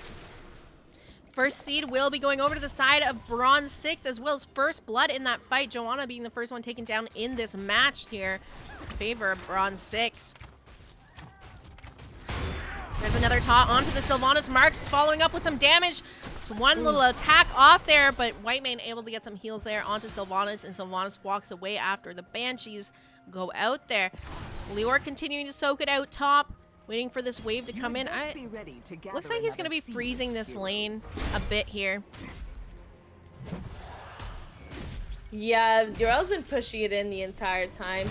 First seed will be going over to the side of Bronze6 as well as first blood in that fight. Joanna being the first one taken down in this match here in favor of Bronze6. There's another taunt onto the Sylvanas. Marks following up with some damage. Just one little attack off there, but Whitemane able to get some heals there onto Sylvanas, and Sylvanas walks away after the Banshees go out there. Leoric continuing to soak it out top. Waiting for this wave to come in. Looks like he's going to be freezing this lane a bit here. Yeah, Yarel's been pushing it in the entire time.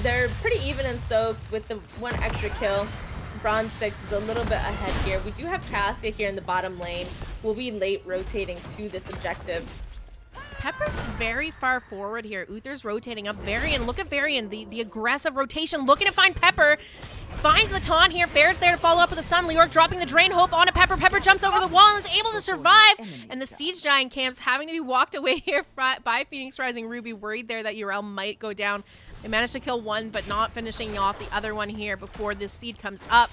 They're pretty even and soaked with the one extra kill. Bronze6 is a little bit ahead here. We do have Cassia here in the bottom lane. We'll be late rotating to this objective. Pepper's very far forward here. Uther's rotating up. Varian, look at Varian, the aggressive rotation, looking to find Pepper. Finds the taunt here. Fair's there to follow up with a stun. Leoric dropping the Drain Hope onto Pepper. Pepper jumps over the wall and is able to survive. And the Siege Giant camps having to be walked away here by Phoenix Rising Ruby, worried there that Yarel might go down. They managed to kill one, but not finishing off the other one here before this seed comes up.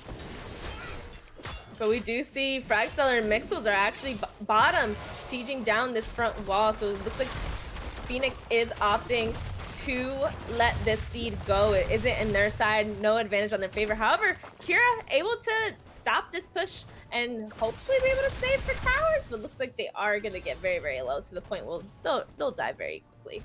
But we do see Fragstellar and Mixels are actually bottom, sieging down this front wall. So it looks like Phoenix is opting to let this seed go. It isn't in their side, no advantage on their favor. However, Kira able to stop this push and hopefully be able to save for towers, but looks like they are going to get very, very low to the point where they'll die very quickly.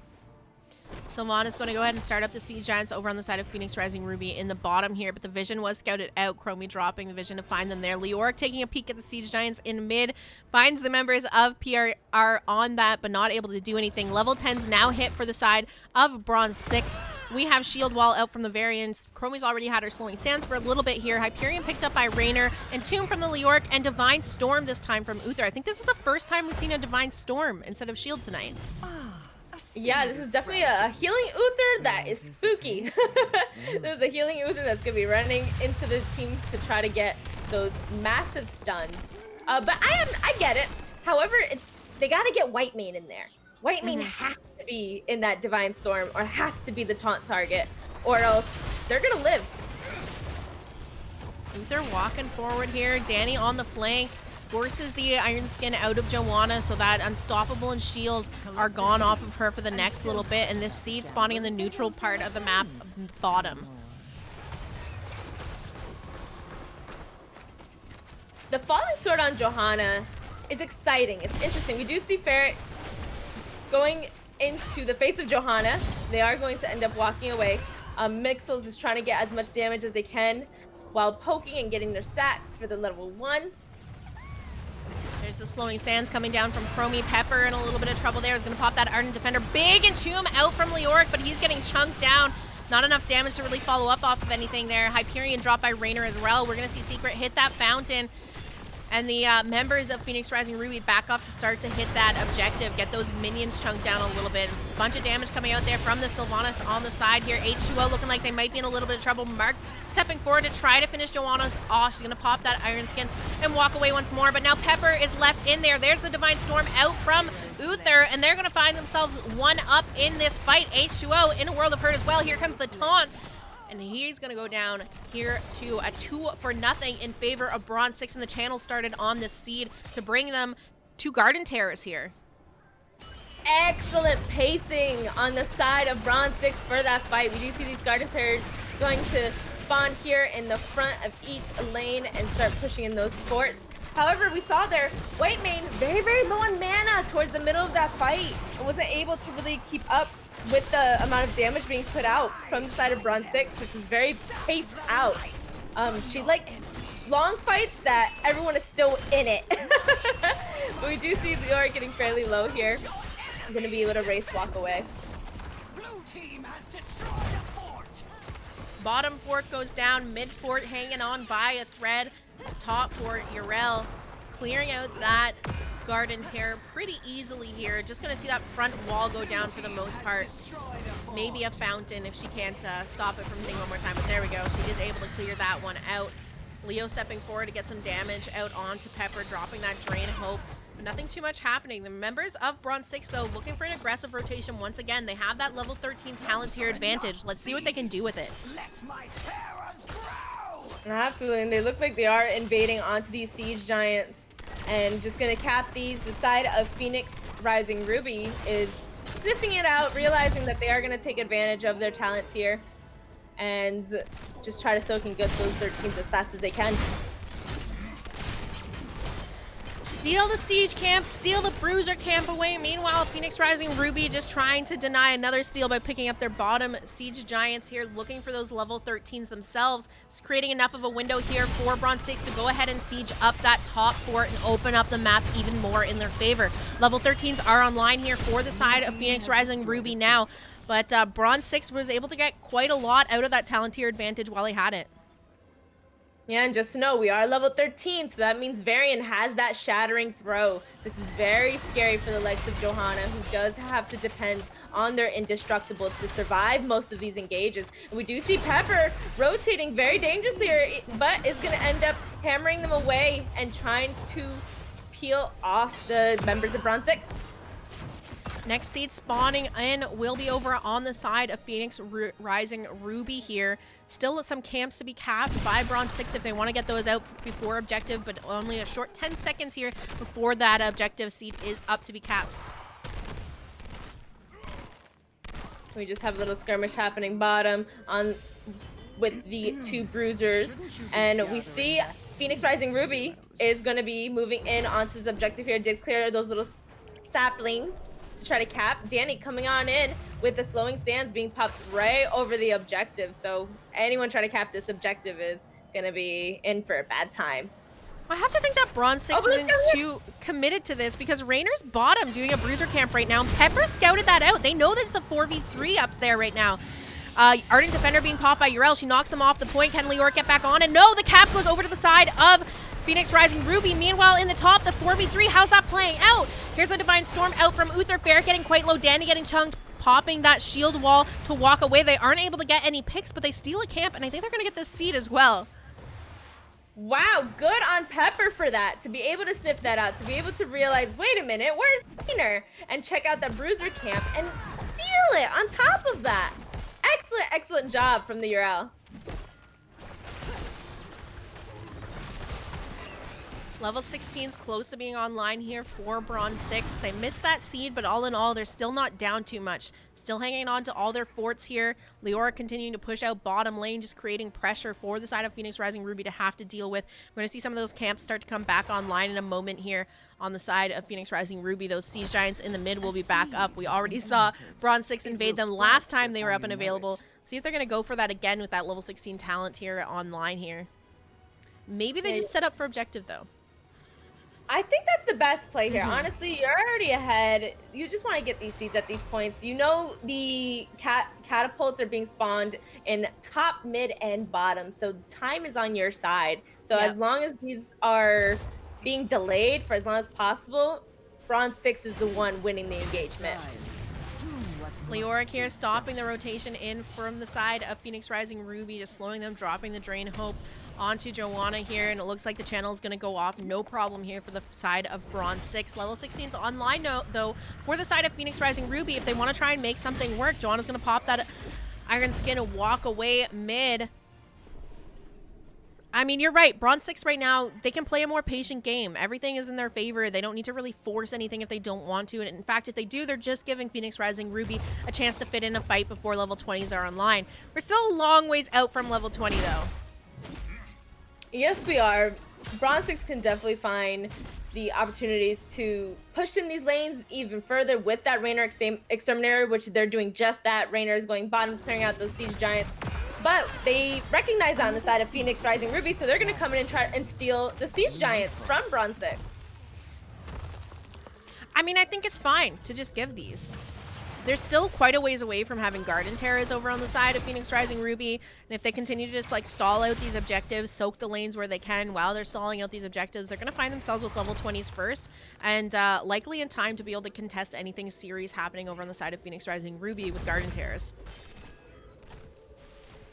Sylvan is going to go ahead and start up the Siege Giants over on the side of Phoenix Rising Ruby in the bottom here, but the vision was scouted out. Chromie dropping the vision to find them there. Leoric taking a peek at the Siege Giants in mid, finds the members of PRR on that, but not able to do anything. Level 10's now hit for the side of Bronze6. We have Shield Wall out from the Variants. Chromie's already had her Slowing Sands for a little bit here. Hyperion picked up by Raynor, and Tomb from the Leoric, and Divine Storm this time from Uther. I think this is the first time we've seen a Divine Storm instead of Shield tonight. Yeah, this is definitely a healing Uther that is spooky. This is a healing Uther that's going to be running into the team to try to get those massive stuns. But I get it. However, they got to get Whitemane in there. Whitemane has to be in that Divine Storm, or has to be the taunt target, or else they're going to live. Uther walking forward here. Danny on the flank. Forces the Iron Skin out of Joanna so that Unstoppable and Shield are gone off of her for the next little bit, and this seed spawning in the neutral part of the map bottom. The Falling Sword on Johanna is exciting. It's interesting. We do see Ferret going into the face of Johanna. They are going to end up walking away. Mixels is trying to get as much damage as they can while poking and getting their stacks for the level 1. There's the Slowing Sands coming down from Chromie. Pepper in a little bit of trouble there. Is going to pop that Ardent Defender. Big Entomb out from Leoric, but he's getting chunked down. Not enough damage to really follow up off of anything there. Hyperion dropped by Raynor as well. We're going to see Secret hit that fountain. And the members of Phoenix Rising Ruby back off to start to hit that objective. Get those minions chunked down a little bit. Bunch of damage coming out there from the Sylvanas on the side here. H2O looking like they might be in a little bit of trouble. Mark stepping forward to try to finish Joanna's off. She's going to pop that Iron Skin and walk away once more. But now Pepper is left in there. There's the Divine Storm out from Uther. And they're going to find themselves one up in this fight. H2O in a world of hurt as well. Here comes the taunt. And he's going to go down here to a 2-0 in favor of Bronze6, and the channel started on this seed to bring them to Garden Terrace here. Excellent pacing on the side of Bronze6 for that fight. We do see these Garden Terrors going to spawn here in the front of each lane and start pushing in those forts. However, we saw their white main very, very low on mana towards the middle of that fight and wasn't able to really keep up with the amount of damage being put out from the side of Bronze6, which is very paced out. She likes long fights that everyone is still in it. But we do see Leora getting fairly low here. I'm going to be able to Wraith walk away. Blue team has destroyed a fort. Bottom fort goes down, mid fort hanging on by a thread. This top fort, Yrel clearing out that Garden Terror pretty easily here. Just gonna see that front wall go down for the most part. Maybe a fountain if she can't stop it from hitting one more time, but there we go. She is able to clear that one out. Leo stepping forward to get some damage out onto Pepper, dropping that Drain Hope. But nothing too much happening. The members of Bronze6, though, looking for an aggressive rotation once again. They have that level 13 talent tier advantage. Let's see what they can do with it. Let my terrors grow. Absolutely, and they look like they are invading onto these Siege Giants. And just gonna cap these. The side of Phoenix Rising Ruby is sniffing it out, realizing that they are gonna take advantage of their talent tier and just try to soak and gut those 13s as fast as they can. Steal the siege camp, steal the bruiser camp away. Meanwhile, Phoenix Rising Ruby just trying to deny another steal by picking up their bottom siege giants here, looking for those level 13s themselves. It's creating enough of a window here for Bronze6 to go ahead and siege up that top fort and open up the map even more in their favor. Level 13s are online here for the side of Phoenix Rising Ruby now, but Bronze6 was able to get quite a lot out of that talent tier advantage while he had it. Yeah, and just to know, we are level 13, so that means Varian has that shattering throw. This is very scary for the likes of Johanna, who does have to depend on their indestructible to survive most of these engages. And we do see Pepper rotating very dangerously here, but is going to end up hammering them away and trying to peel off the members of Bronze6. Next seed spawning in will be over on the side of Phoenix Rising Ruby here. Still some camps to be capped by Bronze6 if they want to get those out before objective, but only a short 10 seconds here before that objective seed is up to be capped. We just have a little skirmish happening bottom on with the two bruisers, and we see Phoenix Rising Ruby is going to be moving in onto this objective here. Did clear those little saplings to try to cap. Danny coming on in with the slowing stands being popped right over the objective. So anyone trying to cap this objective is going to be in for a bad time. I have to think that Bronze6 isn't too committed to this because Rainer's bottom doing a bruiser camp right now. Pepper scouted that out. They know that it's a 4v3 up there right now. Ardent Defender being popped by Yrel. She knocks them off the point. Can Leora get back on? And no, the cap goes over to the side of Phoenix Rising Ruby. Meanwhile, in the top, the 4v3, how's that playing out? Here's the Divine Storm out from Uther. Fair getting quite low. Danny getting chunked, popping that shield wall to walk away. They aren't able to get any picks, but they steal a camp, and I think they're going to get this seed as well. Wow, good on Pepper for that. To be able to sniff that out, to be able to realize, wait a minute, where's Rainer? And check out the bruiser camp and steal it on top of that. Excellent, excellent job from the Yrel. Level 16's close to being online here for Bronze6. They missed that seed, but all in all, they're still not down too much. Still hanging on to all their forts here. Leora continuing to push out bottom lane, just creating pressure for the side of Phoenix Rising Ruby to have to deal with. We're going to see some of those camps start to come back online in a moment here on the side of Phoenix Rising Ruby. Those siege giants in the mid will be back up. We already saw Bronze6 invade them last time they were up and available. See if they're going to go for that again with that level 16 talent here online here. Maybe they just set up for objective, though. I think that's the best play here. Honestly, you're already ahead. You just want to get these seeds at these points. You know the catapults are being spawned in top, mid, and bottom. So time is on your side. So as long as these are being delayed for as long as possible, Bronze6 is the one winning the engagement. Leoric here stopping the rotation in from the side of Phoenix Rising Ruby, just slowing them, dropping the Drain Hope onto Joanna here, and it looks like the channel is going to go off. No problem here for the side of Bronze6. Level 16's online though for the side of Phoenix Rising Ruby. If they want to try and make something work, Joanna's going to pop that Iron Skin and walk away mid. I mean, you're right. Bronze6 right now, they can play a more patient game. Everything is in their favor. They don't need to really force anything if they don't want to. And in fact, if they do, they're just giving Phoenix Rising Ruby a chance to fit in a fight before level 20s are online. We're still a long ways out from level 20, though. Yes, we are. Bronze6 can definitely find the opportunities to push in these lanes even further with that Rainer Exterminator, which they're doing just that. Rainer is going bottom, clearing out those Siege Giants. But they recognize that on the side of Phoenix Rising Ruby, so they're going to come in and try and steal the Siege Giants from Bronze6. I mean, I think it's fine to just give these. They're still quite a ways away from having Garden Terrors over on the side of Phoenix Rising Ruby. And if they continue to just like stall out these objectives, soak the lanes where they can while they're stalling out these objectives, they're going to find themselves with level 20s first and likely in time to be able to contest anything serious happening over on the side of Phoenix Rising Ruby with Garden Terrors.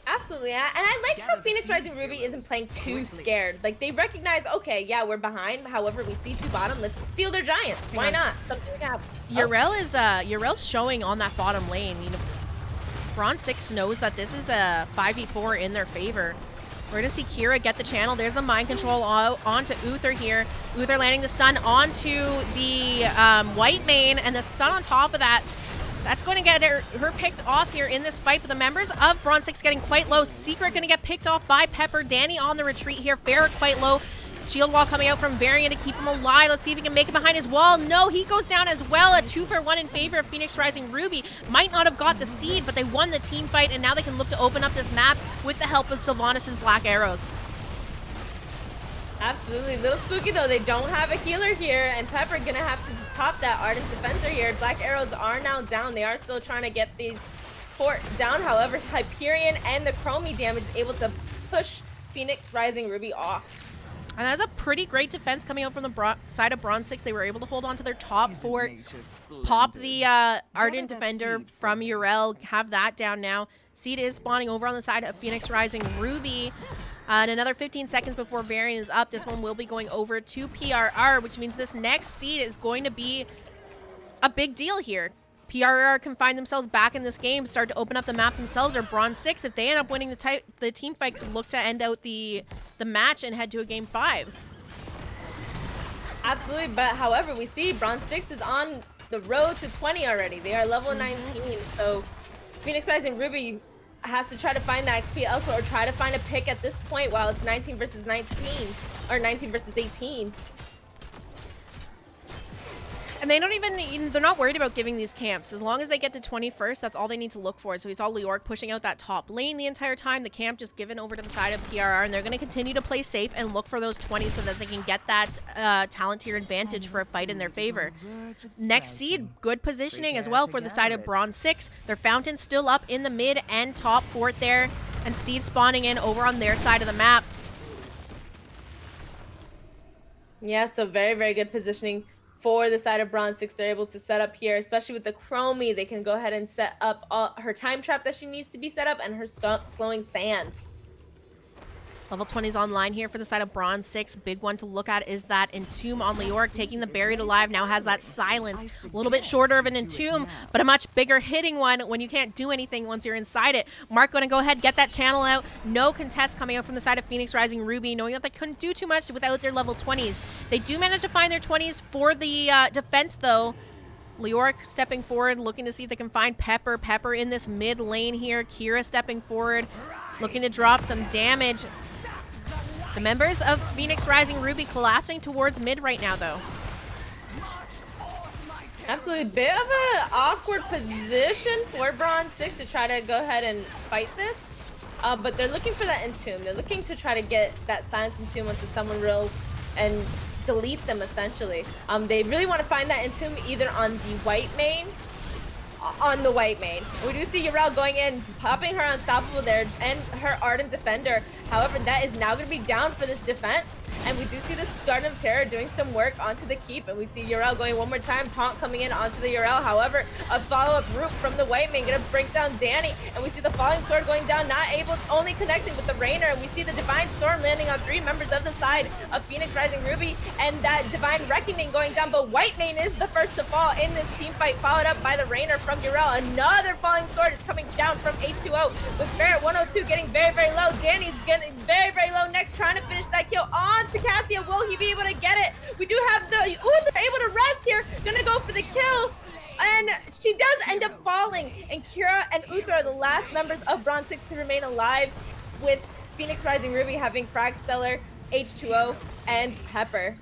Absolutely, and I like how Phoenix Rising Ruby isn't playing too scared. Like, they recognize, okay, yeah, we're behind. However, we see two bottom. Let's steal their Giants. Why not? Something we can have. Yrel's showing on that bottom lane. You know, Bronze6 knows that this is a 5v4 in their favor. We're going to see Kira get the channel. There's the mind control onto Uther here. Uther landing the stun onto the white main, and the stun on top of that. That's going to get her picked off here in this fight, but the members of Bronze6 getting quite low. Secret going to get picked off by Pepper. Danny on the retreat here. Ferret quite low. Shield wall coming out from Varian to keep him alive. Let's see if he can make it behind his wall. No, he goes down as well. A 2-for-1 in favor of Phoenix Rising Ruby. Might not have got the seed, but they won the team fight, and now they can look to open up this map with the help of Sylvanas' Black Arrows. Absolutely. A little spooky, though. They don't have a healer here, and Pepper gonna have to pop that Ardent Defender here. Black Arrows are now down. They are still trying to get these fort down. However, Hyperion and the Chromie damage is able to push Phoenix Rising Ruby off. And that's a pretty great defense coming out from the side of Bronze6. They were able to hold on to their top fort, pop the Ardent Defender from Yrel, have that down now. Seed is spawning over on the side of Phoenix Rising Ruby. And another 15 seconds before Varian is up. This one will be going over to PRR, which means this next seed is going to be a big deal here. PRR can find themselves back in this game, start to open up the map themselves, or Bronze6, if they end up winning the team fight, could look to end out the match and head to a game 5. Absolutely, but however, we see Bronze6 is on the road to 20 already. They are level 19, so Phoenix Rising Ruby has to try to find that XP elsewhere or try to find a pick at this point while it's 19 versus 19 or 19 versus 18. And they don't even, they're not worried about giving these camps. As long as they get to 21st, that's all they need to look for. So we saw Leoric pushing out that top lane the entire time. The camp just given over to the side of PRR, and they're going to continue to play safe and look for those 20s so that they can get that talent tier advantage for a fight in their favor. Next seed, good positioning as well for the side of Bronze6. Their fountain still up in the mid and top fort there, and seed spawning in over on their side of the map. Yeah, so very, very good positioning for the side of Bronze6. They're able to set up here, especially with the Chromie. They can go ahead and set up her time trap that she needs to be set up and her slowing sands. Level 20 is online here for the side of Bronze6. Big one to look at is that Entomb on Leoric, taking the Buried Alive. Now has that Silence. A little bit shorter of an Entomb, but a much bigger hitting one when you can't do anything once you're inside it. Mark going to go ahead, get that channel out. No contest coming out from the side of Phoenix Rising Ruby, knowing that they couldn't do too much without their level 20s. They do manage to find their 20s for the defense, though. Leoric stepping forward, looking to see if they can find Pepper. Pepper in this mid lane here. Kira stepping forward, looking to drop some damage. The members of Phoenix Rising Ruby collapsing towards mid right now, though. Absolutely. Bit of an awkward position for Bronze6 to try to go ahead and fight this. But they're looking for that Entomb. They're looking to try to get that Silence Entomb onto someone real and delete them, essentially. They really want to find that Entomb either on the white main. We do see Yrel going in, popping her Unstoppable there, and her Ardent Defender. However, that is now going to be down for this defense. And we do see this Garden of Terror doing some work onto the keep. And we see Yrel going one more time, taunt coming in onto the Yrel. However, a follow-up root from the white main going to bring down Danny. And we see the Falling Sword going down, not able, only connecting with the Rainer. And we see the Divine Storm landing on 3 members of the side of Phoenix Rising Ruby. And that Divine Reckoning going down. But white main is the first to fall in this team fight, followed up by the Rainer from Yrel. Another Falling Sword is coming down from H2O with Ferret 102 getting very, very low. Danny's getting very, very low next, trying to finish that kill on to Cassia. Will he be able to get it? We do have the Uther able to res here. Gonna go for the kill. And she does end up falling. And Kira and Uther are the last members of Bronze6 to remain alive, with Phoenix Rising Ruby having Frag Stellar H2O, and Pepper.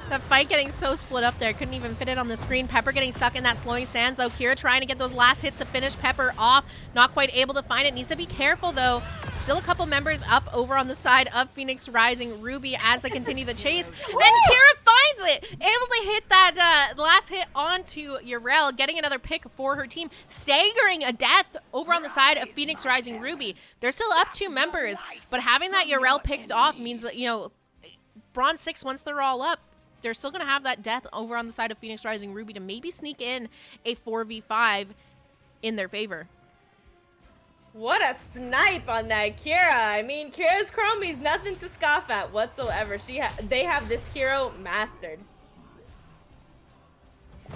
That fight getting so split up there. Couldn't even fit it on the screen. Pepper getting stuck in that slowing sands, though. Kira trying to get those last hits to finish Pepper off. Not quite able to find it. Needs to be careful, though. Still a couple members up over on the side of Phoenix Rising Ruby as they continue the chase. And Kira finds it! Able to hit that last hit onto Yrel, getting another pick for her team. Staggering a death over on the side of Phoenix Rising Ruby. They're still up 2 members, but having that Yrel picked off means that, you know, Bronze6, once they're all up, they're still going to have that death over on the side of Phoenix Rising Ruby to maybe sneak in a 4v5 in their favor. What a snipe on that Kira. I mean, Kira's Chromie's nothing to scoff at whatsoever. They have this hero mastered.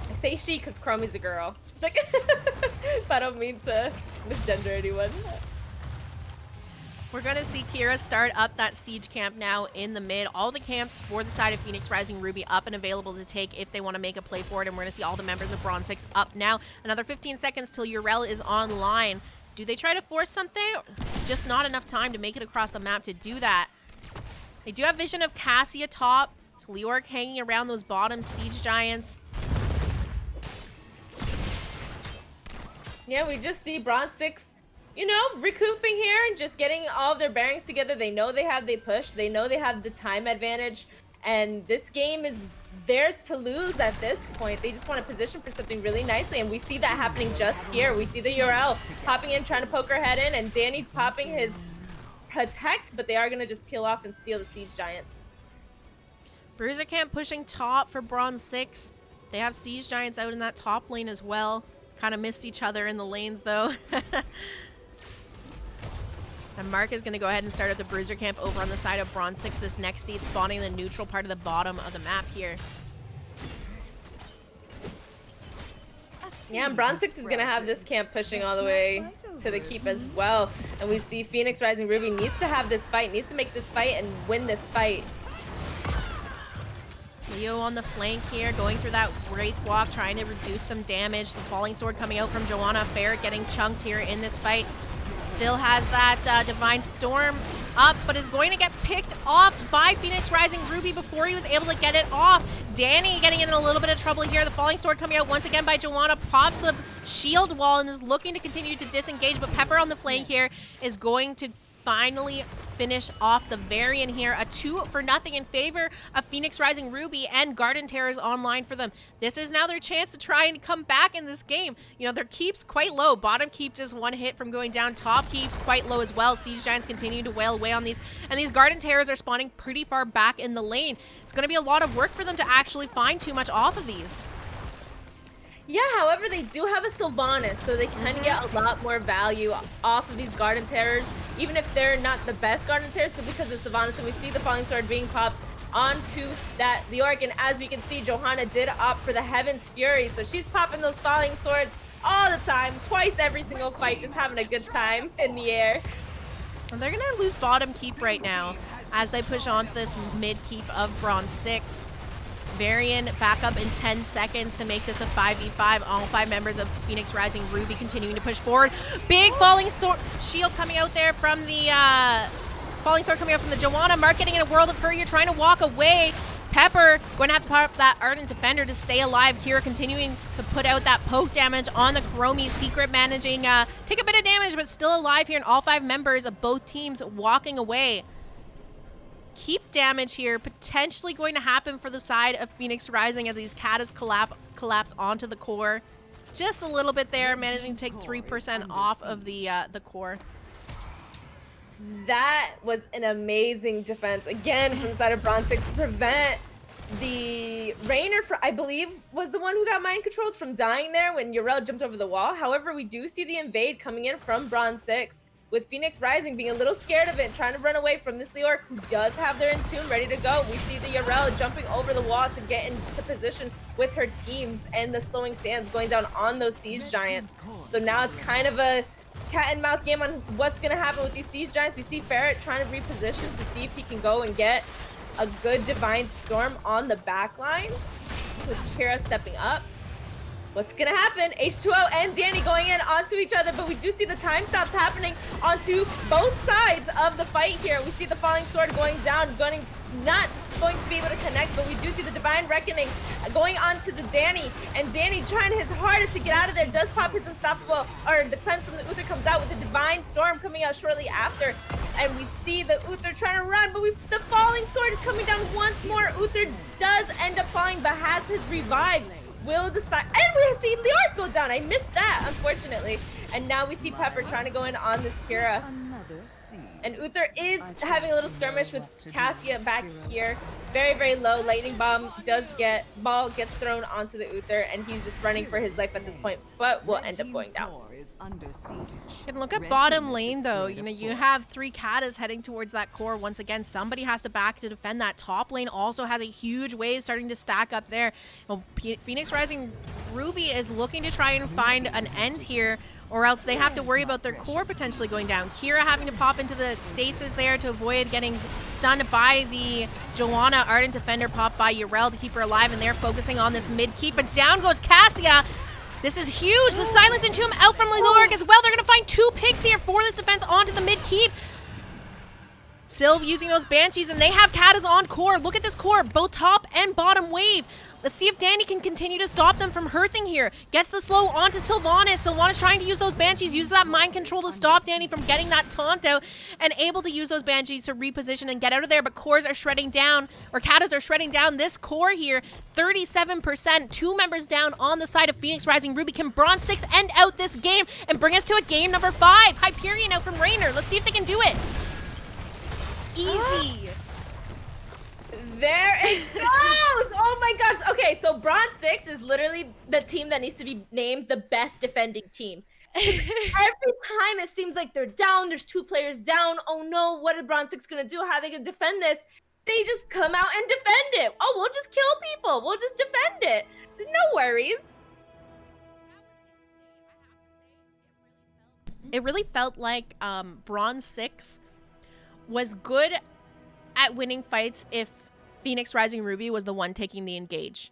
I say she because Chromie's a girl. Like, I don't mean to misgender anyone. We're going to see Kira start up that siege camp now in the mid. All the camps for the side of Phoenix Rising Ruby up and available to take if they want to make a play for it. And we're going to see all the members of Bronze6 up now. Another 15 seconds till Yrel is online. Do they try to force something? It's just not enough time to make it across the map to do that. They do have vision of Cassia top. So Leoric hanging around those bottom siege giants. Yeah, we just see Bronze6, you know, recouping here and just getting all of their bearings together. They know they have the push. They know they have the time advantage. And this game is theirs to lose at this point. They just want to position for something really nicely. And we see that happening just here. We see the Yrel popping in, trying to poke her head in. And Danny popping his protect. But they are going to just peel off and steal the siege giants. Bruiser Camp pushing top for Bronze6. They have siege giants out in that top lane as well. Kind of missed each other in the lanes, though. And Mark is going to go ahead and start up the Bruiser Camp over on the side of Bronze6. This next seat spawning in the neutral part of the bottom of the map here. Yeah, and Bronze6 is going to have this camp pushing all the way to the keep as well. And we see Phoenix Rising Ruby needs to have this fight, needs to make this fight and win this fight. Leo on the flank here, going through that Wraith Walk, trying to reduce some damage. The Falling Sword coming out from Joanna. Ferret getting chunked here in this fight. Still has that Divine Storm up, but is going to get picked off by Phoenix Rising Ruby before he was able to get it off. Danny getting in a little bit of trouble here. The Falling Sword coming out once again by Joanna, pops the shield wall and is looking to continue to disengage, but Pepper on the flank here is going to finally finish off the Varian here. A 2-0 in favor of Phoenix Rising Ruby, and Garden Terrors online for them. This is now their chance to try and come back in this game. You know, their keep's quite low. Bottom keep just 1 hit from going down. Top keep quite low as well. Siege Giants continue to wail away on these, and these Garden Terrors are spawning pretty far back in the lane. It's going to be a lot of work for them to actually find too much off of these. Yeah, however, they do have a Sylvanas, so they can get a lot more value off of these Garden Terrors, even if they're not the best Garden Terrors, so because of Sylvanas. And we see the Falling Sword being popped onto that Leoric, and as we can see, Johanna did opt for the Heaven's Fury, so she's popping those Falling Swords all the time, twice every single fight, just having a good time in the air. And they're going to lose bottom keep right now as they push on to this mid keep of Bronze6. Varian back up in 10 seconds to make this a 5v5. All 5 members of Phoenix Rising Ruby continuing to push forward. Big Falling Sword shield coming out there from the Falling Sword coming out from the Joanna. Mark getting in a world of hurt here, trying to walk away. Pepper going to have to pop that Ardent Defender to stay alive. Kira continuing to put out that poke damage on the Chromie. Secret managing take a bit of damage, but still alive here. And all 5 members of both teams walking away. Keep damage here potentially going to happen for the side of Phoenix Rising as these Catas collapse onto the core. Just a little bit there, managing to take 3% off of the core. That was an amazing defense, again, from the side of Bronze6 to prevent the Rainer, I believe, was the one who got mind controlled from dying there when Yrel jumped over the wall. However, we do see the invade coming in from Bronze6, with Phoenix Rising being a little scared of it and trying to run away from this Leoric, who does have their Entomb ready to go. We see the Yrel jumping over the wall to get into position with her teams, and the slowing sands going down on those siege giants. So now it's kind of a cat and mouse game on what's going to happen with these siege giants. We see Ferret trying to reposition to see if he can go and get a good Divine Storm on the back line, with Kira stepping up. What's gonna happen? H2O and Danny going in onto each other, but we do see the time stops happening onto both sides of the fight here. We see the falling sword going down, not going to be able to connect, but we do see the divine reckoning going onto the Danny, and Danny trying his hardest to get out of there, does pop his unstoppable, or the cleanse from the Uther comes out with the divine storm coming out shortly after, and we see the Uther trying to run, but the falling sword is coming down once more. Uther does end up falling, but has his revive. Will decide, and we see Leoric go down. I missed that, unfortunately. And now we see Pepper trying to go in on this Kira. And Uther is having a little skirmish with Cassia back here. Very, very low. Lightning ball gets thrown onto the Uther, and he's just running for his life at this point, but will end up going down. And look at bottom lane, though. You know, you have 3 Katas heading towards that core. Once again, somebody has to back to defend that. Top lane also has a huge wave starting to stack up there. Well, Phoenix Rising Ruby is looking to try and find an end here, or else they have to worry about their core potentially going down. Kira having to pop into the stasis there to avoid getting stunned by the Joanna. Ardent Defender popped by Yrel to keep her alive, and they're focusing on this mid keep, but down goes Cassia. This is huge. The Silence Entomb out from Leoric as well. They're going to find 2 picks here for this defense onto the mid keep. Still using those Banshees, and they have Katas on core. Look at this core, both top and bottom wave. Let's see if Danny can continue to stop them from hearthing here. Gets the slow onto Sylvanas. Sylvanas trying to use those Banshees, uses that mind control to stop Danny from getting that taunt out, and able to use those Banshees to reposition and get out of there, but cores are shredding down, or Katas are shredding down this core here. 37%, 2 members down on the side of Phoenix Rising Ruby. Can Bronze6 end out this game and bring us to a game number 5? Hyperion out from Raynor. Let's see if they can do it. Easy. There it goes! Oh my gosh. Okay, so Bronze6 is literally the team that needs to be named the best defending team. Every time it seems like they're down, there's 2 players down. Oh no, what is Bronze6 gonna do? How are they gonna defend this? They just come out and defend it. Oh, we'll just kill people. We'll just defend it. No worries. It really felt like Bronze6 was good at winning fights if Phoenix Rising Ruby was the one taking the engage.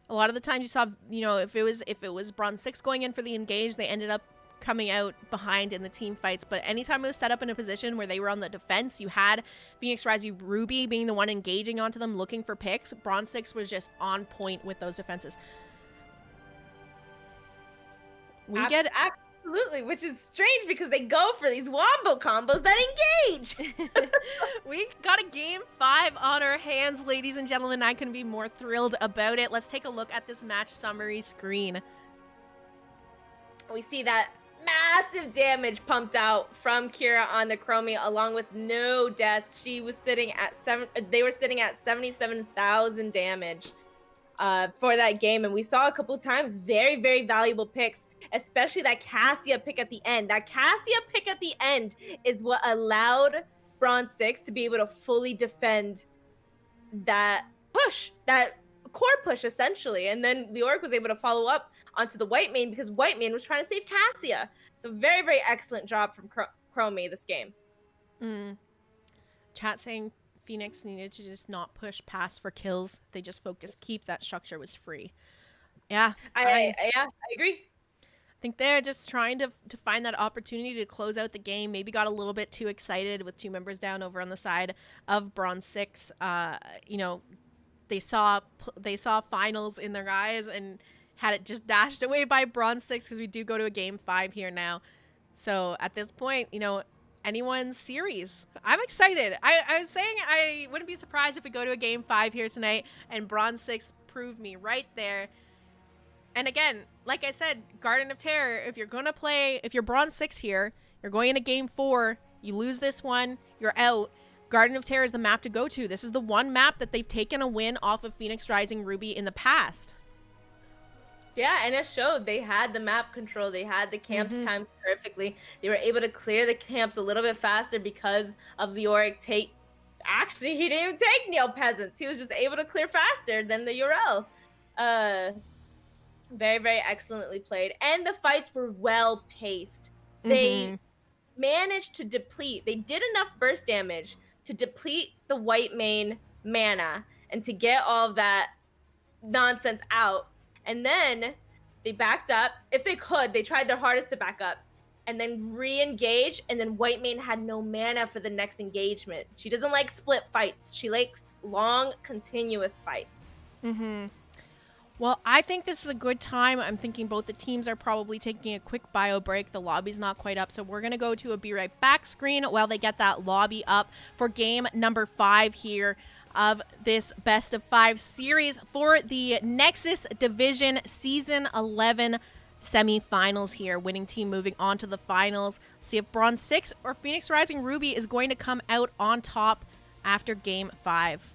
A lot of the times you saw, you know, if it was Bronze6 going in for the engage, they ended up coming out behind in the team fights. But anytime it was set up in a position where they were on the defense, you had Phoenix Rising Ruby being the one engaging onto them, looking for picks. Bronze6 was just on point with those defenses. Absolutely, which is strange because they go for these wombo combos that engage. We got a game 5 on our hands, ladies and gentlemen. I couldn't be more thrilled about it. Let's take a look at this match summary screen. We see that massive damage pumped out from Kira on the Chromie, along with no deaths. She was sitting at they were sitting at 77,000 damage for that game, and we saw a couple times very, very valuable picks, especially that Cassia pick at the end. That Cassia pick at the end is what allowed Bronze6 to be able to fully defend that push, that core push, essentially. And then Leoric was able to follow up onto the white main because white main was trying to save Cassia. So very, very excellent job from Chromie this game. Chat saying Phoenix needed to just not push pass for kills. They just focused, keep that structure was free. Yeah. I agree. I think they're just trying to find that opportunity to close out the game. Maybe got a little bit too excited with 2 members down over on the side of Bronze6. You know, they saw finals in their eyes and had it just dashed away by Bronze6 because we do go to a game 5 here now. So at this point, you know, anyone's series. I'm excited. I was saying I wouldn't be surprised if we go to a game 5 here tonight, and Bronze6 proved me right there. And again, like I said, Garden of Terror, if you're Bronze6 here, you're going into game 4, you lose this one, you're out. Garden of Terror is the map to go to. This is the one map that they've taken a win off of Phoenix Rising Ruby in the past. Yeah, and it showed. They had the map control. They had the camps timed perfectly. They were able to clear the camps a little bit faster because of Leoric take. Actually, he didn't even take Neo Peasants. He was just able to clear faster than the Yrel. Very, very excellently played. And the fights were well paced. They managed to deplete. They did enough burst damage to deplete the white main mana and to get all of that nonsense out. And then They backed up. If they could, they tried their hardest to back up and then re-engage. And then Whitemane had no mana for the next engagement. She doesn't like split fights. She likes long, continuous fights. Mm-hmm. Well, I think this is a good time. I'm thinking both the teams are probably taking a quick bio break. The lobby's not quite up, so we're going to go to a Be Right Back screen while they get that lobby up for game number 5 here of this best of 5 series for the Nexus Division Season 11 semifinals here. Winning team moving on to the finals. See if Bronze6 or Phoenix Rising Ruby is going to come out on top after game 5.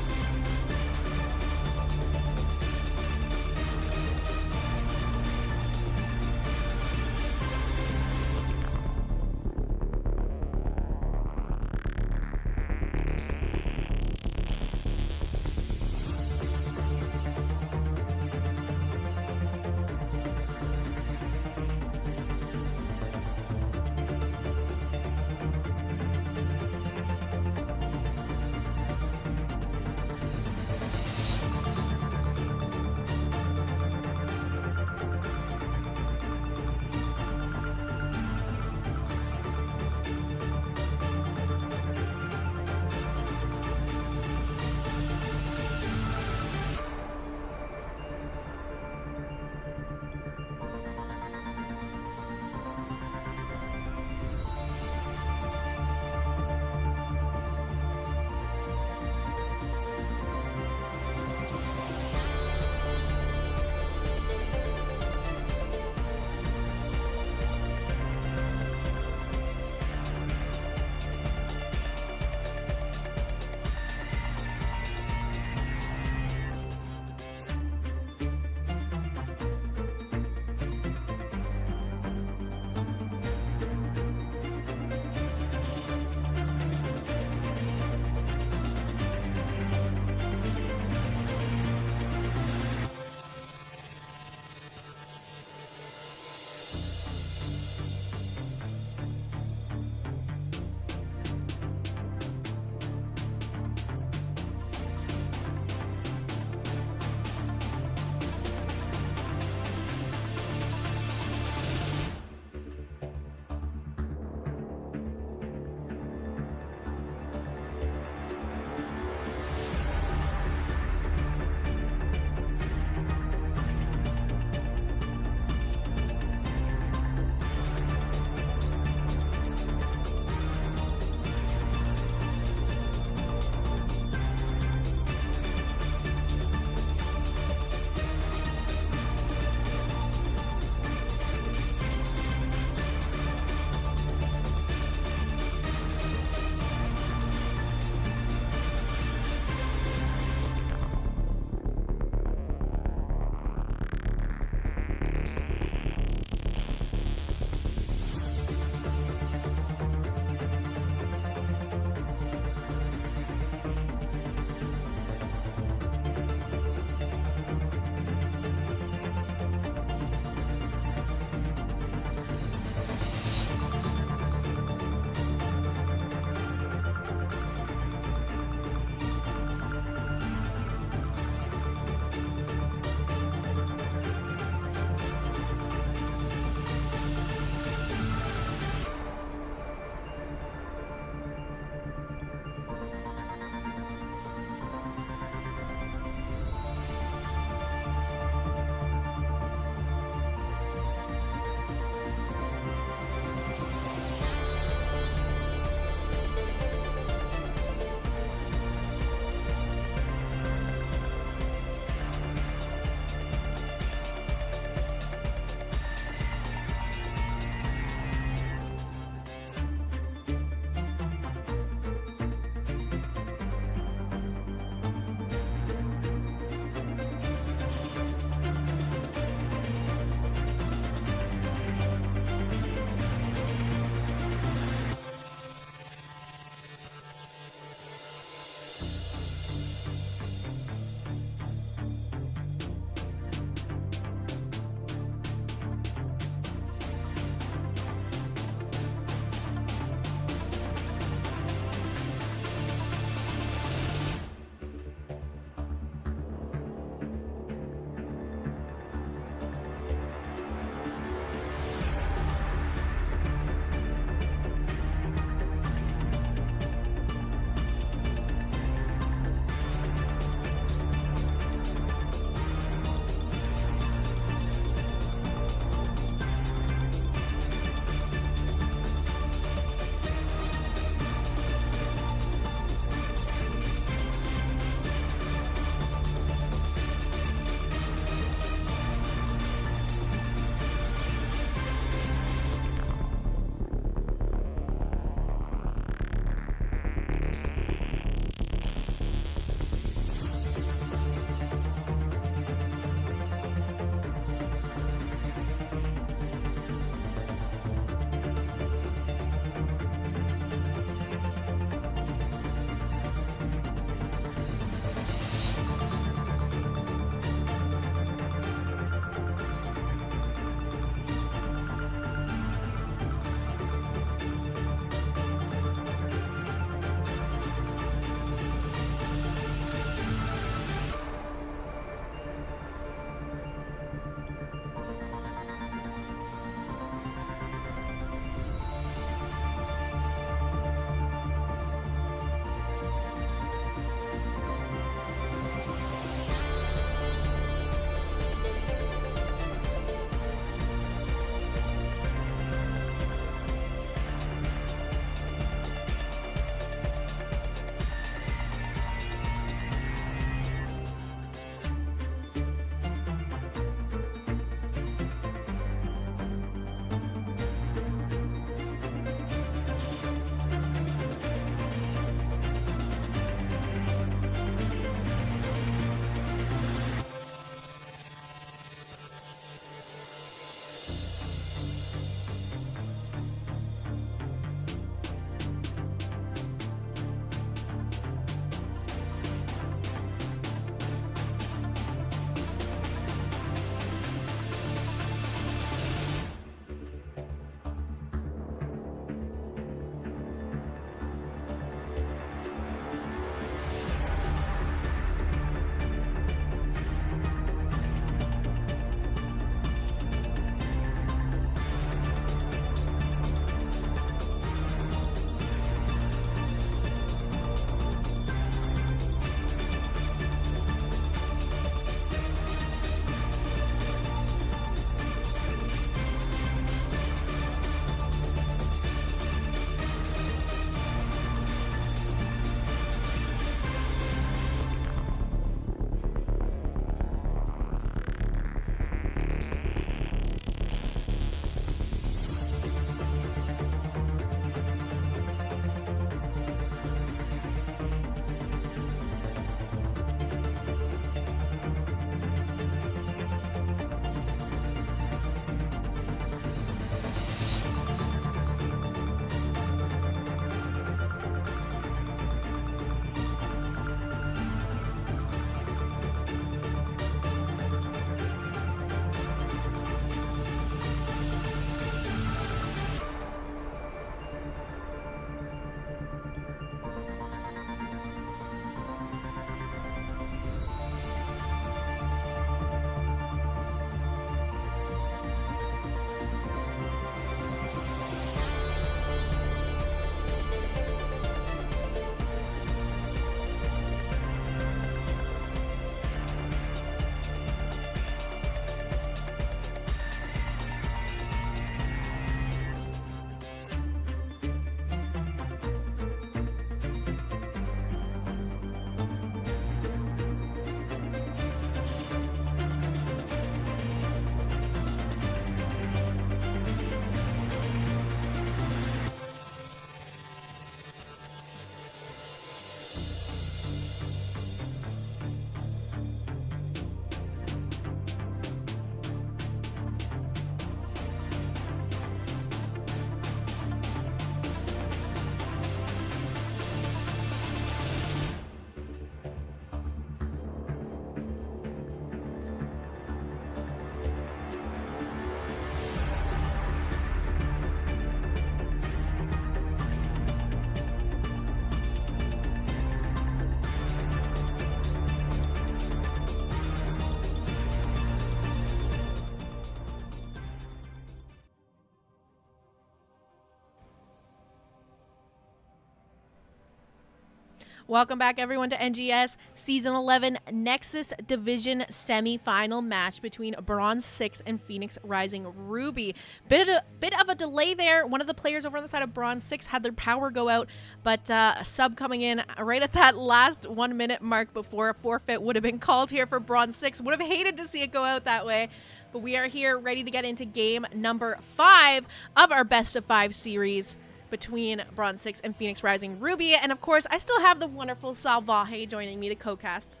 Welcome back, everyone, to NGS Season 11 Nexus Division semi-final match between Bronze6 and Phoenix Rising Ruby. Bit of a delay there. One of the players over on the side of Bronze6 had their power go out, but a sub coming in right at that last 1 minute mark before a forfeit would have been called here for Bronze6. Would have hated to see it go out that way. But we are here ready to get into game number 5 of our best of 5 series between Bronze6 and Phoenix Rising Ruby. And of course, I still have the wonderful Salvaje joining me to co-cast.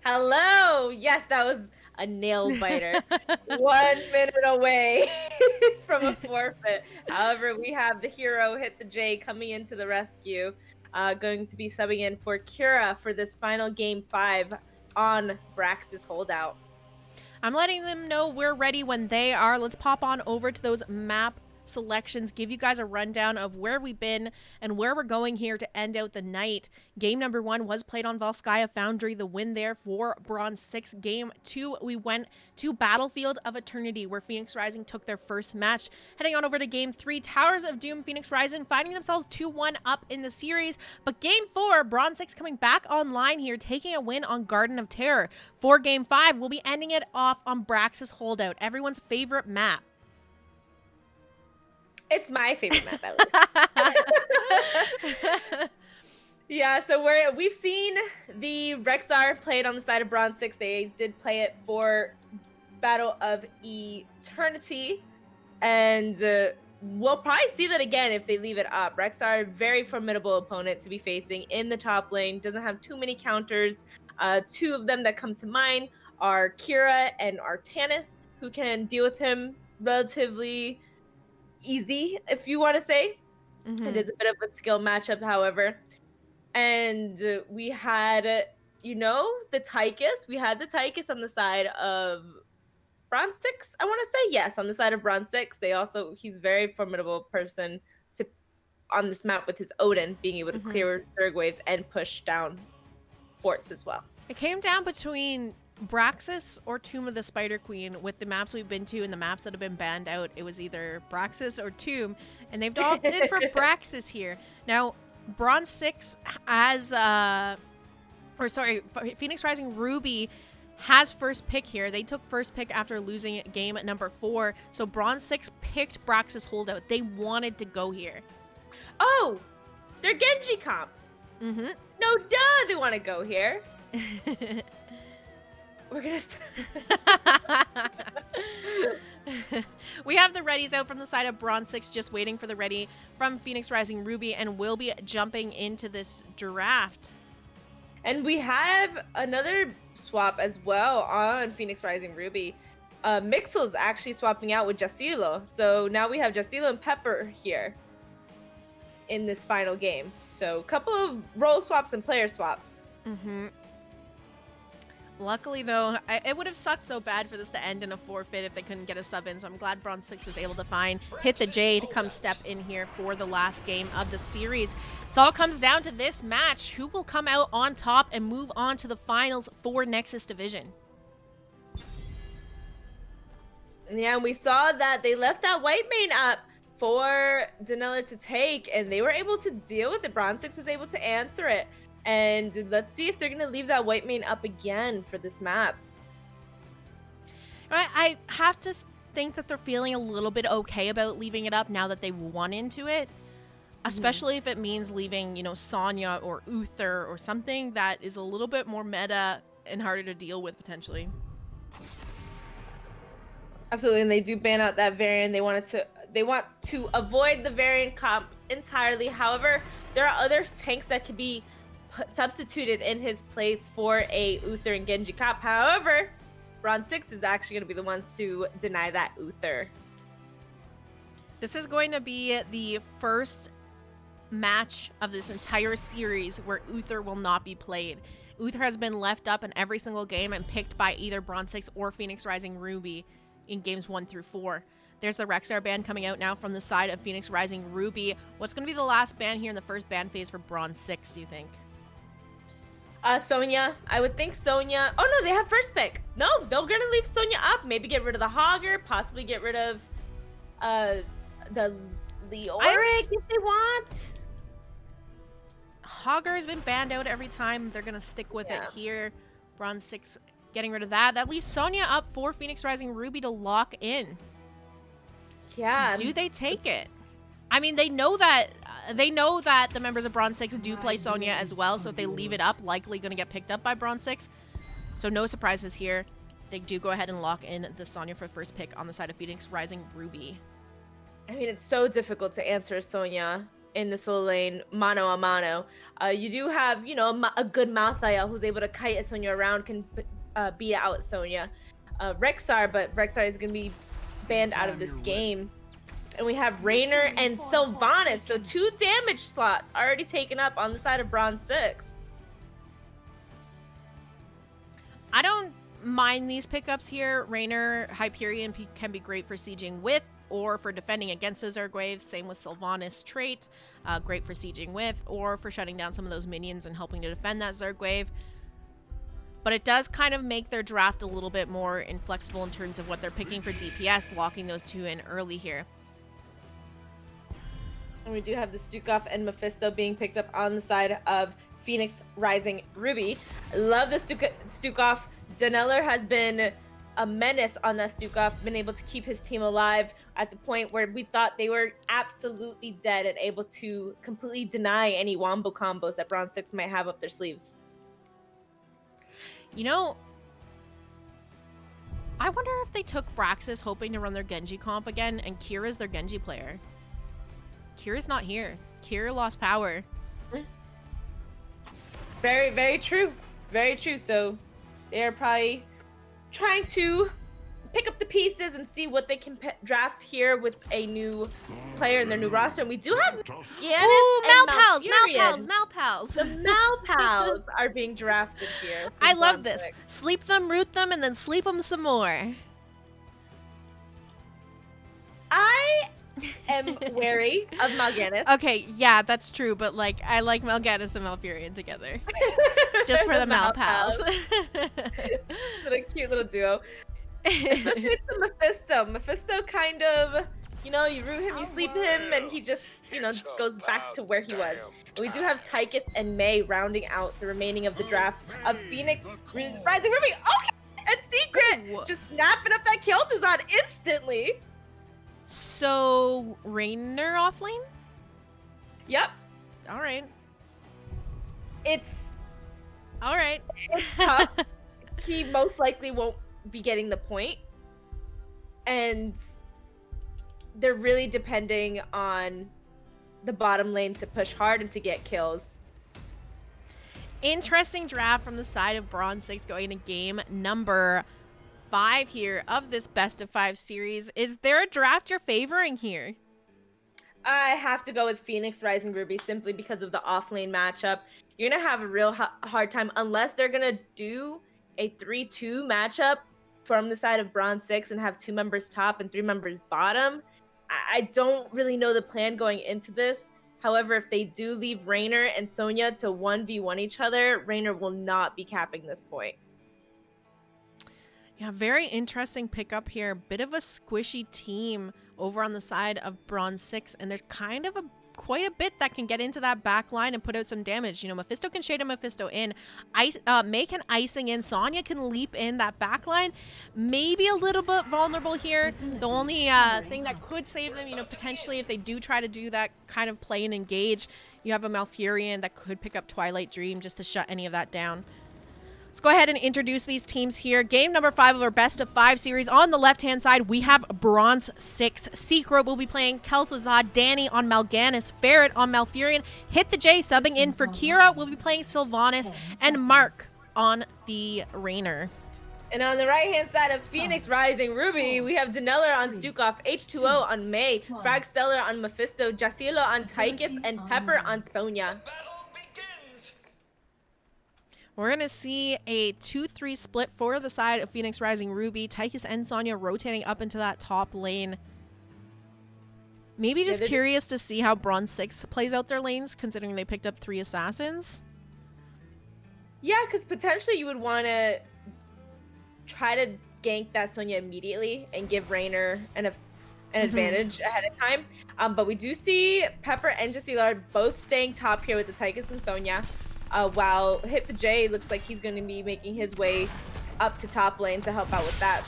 Hello! Yes, that was a nail biter. 1 minute away from a forfeit. However, we have the hero Hit the J coming into the rescue, going to be subbing in for Kira for this final game 5 on Brax's holdout. I'm letting them know we're ready when they are. Let's pop on over to those map selections, give you guys a rundown of where we've been and where we're going here to end out the night. Game number 1 was played on Volskaya Foundry, the win there for Bronze6. Game 2, we went to Battlefield of Eternity, where Phoenix Rising took their first match. Heading on over to Game 3, Towers of Doom, Phoenix Rising finding themselves 2-1 up in the series. But Game 4, Bronze6 coming back online here, taking a win on Garden of Terror. For Game 5, we'll be ending it off on Brax's Holdout, everyone's favorite map. It's my favorite map, at least. Yeah, so we've seen the Rexar played on the side of Bronze6. They did play it for Battle of Eternity, and we'll probably see that again if they leave it up. Rexar, very formidable opponent to be facing in the top lane. Doesn't have too many counters. 2 of them that come to mind are Kira and Artanis, who can deal with him relatively easy, if you want to say. It is a bit of a skill matchup, however. And we had, the Tychus. We had the Tychus on the side of Bronze6, I want to say. Yes, on the side of Bronze6. He's a very formidable person on this map with his Odin, being able to clear Zerg waves and push down forts as well. It came down between Braxis or Tomb of the Spider Queen. With the maps we've been to and the maps that have been banned out, it was either Braxis or Tomb, and they've opted for Braxis here. Now, Bronze6 Phoenix Rising Ruby has first pick here. They took first pick after losing game number 4, so Bronze6 picked Braxis Holdout. They wanted to go here. Oh, they're Genji comp. No, duh, they want to go here. We're gonna We have the readies out from the side of Bronze6, just waiting for the ready from Phoenix Rising Ruby, and we'll be jumping into this draft. And we have another swap as well on Phoenix Rising Ruby. Mixel's actually swapping out with Jazzalene. So now we have Jazzalene and Pepper here in this final game. So a couple of role swaps and player swaps. Luckily, though, it would have sucked so bad for this to end in a forfeit if they couldn't get a sub in, so I'm glad Bronze6 was able to find Hit the J to come step in here for the last game of the series. So it all comes down to this match. Who will come out on top and move on to the finals for Nexus Division? Yeah, and we saw that they left that white main up for Danella to take, and they were able to deal with it. Bronze6 was able to answer it. And let's see if they're going to leave that white main up again for this map. I have to think that they're feeling a little bit okay about leaving it up now that they've won into it. Especially if it means leaving, Sonya or Uther or something that is a little bit more meta and harder to deal with potentially. Absolutely, and they do ban out that variant. They want to avoid the variant comp entirely. However, there are other tanks that could be substituted in his place for a Uther and Genji comp. However, Bronze6 is actually going to be the ones to deny that Uther. This is going to be the first match of this entire series where Uther will not be played. Uther has been left up in every single game and picked by either Bronze6 or Phoenix Rising Ruby in games 1 through 4. There's the Rexar ban coming out now from the side of Phoenix Rising Ruby. What's going to be the last ban here in the first ban phase for Bronze6, do you think? Sonya. I would think Sonya. Oh, no, they have first pick. No, they're going to leave Sonya up. Maybe get rid of the Hogger. Possibly get rid of the Leoric if they want. Hogger has been banned out every time. They're going to stick with it here. Bronze6 getting rid of that. That leaves Sonya up for Phoenix Rising Ruby to lock in. Yeah. Do they take it? I mean, they know that the members of Bronze6 do play Sonya as well, so if they leave it up, likely going to get picked up by Bronze6. So no surprises here. They do go ahead and lock in the Sonya for first pick on the side of Phoenix Rising Ruby. I mean, it's so difficult to answer Sonya in the solo lane mano a mano. You do have, you know, a good Malthael who's able to kite a Sonya around, can beat out Sonya. Rexar, but Rexar is going to be banned out of this game. And we have Raynor and Sylvanas, so 2 damage slots already taken up on the side of Bronze6. I don't mind these pickups here. Raynor, Hyperion can be great for sieging with or for defending against the Zerg waves. Same with Sylvanas trait, great for sieging with or for shutting down some of those minions and helping to defend that Zerg wave. But it does kind of make their draft a little bit more inflexible in terms of what they're picking for DPS, locking those 2 in early here. And we do have the Stukov and Mephisto being picked up on the side of Phoenix Rising Ruby. Love the Stukov. Daneller has been a menace on that Stukov, been able to keep his team alive at the point where we thought they were absolutely dead and able to completely deny any wombo combos that Bronze6 might have up their sleeves. You know, I wonder if they took Braxis hoping to run their Genji comp again, and Kira's their Genji player. Kira's not here. Kira lost power. Very, very true. Very true. So they're probably trying to pick up the pieces and see what they can draft here with a new player in their new roster. And we do have Giannis and Malpals. The Malpals are being drafted here. I love this. Sleep them, root them, and then sleep them some more. I am wary of Mal'Ganis. Okay, yeah, that's true, but like I like Mal'Ganis and Malfurion together. Just for the Malpals. What a cute little duo. It's the Mephisto. Mephisto kind of, you know, you root him, you sleep him, and he just, you know, goes back to where he was. And we do have Tychus and May rounding out the remaining of the draft of Phoenix Rising Ruby. Okay, and Secret just snapping up that Kel'Thuzad instantly. So, Raynor offlane? Yep. All right. It's Alright. It's tough. He most likely won't be getting the point. And they're really depending on the bottom lane to push hard and to get kills. Interesting draft from the side of Bronze6 going to game number 5 here of this best of 5 series. Is there a draft you're favoring here? I have to go with Phoenix Rising Ruby simply because of the offlane matchup. You're going to have a real hard time unless they're going to do a 3-2 matchup from the side of Bronze6 and have 2 members top and 3 members bottom. I don't really know the plan going into this. However, if they do leave Raynor and Sonya to 1v1 each other, Raynor will not be capping this point. Yeah, very interesting pickup here. Bit of a squishy team over on the side of Bronze6, and there's kind of quite a bit that can get into that back line and put out some damage. You know, Mephisto can shade a Mephisto in. May can icing in. Sonya can leap in that back line. Maybe a little bit vulnerable here. The only thing that could save them, you know, potentially if they do try to do that kind of play and engage, you have a Malfurion that could pick up Twilight Dream just to shut any of that down. Let's go ahead and introduce these teams here. Game number 5 of our best of 5 series. On the left-hand side, we have Bronze6. Secret will be playing Kel'Thuzad, Danny on Mal'Ganis, Ferret on Malfurion, Hit the J subbing in for Kira will be playing Sylvanas, and Mark on the Raynor. And on the right-hand side of Phoenix Rising Ruby, we have Daneller on Stukov, H2O on May, Fragstellar on Mephisto, Jazzalene on Tychus, and Pepper on Sonya. We're going to see a 2-3 split for the side of Phoenix Rising Ruby. Tychus and Sonya rotating up into that top lane. Maybe just curious to see how Bronze6 plays out their lanes, considering they picked up 3 assassins. Yeah, because potentially you would want to try to gank that Sonya immediately and give Raynor an advantage ahead of time. But we do see Pepper and Jazzalene both staying top here with the Tychus and Sonya. While Hit the J looks like he's going to be making his way up to top lane to help out with that.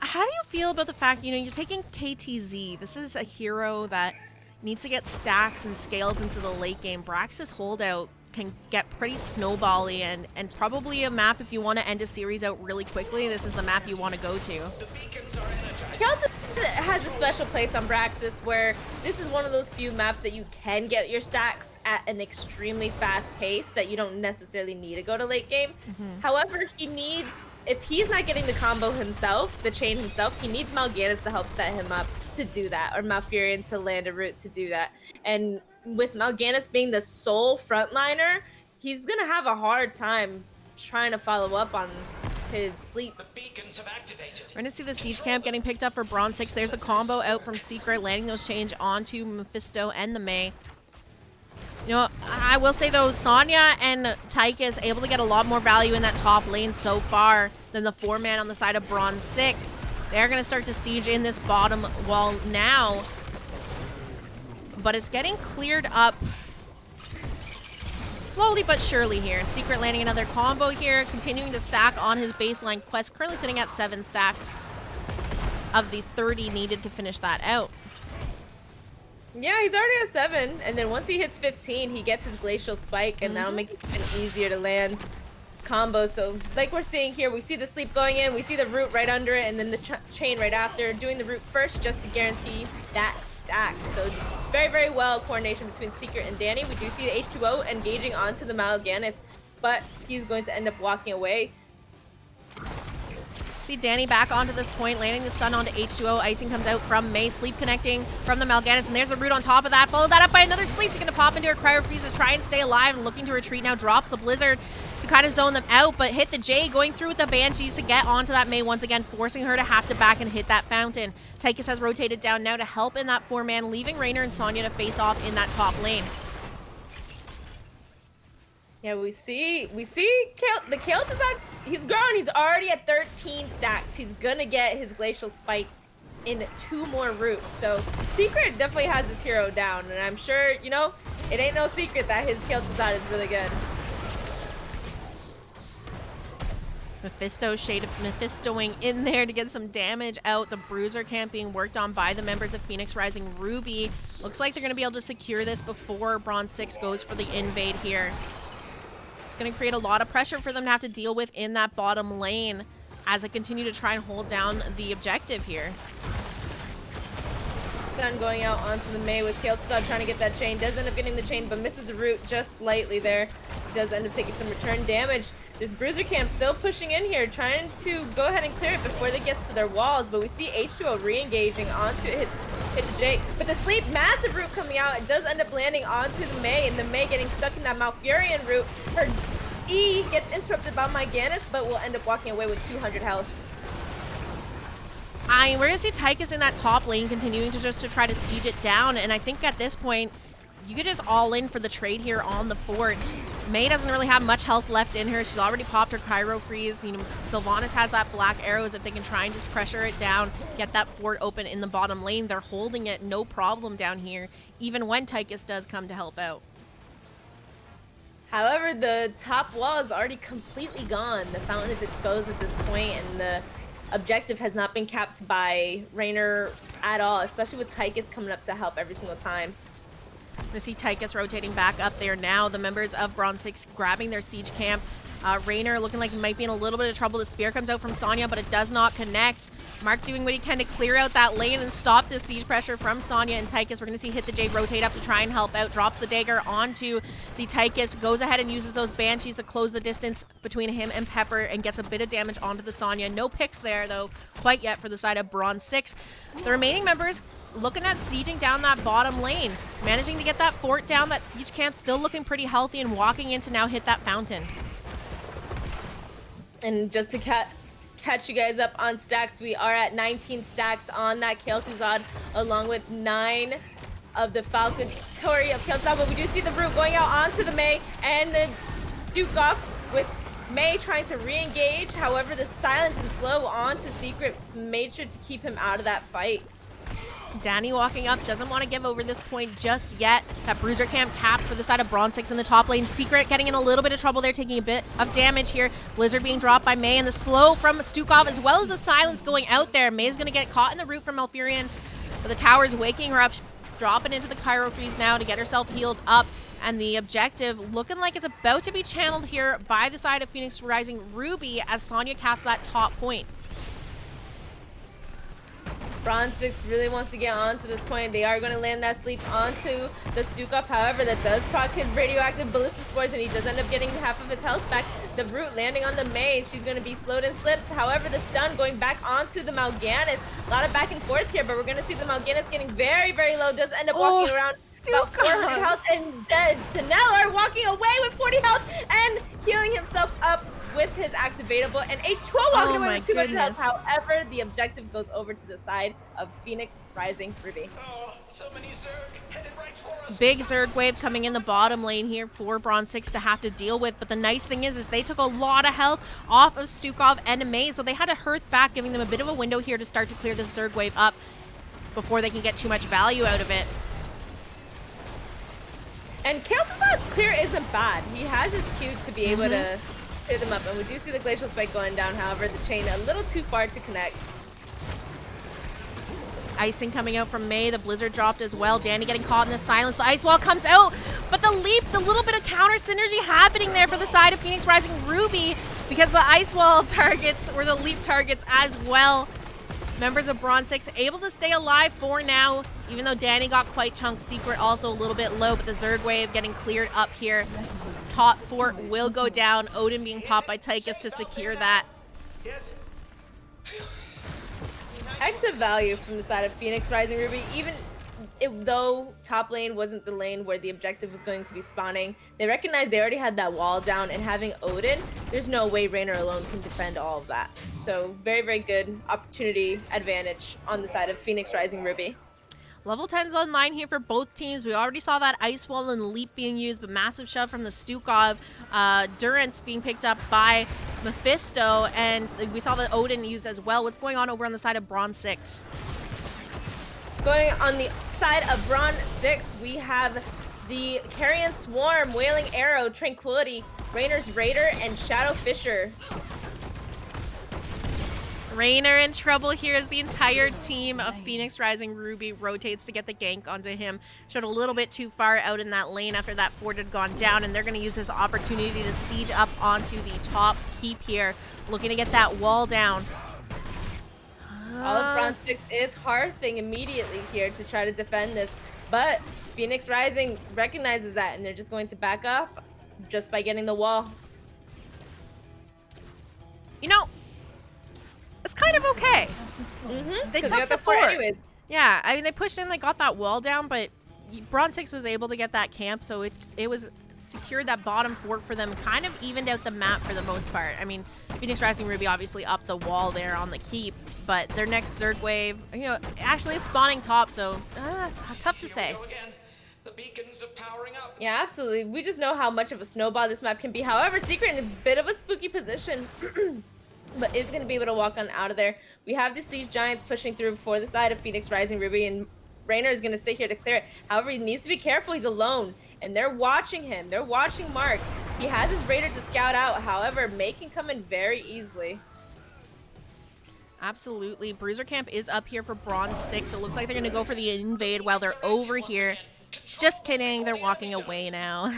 How do you feel about the fact, you know, you're taking KTZ? This is a hero that needs to get stacks and scales into the late game. Brax's holdout can get pretty snowbally, and probably a map if you want to end a series out really quickly, this is the map you want to go to. Kelton has a special place on Braxis where this is one of those few maps that you can get your stacks at an extremely fast pace that you don't necessarily need to go to late game. However, he needs, if he's not getting the combo himself, the chain himself, he needs Mal'Ganis to help set him up to do that, or Malfurion to land a route to do that. And with Mal'Ganis being the sole frontliner, he's gonna have a hard time trying to follow up on his sleeps. We're gonna see the siege camp getting picked up for Bronze6. There's the combo out from Secret, landing those change onto Mephisto and the Mei. You know, I will say though, Sonya and Tychus able to get a lot more value in that top lane so far than the 4-man on the side of Bronze6. They're gonna start to siege in this bottom wall now, but it's getting cleared up slowly but surely here. Secret landing another combo here, continuing to stack on his baseline quest, currently sitting at 7 stacks of the 30 needed to finish that out. Yeah, he's already at 7, and then once he hits 15, he gets his Glacial Spike, and that'll make it even easier to land combos. So like we're seeing here, we see the sleep going in, we see the root right under it, and then the chain right after, doing the root first just to guarantee that stack. So very, very well coordination between Secret and Danny. We do see the H2O engaging onto the Mal'Ganis, but he's going to end up walking away. See Danny back onto this point, landing the stun onto H2O. Icing comes out from Mei, sleep connecting from the Mal'Ganis, and there's a root on top of that. Follow that up by another sleep. She's going to pop into her Cryo Freeze to try and stay alive, and looking to retreat now. Drops the Blizzard to kind of zone them out, but Hit the J going through with the Banshees to get onto that Mei once again, forcing her to have to back and hit that fountain. Tychus has rotated down now to help in that 4-man, leaving Raynor and Sonya to face off in that top lane. Yeah, we see the Kael'thas is on, he's grown, he's already at 13 stacks. He's gonna get his Glacial Spike in 2 more roots. So Secret definitely has his hero down, and I'm sure, you know, it ain't no secret that his Kael'thas is really good. Mephisto shade of Mephistoing in there to get some damage out. The Bruiser camp being worked on by the members of Phoenix Rising Ruby. Looks like they're going to be able to secure this before Bronze6 goes for the invade here. It's going to create a lot of pressure for them to have to deal with in that bottom lane as they continue to try and hold down the objective here. Stun going out onto the Mei with Kael'thas trying to get that chain. Does end up getting the chain, but misses the root just slightly there. Does end up taking some return damage. This Bruiser camp still pushing in here, trying to go ahead and clear it before they get to their walls, but we see H2O re-engaging onto hit the J. But the sleep, massive root coming out, it does end up landing onto the Mei, and the Mei getting stuck in that Malfurion root. Her E gets interrupted by Mal'Ganis, but will end up walking away with 200 health. We're going to see Tychus in that top lane continuing to try to siege it down, and I think at this point, you could just all in for the trade here on the forts. Mei doesn't really have much health left in her. She's already popped her Cryo Freeze. You know, Sylvanas has that black arrows. If they can try and just pressure it down, get that fort open in the bottom lane, they're holding it no problem down here, even when Tychus does come to help out. However, the top wall is already completely gone. The fountain is exposed at this point, and the objective has not been capped by Raynor at all, especially with Tychus coming up to help every single time. To see Tychus rotating back up there now. The members of Bronze6 grabbing their siege camp. Raynor looking like he might be in a little bit of trouble. The spear comes out from Sonya, but it does not connect. Mark doing what he can to clear out that lane and stop the siege pressure from Sonya and Tychus. We're going to see Hit the J rotate up to try and help out. Drops the dagger onto the Tychus. Goes ahead and uses those Banshees to close the distance between him and Pepper and gets a bit of damage onto the Sonya. No picks there, though, quite yet for the side of Bronze6. The remaining members looking at sieging down that bottom lane. Managing to get that fort down. That siege camp still looking pretty healthy and walking in to now hit that fountain. And just to catch you guys up on stacks, we are at 19 stacks on that Kael'thas, along with 9 of the Falconatory of Kael'thas, but we do see the root going out onto the Mei, and the Duke off with May trying to re-engage. However, the silence and slow onto Secret made sure to keep him out of that fight. Danny walking up, doesn't want to give over this point just yet. That Bruiser Camp capped for the side of Bronze6 in the top lane. Secret getting in a little bit of trouble there, taking a bit of damage here. Blizzard being dropped by May, and the slow from Stukov, as well as the silence going out there. May's going to get caught in the root from Malfurion, but the tower's waking her up, dropping into the Pyro Freeze now to get herself healed up. And the objective looking like it's about to be channeled here by the side of Phoenix Rising Ruby as Sonya caps that top point. Bronze6 really wants to get onto this point. They are going to land that sleep onto the Stukov. However, that does proc his radioactive ballista spores, and he does end up getting half of his health back. The root landing on the May. She's going to be slowed and slipped. However, the stun going back onto the Mal'Ganis. A lot of back and forth here, but we're going to see the Mal'Ganis getting very, very low. Does end up walking around about 400 health and dead. Taneller walking away with 40 health and healing himself up with his activatable, and H2O walking away with 200 health. However, the objective goes over to the side of Phoenix Rising Ruby. Oh, so many Zerg headed right for us. Big Zerg wave coming in the bottom lane here for Bronze6 to have to deal with, but the nice thing is they took a lot of health off of Stukov and May, so they had to hearth back, giving them a bit of a window here to start to clear this Zerg wave up before they can get too much value out of it. And Kael'thas's clear isn't bad. He has his Q to be able to clear them up, and we do see the Glacial Spike going down. However, the chain a little too far to connect. Icing coming out from May. The Blizzard dropped as well. Danny getting caught in the silence. The Ice Wall comes out, but the leap, the little bit of counter synergy happening there for the side of Phoenix Rising Ruby, because the Ice Wall targets were the leap targets as well. Members of Bronze6 able to stay alive for now, even though Danny got quite chunked. Secret also a little bit low, but the Zerg wave getting cleared up here. Top fort will go down. Odin being popped by Tychus to secure that. Yes. Exit value from the side of Phoenix Rising Ruby, even though top lane wasn't the lane where the objective was going to be spawning, they recognized they already had that wall down, and having Odin, there's no way Raynor alone can defend all of that. So very, very good opportunity advantage on the side of Phoenix Rising Ruby. Level 10's online here for both teams. We already saw that Ice Wall and Leap being used, but massive shove from the Stukov. Durance being picked up by Mephisto, and we saw the Odin used as well. What's going on over on the side of Bronze6? Going on the side of Bronze6, we have the Carrion Swarm, Wailing Arrow, Tranquility, Raynor's Raider, and Shadow Fisher. Raynor in trouble here as the entire team of Phoenix Rising Ruby rotates to get the gank onto him. Showed a little bit too far out in that lane after that fort had gone down, and they're going to use this opportunity to siege up onto the top keep here, looking to get that wall down. All of Bronze6 is hearthing immediately here to try to defend this, but Phoenix Rising recognizes that, and they're just going to back up just by getting the wall. You know, it's kind of okay. They took the fort. Anyways. Yeah, I mean, they pushed in, they got that wall down, but Bronze6 was able to get that camp, so it was secured that bottom fort for them, kind of evened out the map for the most part. I mean, Phoenix Rising Ruby obviously up the wall there on the keep, but their next Zerg wave, you know, actually it's spawning top, so tough to say. The beacons are powering up. Yeah, absolutely. We just know how much of a snowball this map can be. However, Secret in a bit of a spooky position, but is going to be able to walk on out of there. We have the Siege Giants pushing through for the side of Phoenix Rising Ruby, and Raynor is going to sit here to clear it. However, he needs to be careful. He's alone, and they're watching him. They're watching Mark. He has his Raider to scout out. However, May can come in very easily. Absolutely. Bruiser Camp is up here for Bronze6. It looks like they're going to go for the invade while they're over here. Just kidding. They're walking away now.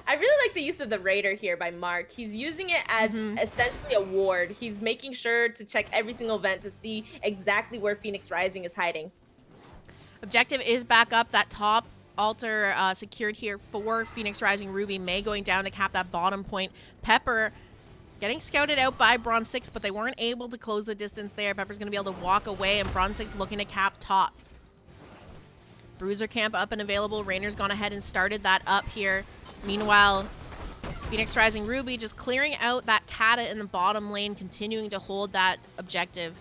I really like the use of the Raider here by Mark. He's using it as essentially a ward. He's making sure to check every single vent to see exactly where Phoenix Rising is hiding. Objective is back up. That top altar secured here for Phoenix Rising Ruby. May going down to cap that bottom point. Pepper getting scouted out by Bronze6, but they weren't able to close the distance there. Pepper's going to be able to walk away, and Bronze6 looking to cap top. Bruiser Camp up and available. Raynor's gone ahead and started that up here. Meanwhile, Phoenix Rising Ruby just clearing out that Kata in the bottom lane, continuing to hold that objective.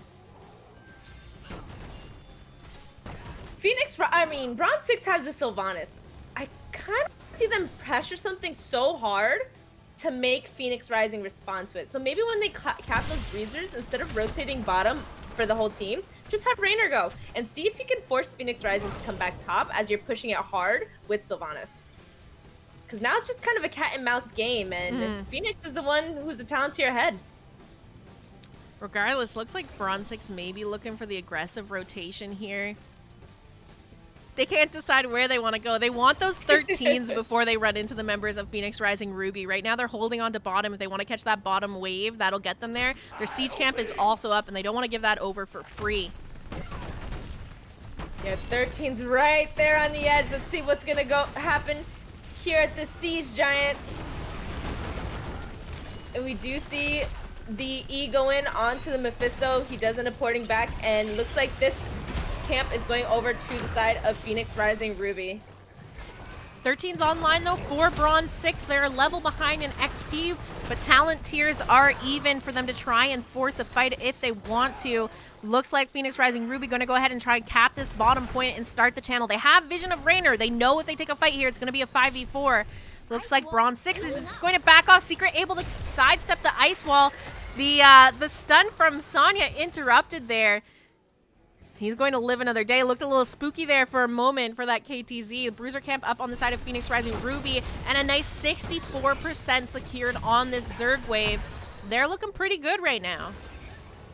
Bronze6 has the Sylvanas. I kind of see them pressure something so hard to make Phoenix Rising respond to it. So maybe when they cap those breezers, instead of rotating bottom for the whole team, just have Raynor go and see if you can force Phoenix Rising to come back top as you're pushing it hard with Sylvanas. Because now it's just kind of a cat and mouse game, and Phoenix is the one who's a talent tier ahead. Regardless, looks like Bronze6 may be looking for the aggressive rotation here. They can't decide where they want to go. They want those 13s before they run into the members of Phoenix Rising Ruby. Right now, they're holding on to bottom. If they want to catch that bottom wave, that'll get them there. Their siege camp is also up, and they don't want to give that over for free. Yeah, 13's right there on the edge. Let's see what's going to happen here at the siege giant. And we do see the E go in onto the Mephisto. He does end up porting back, and looks like this camp is going over to the side of Phoenix Rising Ruby. 13's online though for Bronze6. They're a level behind in XP, but talent tiers are even for them to try and force a fight if they want to. Looks like Phoenix Rising Ruby going to go ahead and try and cap this bottom point and start the channel. They have Vision of Raynor. They know if they take a fight here, it's going to be a 5v4. Looks like Bronze6 is just going to back off. Secret able to sidestep the ice wall. The stun from Sonya interrupted there. He's going to live another day. Looked a little spooky there for a moment for that KTZ. Bruiser camp up on the side of Phoenix Rising Ruby, and a nice 64% secured on this Zerg wave. They're looking pretty good right now.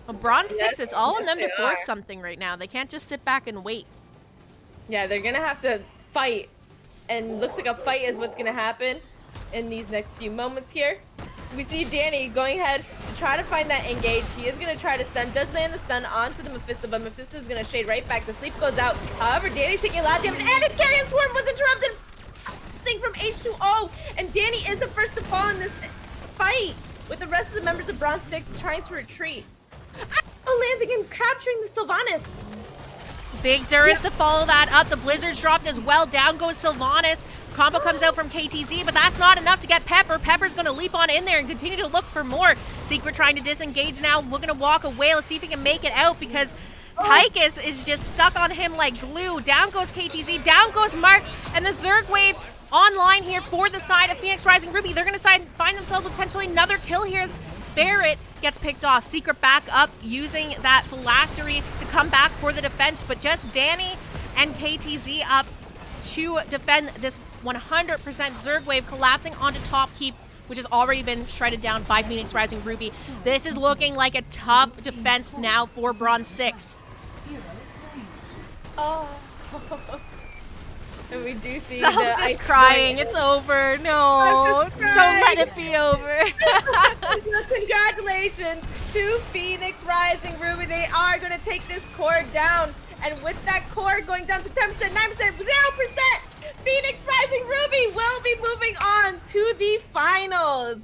Well, Bronze6, it's all on them to force something right now. They can't just sit back and wait. Yeah, they're going to have to fight, and looks like a fight is what's going to happen in these next few moments here. We see Danny going ahead to try to find that engage. He is going to try to stun. Does land the stun onto the Mephisto, but Mephisto is going to shade right back. The sleep goes out. However, Danny's taking a lot of damage, and its carrion swarm was interrupted. Thing from H2O, and Danny is the first to fall in this fight with the rest of the members of Bronze6 trying to retreat. Landing and capturing the Sylvanas. Big Durance to follow that up. The Blizzard's dropped as well. Down goes Sylvanas. Combo comes out from KTZ, but that's not enough to get Pepper. Pepper's going to leap on in there and continue to look for more. Secret trying to disengage now, looking to walk away. Let's see if he can make it out, because Tychus is just stuck on him like glue. Down goes KTZ, down goes Mark, and the Zerg wave online here for the side of Phoenix Rising Ruby. They're going to find themselves potentially another kill here as Barrett gets picked off. Secret back up using that phylactery to come back for the defense, but just Danny and KTZ up to defend this 100% Zerg wave, collapsing onto top keep, which has already been shredded down by Phoenix Rising Ruby. This is looking like a tough defense now for Bronze6. Oh. And we do see Sal's just crying. It's over. No, don't let it be over. Congratulations to Phoenix Rising Ruby. They are going to take this core down. And with that core going down to 10%, 9%, 0%, Phoenix Rising Ruby will be moving on to the finals.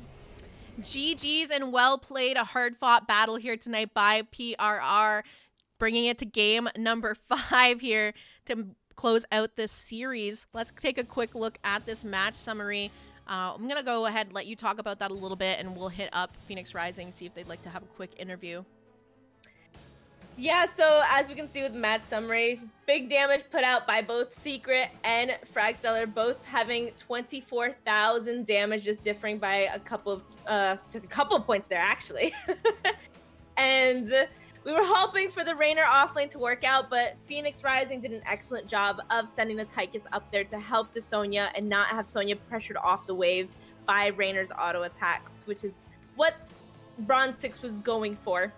GG's and well played. A hard-fought battle here tonight by PRR, bringing it to game number 5 here to close out this series. Let's take a quick look at this match summary. I'm going to go ahead and let you talk about that a little bit, and we'll hit up Phoenix Rising, see if they'd like to have a quick interview. Yeah, so as we can see with the match summary, big damage put out by both Secret and Fragseller, both having 24,000 damage, just differing by a couple of points there, actually. And we were hoping for the Raynor offlane to work out, but Phoenix Rising did an excellent job of sending the Tychus up there to help the Sonya and not have Sonya pressured off the wave by Raynor's auto attacks, which is what Bronze6 was going for.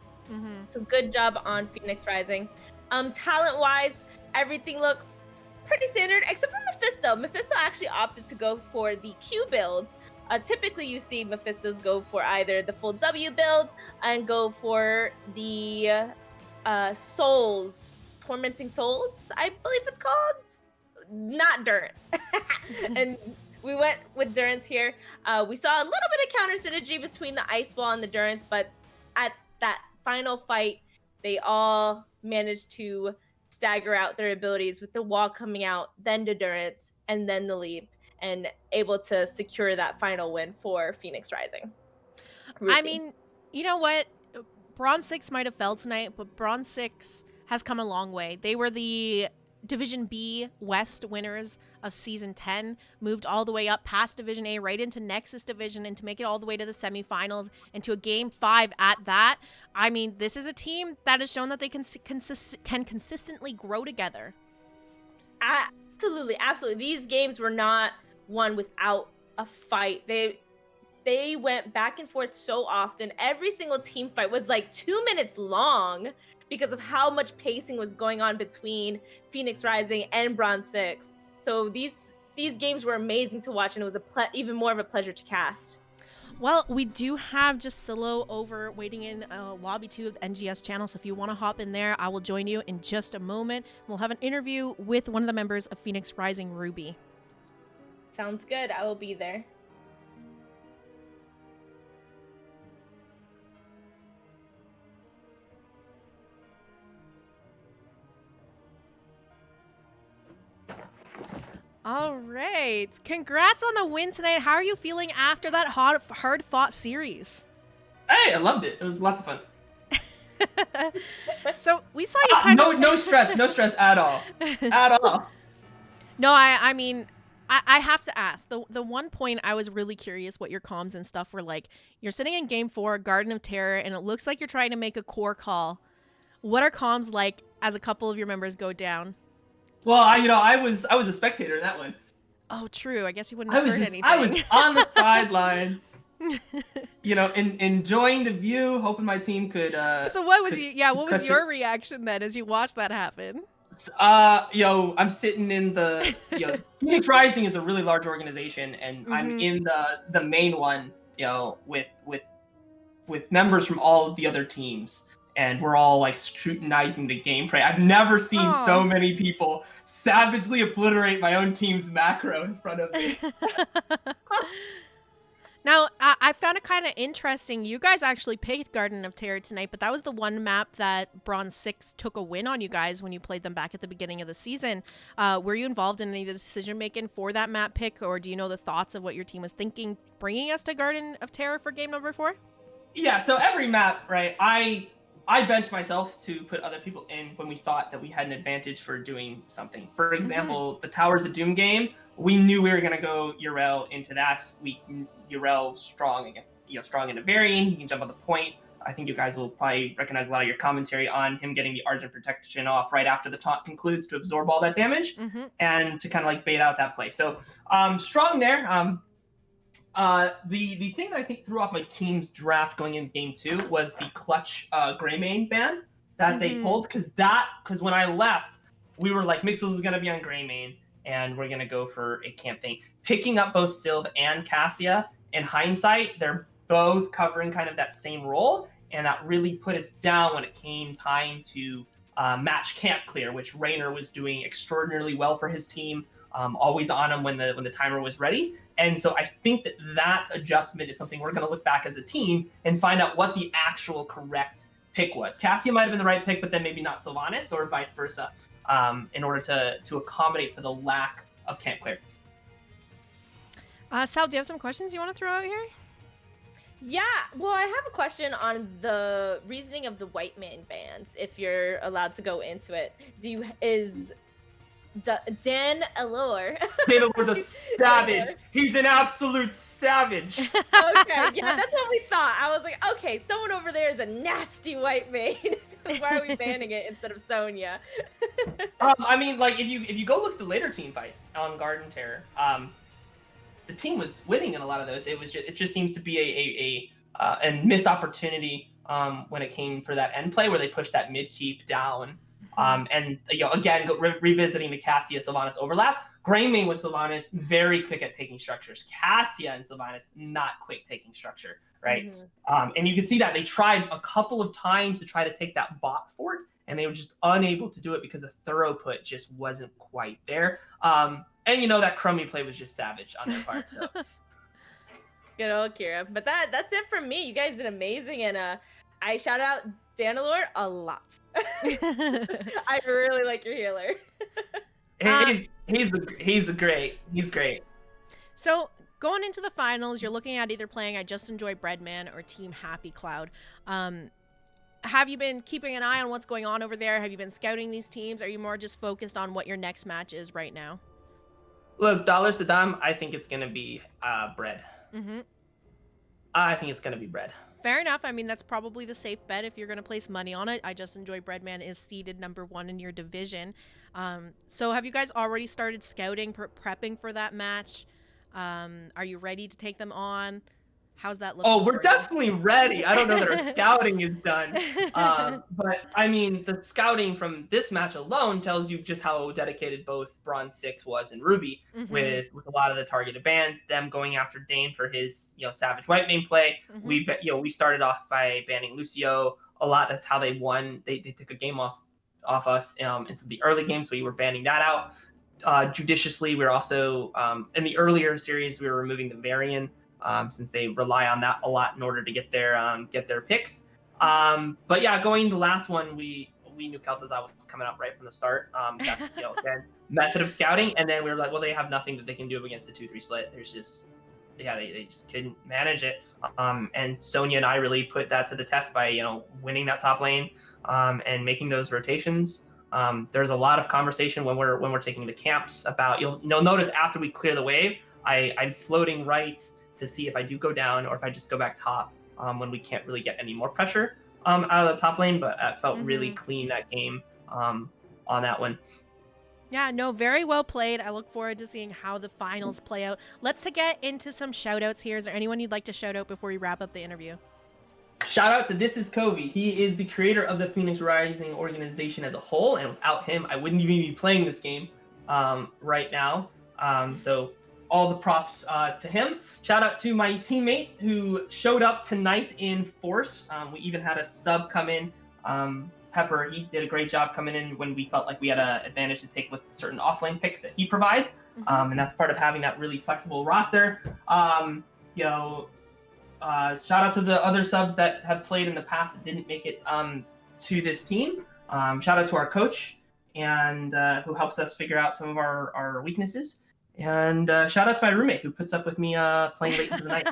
So good job on Phoenix Rising. Talent-wise, everything looks pretty standard, except for Mephisto. Mephisto actually opted to go for the Q builds. Typically, you see Mephistos go for either the full W builds and go for the Souls, Tormenting Souls, I believe it's called. Not Durance. And we went with Durance here. We saw a little bit of counter synergy between the Ice Wall and the Durance, but at that final fight, they all managed to stagger out their abilities with the wall coming out, then the Durance, and then the leap, and able to secure that final win for Phoenix Rising. Ruby. I mean, you know what? Bronze6 might have fell tonight, but Bronze6 has come a long way. They were the Division B West winners of Season 10 moved all the way up past Division A right into Nexus Division and to make it all the way to the semifinals and to a Game 5 at that. I mean, this is a team that has shown that they can consistently grow together. Absolutely, absolutely. These games were not won without a fight. They went back and forth so often. Every single team fight was like 2 minutes long because of how much pacing was going on between Phoenix Rising and Bronze6. So these games were amazing to watch, and it was even more of a pleasure to cast. Well, we do have just Silo over waiting in Lobby 2 of the NGS channel, so if you want to hop in there, I will join you in just a moment. We'll have an interview with one of the members of Phoenix Rising, Ruby. Sounds good. I will be there. All right. Congrats on the win tonight. How are you feeling after that hard-fought series? Hey, I loved it. It was lots of fun. So we saw you kind of... No stress at all. At all. No, I mean, I have to ask. The one point I was really curious what your comms and stuff were like. You're sitting in Game 4, Garden of Terror, and it looks like you're trying to make a core call. What are comms like as a couple of your members go down? Well, I was a spectator in that one. Oh, true. I guess you wouldn't have heard anything. I was on the sideline, enjoying the view, hoping my team could. So what was what was your reaction then as you watched that happen? I'm sitting in the Phoenix Rising is a really large organization, and I'm in the main one, with members from all of the other teams. And we're all like scrutinizing the gameplay. I've never seen so many people savagely obliterate my own team's macro in front of me. Now, I found it kind of interesting. You guys actually picked Garden of Terror tonight, but that was the one map that Bronze6 took a win on you guys when you played them back at the beginning of the season. Were you involved in any of the decision making for that map pick, or do you know the thoughts of what your team was thinking bringing us to Garden of Terror for game number 4? Yeah, so every map, right, I benched myself to put other people in when we thought that we had an advantage for doing something. For example, the Towers of Doom game, we knew we were going to go Yrel into that. Yrel strong into Varian. He can jump on the point. I think you guys will probably recognize a lot of your commentary on him getting the Argent Protection off right after the taunt concludes to absorb all that damage and to kind of like bait out that play. So strong there. The thing that I think threw off my team's draft going in game 2 was the clutch Greymane ban that they pulled, because when I left, we were like, Mixels is going to be on Greymane, and we're going to go for a camp thing. Picking up both Sylv and Cassia, in hindsight, they're both covering kind of that same role, and that really put us down when it came time to match camp clear, which Raynor was doing extraordinarily well for his team, always on him when the timer was ready. And so I think that adjustment is something we're going to look back as a team and find out what the actual correct pick was. Cassia might have been the right pick, but then maybe not Sylvanas, or vice versa, in order to accommodate for the lack of camp clear. Sal, do you have some questions you want to throw out here? Yeah, well, I have a question on the reasoning of the white man bans, if you're allowed to go into it. Dan Allure. Dan Allure's a savage. He's an absolute savage. Okay, yeah, that's what we thought. I was like, okay, someone over there is a nasty white maid. Why are we banning it instead of Sonya? I mean, like, if you go look at the later team fights on Garden Terror, the team was winning in a lot of those. It just seems to be a missed opportunity when it came for that end play where they pushed that mid keep down. And again, revisiting the Cassia Sylvanas overlap, Greymane with Sylvanas very quick at taking structures. Cassia and Sylvanas not quick taking structure, right? And you can see that they tried a couple of times to try to take that bot fort, and they were just unable to do it because the throughput just wasn't quite there. And that Chromie play was just savage on their part. So good old Kira. But that's it from me. You guys did amazing, and I shout out Dan Allure a lot. I really like your healer. He's great. So going into the finals, you're looking at either playing I Just Enjoy Breadman or Team Happy Cloud. have you been keeping an eye on what's going on over there? Have you been scouting these teams? Are you more just focused on what your next match is right now? Look, dollars to dime, I think it's going to be bread. Mm-hmm. I think it's going to be bread. Fair enough. I mean, that's probably the safe bet if you're going to place money on it. I just enjoy Breadman is seeded #1 in your division. So have you guys already started scouting, prepping for that match? Are you ready to take them on? How's that looking? Oh, we're for you? definitely ready. I don't know that our scouting is done. But I mean, the scouting from this match alone tells you just how dedicated both Bronze6 was and Ruby with a lot of the targeted bans, them going after Dane for his, Savage White main play. We started off by banning Lucio a lot. That's how they won. They took a game off us in some of the early games, so we were banning that out judiciously. We were also in the earlier series, we were removing the Varian. Since they rely on that a lot in order to get their picks. But yeah, going the last one, we knew Kel'Thuzad was coming up right from the start. That's again, method of scouting, and then we were like, well, they have nothing that they can do against a 2-3 split. There's just they just couldn't manage it. And Sonya and I really put that to the test by winning that top lane and making those rotations. There's a lot of conversation when we're taking the camps about you'll notice after we clear the wave, I'm floating right to see if I do go down or if I just go back top when we can't really get any more pressure out of the top lane. But it felt really clean that game on that one. Yeah, no, very well played. I look forward to seeing how the finals play out. Let's get into some shout outs here. Is there anyone you'd like to shout out before we wrap up the interview? Shout out to This Is Covey. He is the creator of the Phoenix Rising organization as a whole, and without him, I wouldn't even be playing this game right now. So all the props to him. Shout out to my teammates who showed up tonight in force. We even had a sub come in. Pepper, he did a great job coming in when we felt like we had an advantage to take with certain offlane picks that he provides. And that's part of having that really flexible roster. Shout out to the other subs that have played in the past that didn't make it to this team. Shout out to our coach and who helps us figure out some of our weaknesses. And shout out to my roommate who puts up with me playing late into the night.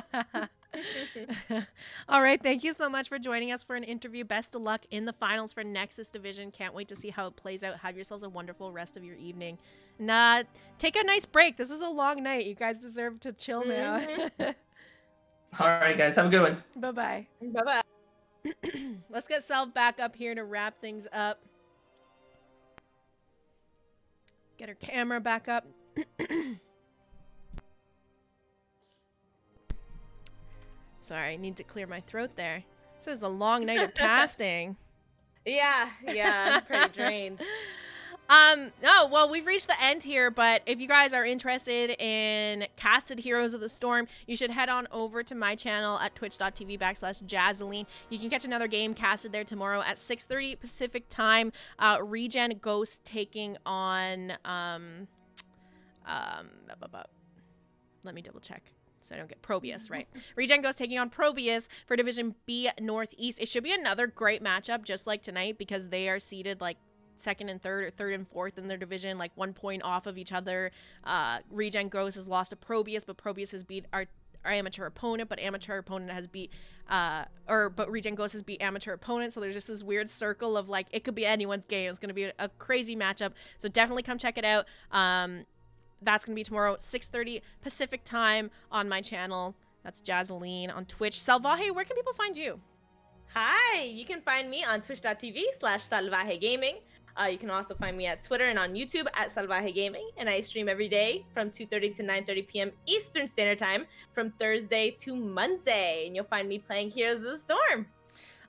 All right. Thank you so much for joining us for an interview. Best of luck in the finals for Nexus Division. Can't wait to see how it plays out. Have yourselves a wonderful rest of your evening. And take a nice break. This is a long night. You guys deserve to chill now. All right, guys. Have a good one. Bye-bye. Bye-bye. Let's get Salv back up here to wrap things up. Get her camera back up. Sorry, I need to clear my throat there. This is a long night of casting. Yeah, I'm pretty drained. Oh, well, we've reached the end here, but if you guys are interested in casted Heroes of the Storm, you should head on over to my channel at twitch.tv/Jazzalene. You can catch another game casted there tomorrow at 6:30 Pacific time. Regen Ghost taking on, let me double check so I don't get Probius, right? Regen Ghost taking on Probius for Division B Northeast. It should be another great matchup just like tonight because they are seeded like second and third or third and fourth in their division, like 1 point off of each other. Regen Ghost has lost to Probius, but Probius has beat our amateur opponent, but amateur opponent has beat but Regen Ghost has beat amateur opponent. So there's just this weird circle of like it could be anyone's game. It's gonna be a crazy matchup. So definitely come check it out. That's gonna be tomorrow, 6:30 Pacific time on my channel. That's Jazzalene on Twitch. Salvaje, where can people find you? Hi, you can find me on twitch.tv/Salvaje Gaming. You can also find me at Twitter and on YouTube at Salvaje Gaming. And I stream every day from 2:30 to 9:30 p.m. Eastern Standard Time from Thursday to Monday. And you'll find me playing Heroes of the Storm.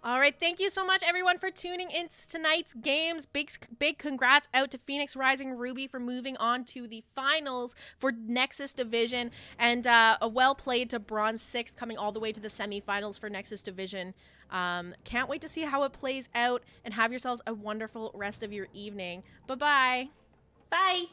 All right, thank you so much, everyone, for tuning in to tonight's games. Big congrats out to Phoenix Rising Ruby for moving on to the finals for Nexus Division, and a well played to Bronze6 coming all the way to the semifinals for Nexus Division. Can't wait to see how it plays out, and have yourselves a wonderful rest of your evening. Bye-bye. Bye.